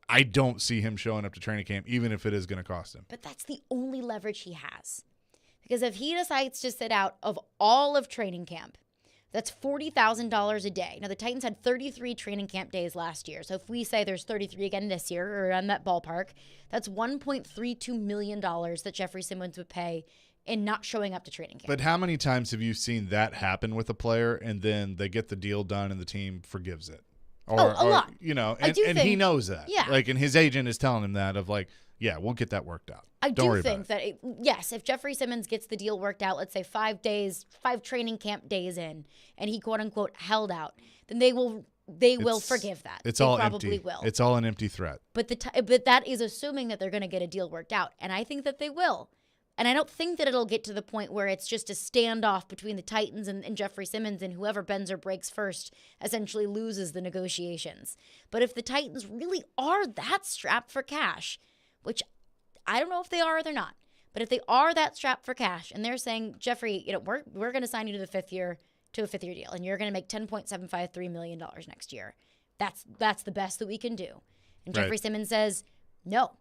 I don't see him showing up to training camp, even if it is going to cost him. But that's the only leverage he has. Because if he decides to sit out of all of training camp, that's $40,000 a day. Now, the Titans had 33 training camp days last year. So if we say there's 33 again this year, or around that ballpark, that's $1.32 million that Jeffrey Simmons would pay in not showing up to training camp. But how many times have you seen that happen with a player and then they get the deal done and the team forgives it? A lot. And he knows that. Yeah. And his agent is telling him that yeah, we'll get that worked out. I do think that, yes, if Jeffrey Simmons gets the deal worked out, let's say 5 training camp days in, and he quote unquote held out, then they will forgive that. It's they all probably empty. will. It's all an empty threat. But but that is assuming that they're going to get a deal worked out, and I think that they will. And I don't think that it'll get to the point where it's just a standoff between the Titans and Jeffrey Simmons, and whoever bends or breaks first essentially loses the negotiations. But if the Titans really are that strapped for cash, which I don't know if they are or they're not, but if they are that strapped for cash and they're saying, Jeffrey, we're going to sign you to a fifth year deal, and you're going to make $10.753 million next year. That's the best that we can do. And Jeffrey Simmons says, no.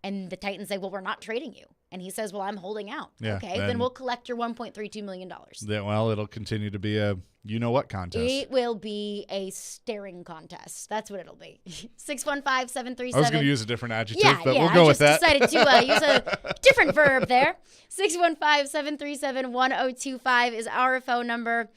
And the Titans say, well, we're not trading you. And he says, well, I'm holding out. Yeah, okay, then we'll collect your $1.32 million. Yeah, well, it'll continue to be a you-know-what contest. It will be a staring contest. That's what it'll be. 615-737. I was going to use a different adjective, but we'll go with that. I just decided to use a different verb there. 615-737-1025 is our phone number.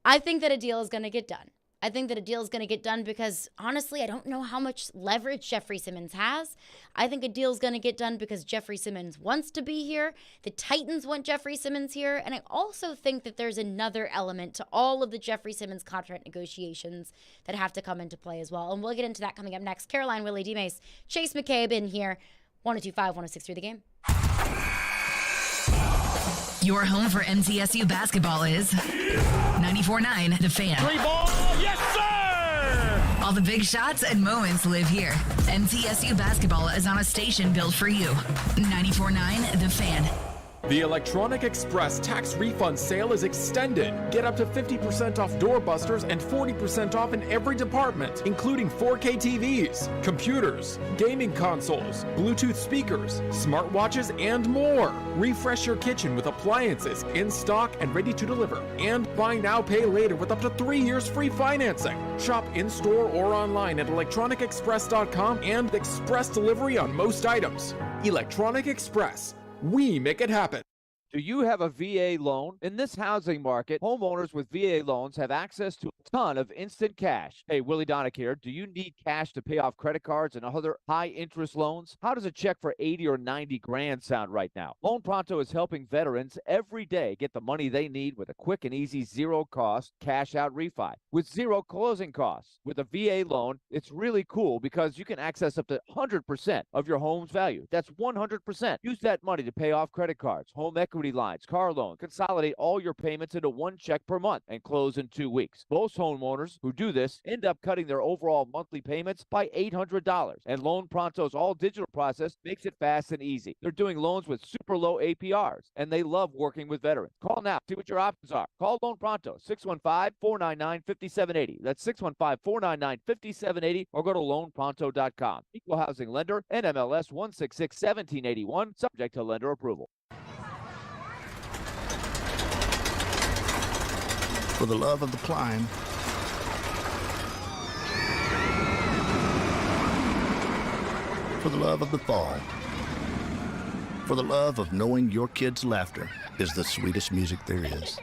I think that a deal is going to get done. I think that a deal is going to get done because, honestly, I don't know how much leverage Jeffrey Simmons has. I think a deal is going to get done because Jeffrey Simmons wants to be here. The Titans want Jeffrey Simmons here. And I also think that there's another element to all of the Jeffrey Simmons contract negotiations that have to come into play as well. And we'll get into that coming up next. Caroline, Willy, D-Mase, Chase McCabe in here. 102.5, 106.3 The Game. Your home for MTSU basketball is 94.9 The Fan. 3 ball, yes sir! All the big shots and moments live here. MTSU basketball is on a station built for you. 94.9 The Fan. The Electronic Express tax refund sale is extended. Get up to 50% off doorbusters and 40% off in every department, including 4K TVs, computers, gaming consoles, Bluetooth speakers, smartwatches, and more. Refresh your kitchen with appliances in stock and ready to deliver. And buy now, pay later with up to 3 years free financing. Shop in-store or online at electronicexpress.com and express delivery on most items. Electronic Express. We make it happen. Do you have a VA loan? In this housing market, homeowners with VA loans have access to a ton of instant cash. Hey, Willy Donick here. Do you need cash to pay off credit cards and other high-interest loans? How does a check for 80 or 90 grand sound right now? Loan Pronto is helping veterans every day get the money they need with a quick and easy zero-cost cash-out refi with zero closing costs. With a VA loan, it's really cool because you can access up to 100% of your home's value. That's 100%. Use that money to pay off credit cards, home equity lines, car loan, consolidate all your payments into one check per month and close in 2 weeks. Most homeowners who do this end up cutting their overall monthly payments by $800. And Loan Pronto's all-digital process makes it fast and easy. They're doing loans with super low APRs, and they love working with veterans. Call now. See what your options are. Call Loan Pronto, 615-499-5780. That's 615-499-5780, or go to loanpronto.com. Equal housing lender, NMLS 1661781, subject to lender approval. For the love of the climb, for the love of the fall, for the love of knowing your kids' laughter is the sweetest music there is,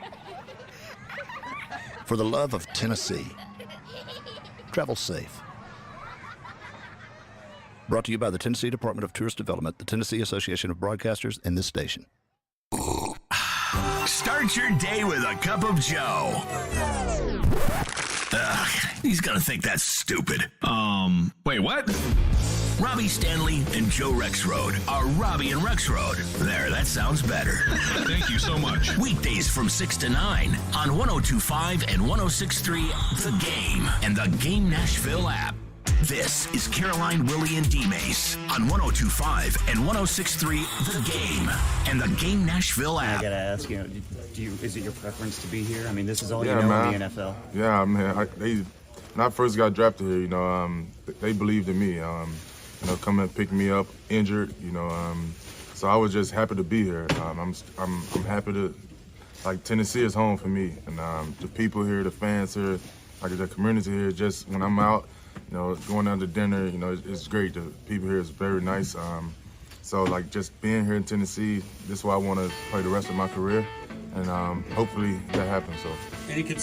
for the love of Tennessee. Travel safe. Brought to you by the Tennessee Department of Tourist Development, the Tennessee Association of Broadcasters, and this station. Start your day with a cup of Joe. Ugh, he's gonna think that's stupid. Wait, what? Robbie Stanley and Joe Rexroad are Robbie and Rexroad. There, that sounds better. Thank you so much. Weekdays from 6 to 9 on 102.5 and 106.3 The Game and the Game Nashville app. This is Caroline, Willy, and D-Mase on 102.5 and 106.3 The Game and the Game Nashville app. I gotta ask you, is it your preference to be here? I mean, this is all you know in the NFL. Yeah, man. When I first got drafted here, they believed in me. Coming and picking me up injured, so I was just happy to be here. I'm happy to, Tennessee is home for me, and the people here, the fans here, the community here. Just when I'm out, going out to dinner, it's great. The people here is very nice. So just being here in Tennessee, this is why I want to play the rest of my career, and hopefully that happens. So. There you go.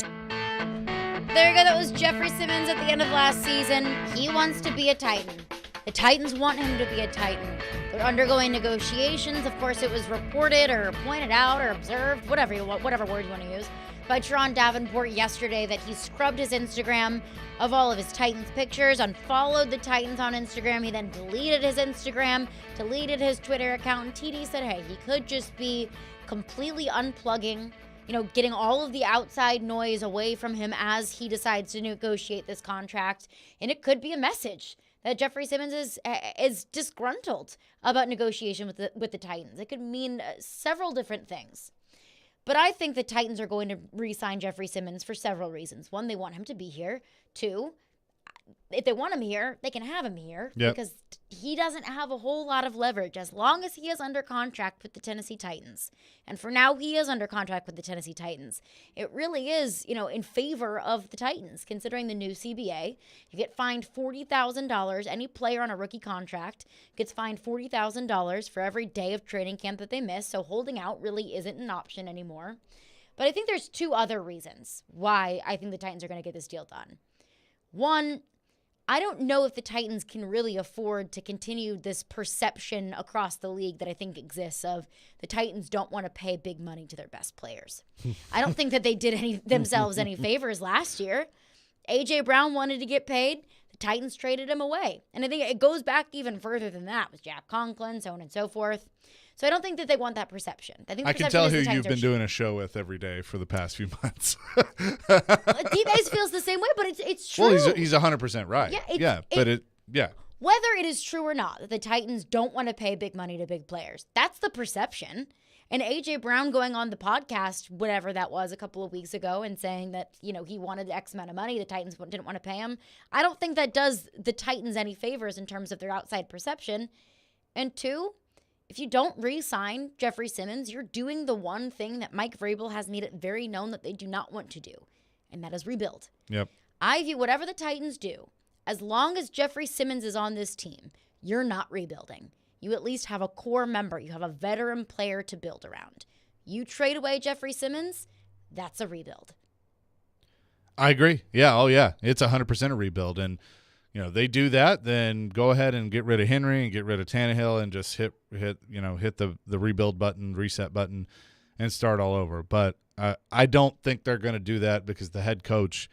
That was Jeffrey Simmons at the end of last season. He wants to be a Titan. The Titans want him to be a Titan. They're undergoing negotiations. Of course, it was reported or pointed out or observed, whatever word you want to use, by Teron Davenport yesterday that he scrubbed his Instagram of all of his Titans pictures, unfollowed the Titans on Instagram. He then deleted his Instagram, deleted his Twitter account, and TD said, hey, he could just be completely unplugging, getting all of the outside noise away from him as he decides to negotiate this contract. And it could be a message that Jeffrey Simmons is disgruntled about negotiation with the Titans. It could mean several different things. But I think the Titans are going to re-sign Jeffrey Simmons for several reasons. One, they want him to be here. Two, if they want him here, they can have him here because he doesn't have a whole lot of leverage as long as he is under contract with the Tennessee Titans. And for now, he is under contract with the Tennessee Titans. It really is, in favor of the Titans, considering the new CBA. You get fined $40,000. Any player on a rookie contract gets fined $40,000 for every day of training camp that they miss. So holding out really isn't an option anymore. But I think there's two other reasons why I think the Titans are going to get this deal done. One, I don't know if the Titans can really afford to continue this perception across the league that I think exists of the Titans don't want to pay big money to their best players. I don't think that they did themselves any favors last year. A.J. Brown wanted to get paid. The Titans traded him away. And I think it goes back even further than that with Jack Conklin, so on and so forth. So I don't think that they want that perception. I can tell who you've been doing a show with every day for the past few months. D-Mase feels the same way, but it's true. Well, he's 100% right. Whether it is true or not that the Titans don't want to pay big money to big players, that's the perception. And A.J. Brown going on the podcast, whatever that was, a couple of weeks ago and saying that, he wanted X amount of money. The Titans didn't want to pay him. I don't think that does the Titans any favors in terms of their outside perception. And 2, if you don't re-sign Jeffrey Simmons, you're doing the one thing that Mike Vrabel has made it very known that they do not want to do, and that is rebuild. Yep. I view whatever the Titans do, as long as Jeffrey Simmons is on this team, you're not rebuilding. You at least have a core member. You have a veteran player to build around. You trade away Jeffrey Simmons, that's a rebuild. I agree. Yeah. Oh, yeah. It's 100% a rebuild. And, they do that, then go ahead and get rid of Henry and get rid of Tannehill and just hit the rebuild button, reset button, and start all over. But I don't think they're going to do that because the head coach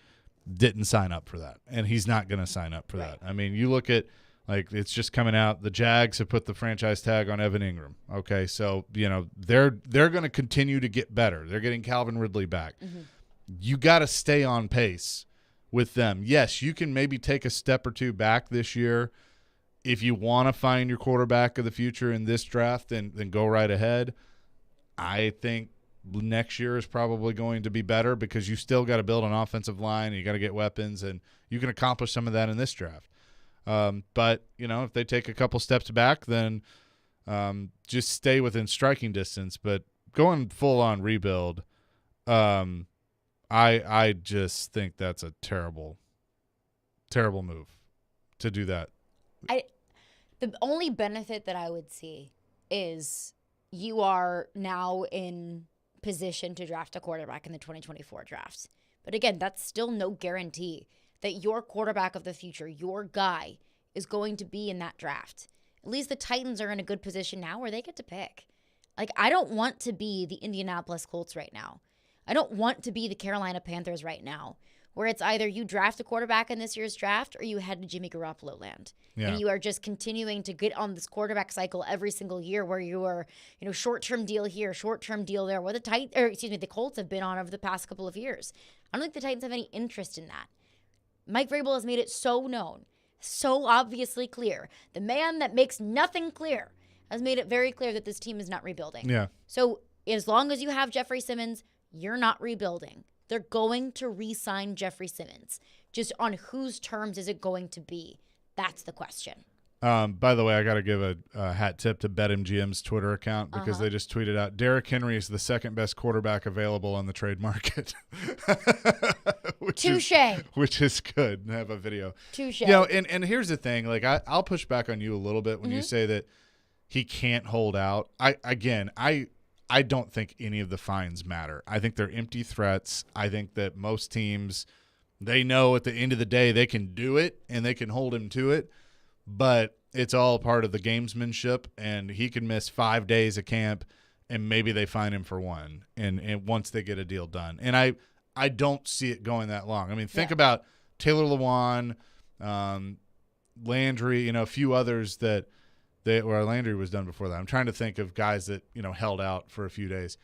didn't sign up for that, and he's not going to sign up for that. I mean, you look at, it's just coming out. The Jags have put the franchise tag on Evan Ingram. Okay, so they're going to continue to get better. They're getting Calvin Ridley back. Mm-hmm. You got to stay on pace with them. Yes, you can maybe take a step or two back this year if you want to find your quarterback of the future in this draft. Then go right ahead. I think next year is probably going to be better because you still got to build an offensive line and you got to get weapons, and you can accomplish some of that in this draft. But, if they take a couple steps back, then just stay within striking distance. But going full-on rebuild, I just think that's a terrible, terrible move to do that. The only benefit that I would see is you are now in position to draft a quarterback in the 2024 draft. But again, that's still no guarantee that your quarterback of the future, your guy, is going to be in that draft. At least the Titans are in a good position now where they get to pick. I don't want to be the Indianapolis Colts right now. I don't want to be the Carolina Panthers right now, where it's either you draft a quarterback in this year's draft or you head to Jimmy Garoppolo land. Yeah. And you are just continuing to get on this quarterback cycle every single year where you are, short-term deal here, short-term deal there, where the Colts have been on over the past couple of years. I don't think the Titans have any interest in that. Mike Vrabel has made it so known, so obviously clear. The man that makes nothing clear has made it very clear that this team is not rebuilding. Yeah. So as long as you have Jeffrey Simmons, you're not rebuilding. They're going to re-sign Jeffrey Simmons. Just on whose terms is it going to be? That's the question. By the way, I got to give a hat tip to BetMGM's Twitter account because they just tweeted out, Derrick Henry is the second best quarterback available on the trade market. Touche. Which is good. I have a video. Touche. And here's the thing. I'll push back on you a little bit when you say that he can't hold out. I don't think any of the fines matter. I think they're empty threats. I think that most teams, they know at the end of the day they can do it and they can hold him to it, but it's all part of the gamesmanship, and he can miss 5 days of camp and maybe they fine him for 1 and once they get a deal done. And I don't see it going that long. I mean, think about Taylor Lewan, Landry, a few others where Landry was done before that. I'm trying to think of guys that, held out for a few days.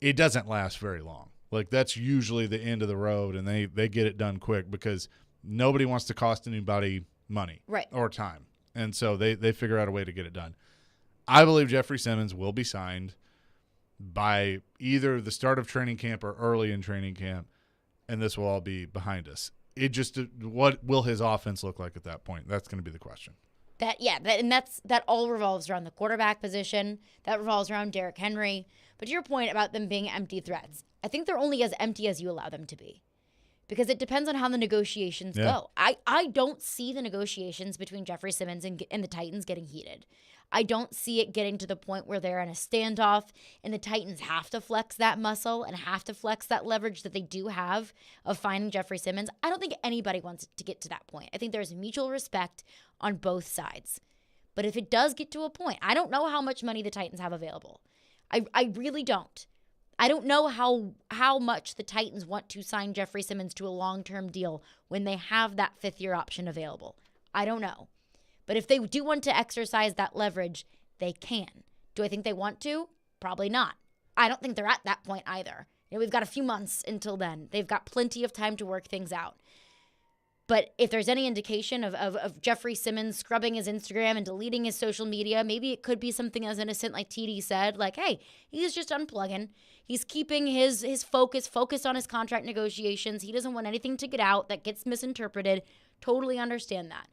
It doesn't last very long. That's usually the end of the road, and they get it done quick because nobody wants to cost anybody money or time. And so they figure out a way to get it done. I believe Jeffrey Simmons will be signed by either the start of training camp or early in training camp, and this will all be behind us. What will his offense look like at that point? That's going to be the question. That all revolves around the quarterback position. That revolves around Derrick Henry. But to your point about them being empty threats, I think they're only as empty as you allow them to be. Because it depends on how the negotiations go. I don't see the negotiations between Jeffrey Simmons and the Titans getting heated. I don't see it getting to the point where they're in a standoff and the Titans have to flex that muscle and have to flex that leverage that they do have of finding Jeffrey Simmons. I don't think anybody wants to get to that point. I think there's mutual respect on both sides. But if it does get to a point, I don't know how much money the Titans have available. I really don't. I don't know how much the Titans want to sign Jeffrey Simmons to a long-term deal when they have that fifth-year option available. I don't know. But if they do want to exercise that leverage, they can. Do I think they want to? Probably not. I don't think they're at that point either. We've got a few months until then. They've got plenty of time to work things out. But if there's any indication of Jeffrey Simmons scrubbing his Instagram and deleting his social media, maybe it could be something as innocent like TD said, like, hey, he's just unplugging. He's keeping his focused on his contract negotiations. He doesn't want anything to get out that gets misinterpreted. Totally understand that.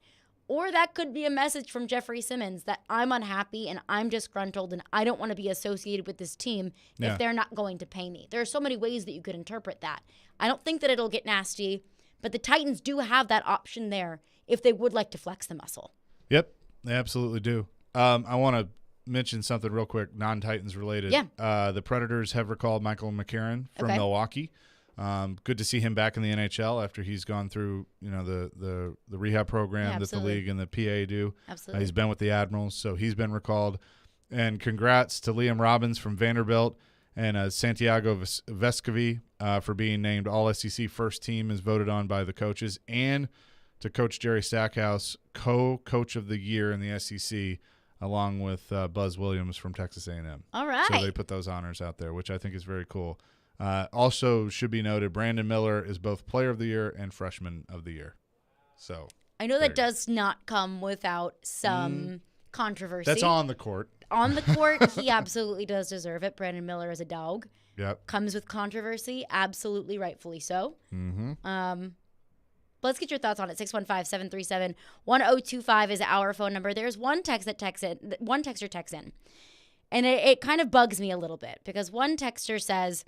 Or that could be a message from Jeffrey Simmons that I'm unhappy and I'm disgruntled and I don't want to be associated with this team if they're not going to pay me. There are so many ways that you could interpret that. I don't think that it'll get nasty. But the Titans do have that option there if they would like to flex the muscle. Yep, they absolutely do. I want to mention something real quick, non-Titans related. Yeah. The Predators have recalled Michael McCarron from Milwaukee. Good to see him back in the NHL after he's gone through, the rehab program that the league and the PA do. Absolutely. He's been with the Admirals, so he's been recalled. And congrats to Liam Robbins from Vanderbilt and Santiago Vescovi for being named All-SEC first team as voted on by the coaches, and to Coach Jerry Stackhouse, co-coach of the year in the SEC, along with Buzz Williams from Texas A&M. All right. So they put those honors out there, which I think is very cool. Also should be noted, Brandon Miller is both Player of the Year and Freshman of the Year. So I know that does not come without some controversy. That's on the court. On the court, he absolutely does deserve it. Brandon Miller is a dog. Yep. Comes with controversy, absolutely rightfully so. Mm-hmm. Let's get your thoughts on it. 615-737-1025 is our phone number. There's one texter texts in. And it kind of bugs me a little bit because one texter says,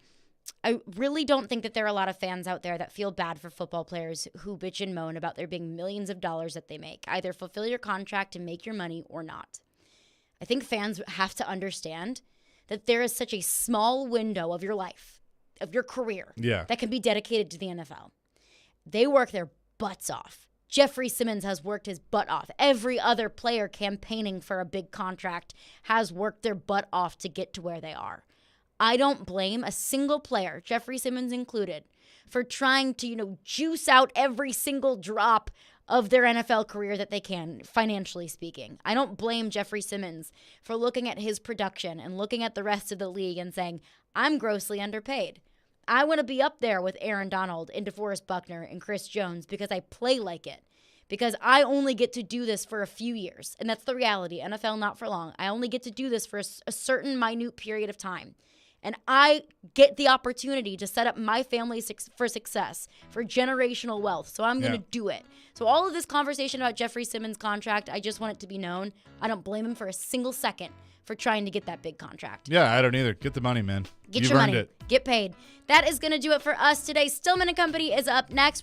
I really don't think that there are a lot of fans out there that feel bad for football players who bitch and moan about there being millions of dollars that they make. Either fulfill your contract and make your money or not. I think fans have to understand that there is such a small window of your life, of your career, that can be dedicated to the NFL. They work their butts off. Jeffrey Simmons has worked his butt off. Every other player campaigning for a big contract has worked their butt off to get to where they are. I don't blame a single player, Jeffrey Simmons included, for trying to, juice out every single drop of their NFL career that they can, financially speaking. I don't blame Jeffrey Simmons for looking at his production and looking at the rest of the league and saying, I'm grossly underpaid. I want to be up there with Aaron Donald and DeForest Buckner and Chris Jones because I play like it. Because I only get to do this for a few years. And that's the reality. NFL, not for long. I only get to do this for a certain minute period of time. And I get the opportunity to set up my family for success, for generational wealth. So I'm going to do it. So all of this conversation about Jeffrey Simmons' contract, I just want it to be known. I don't blame him for a single second for trying to get that big contract. Yeah, I don't either. Get the money, man. Get You've your earned money. it. Get paid. That is going to do it for us today. Stillman & Company is up next.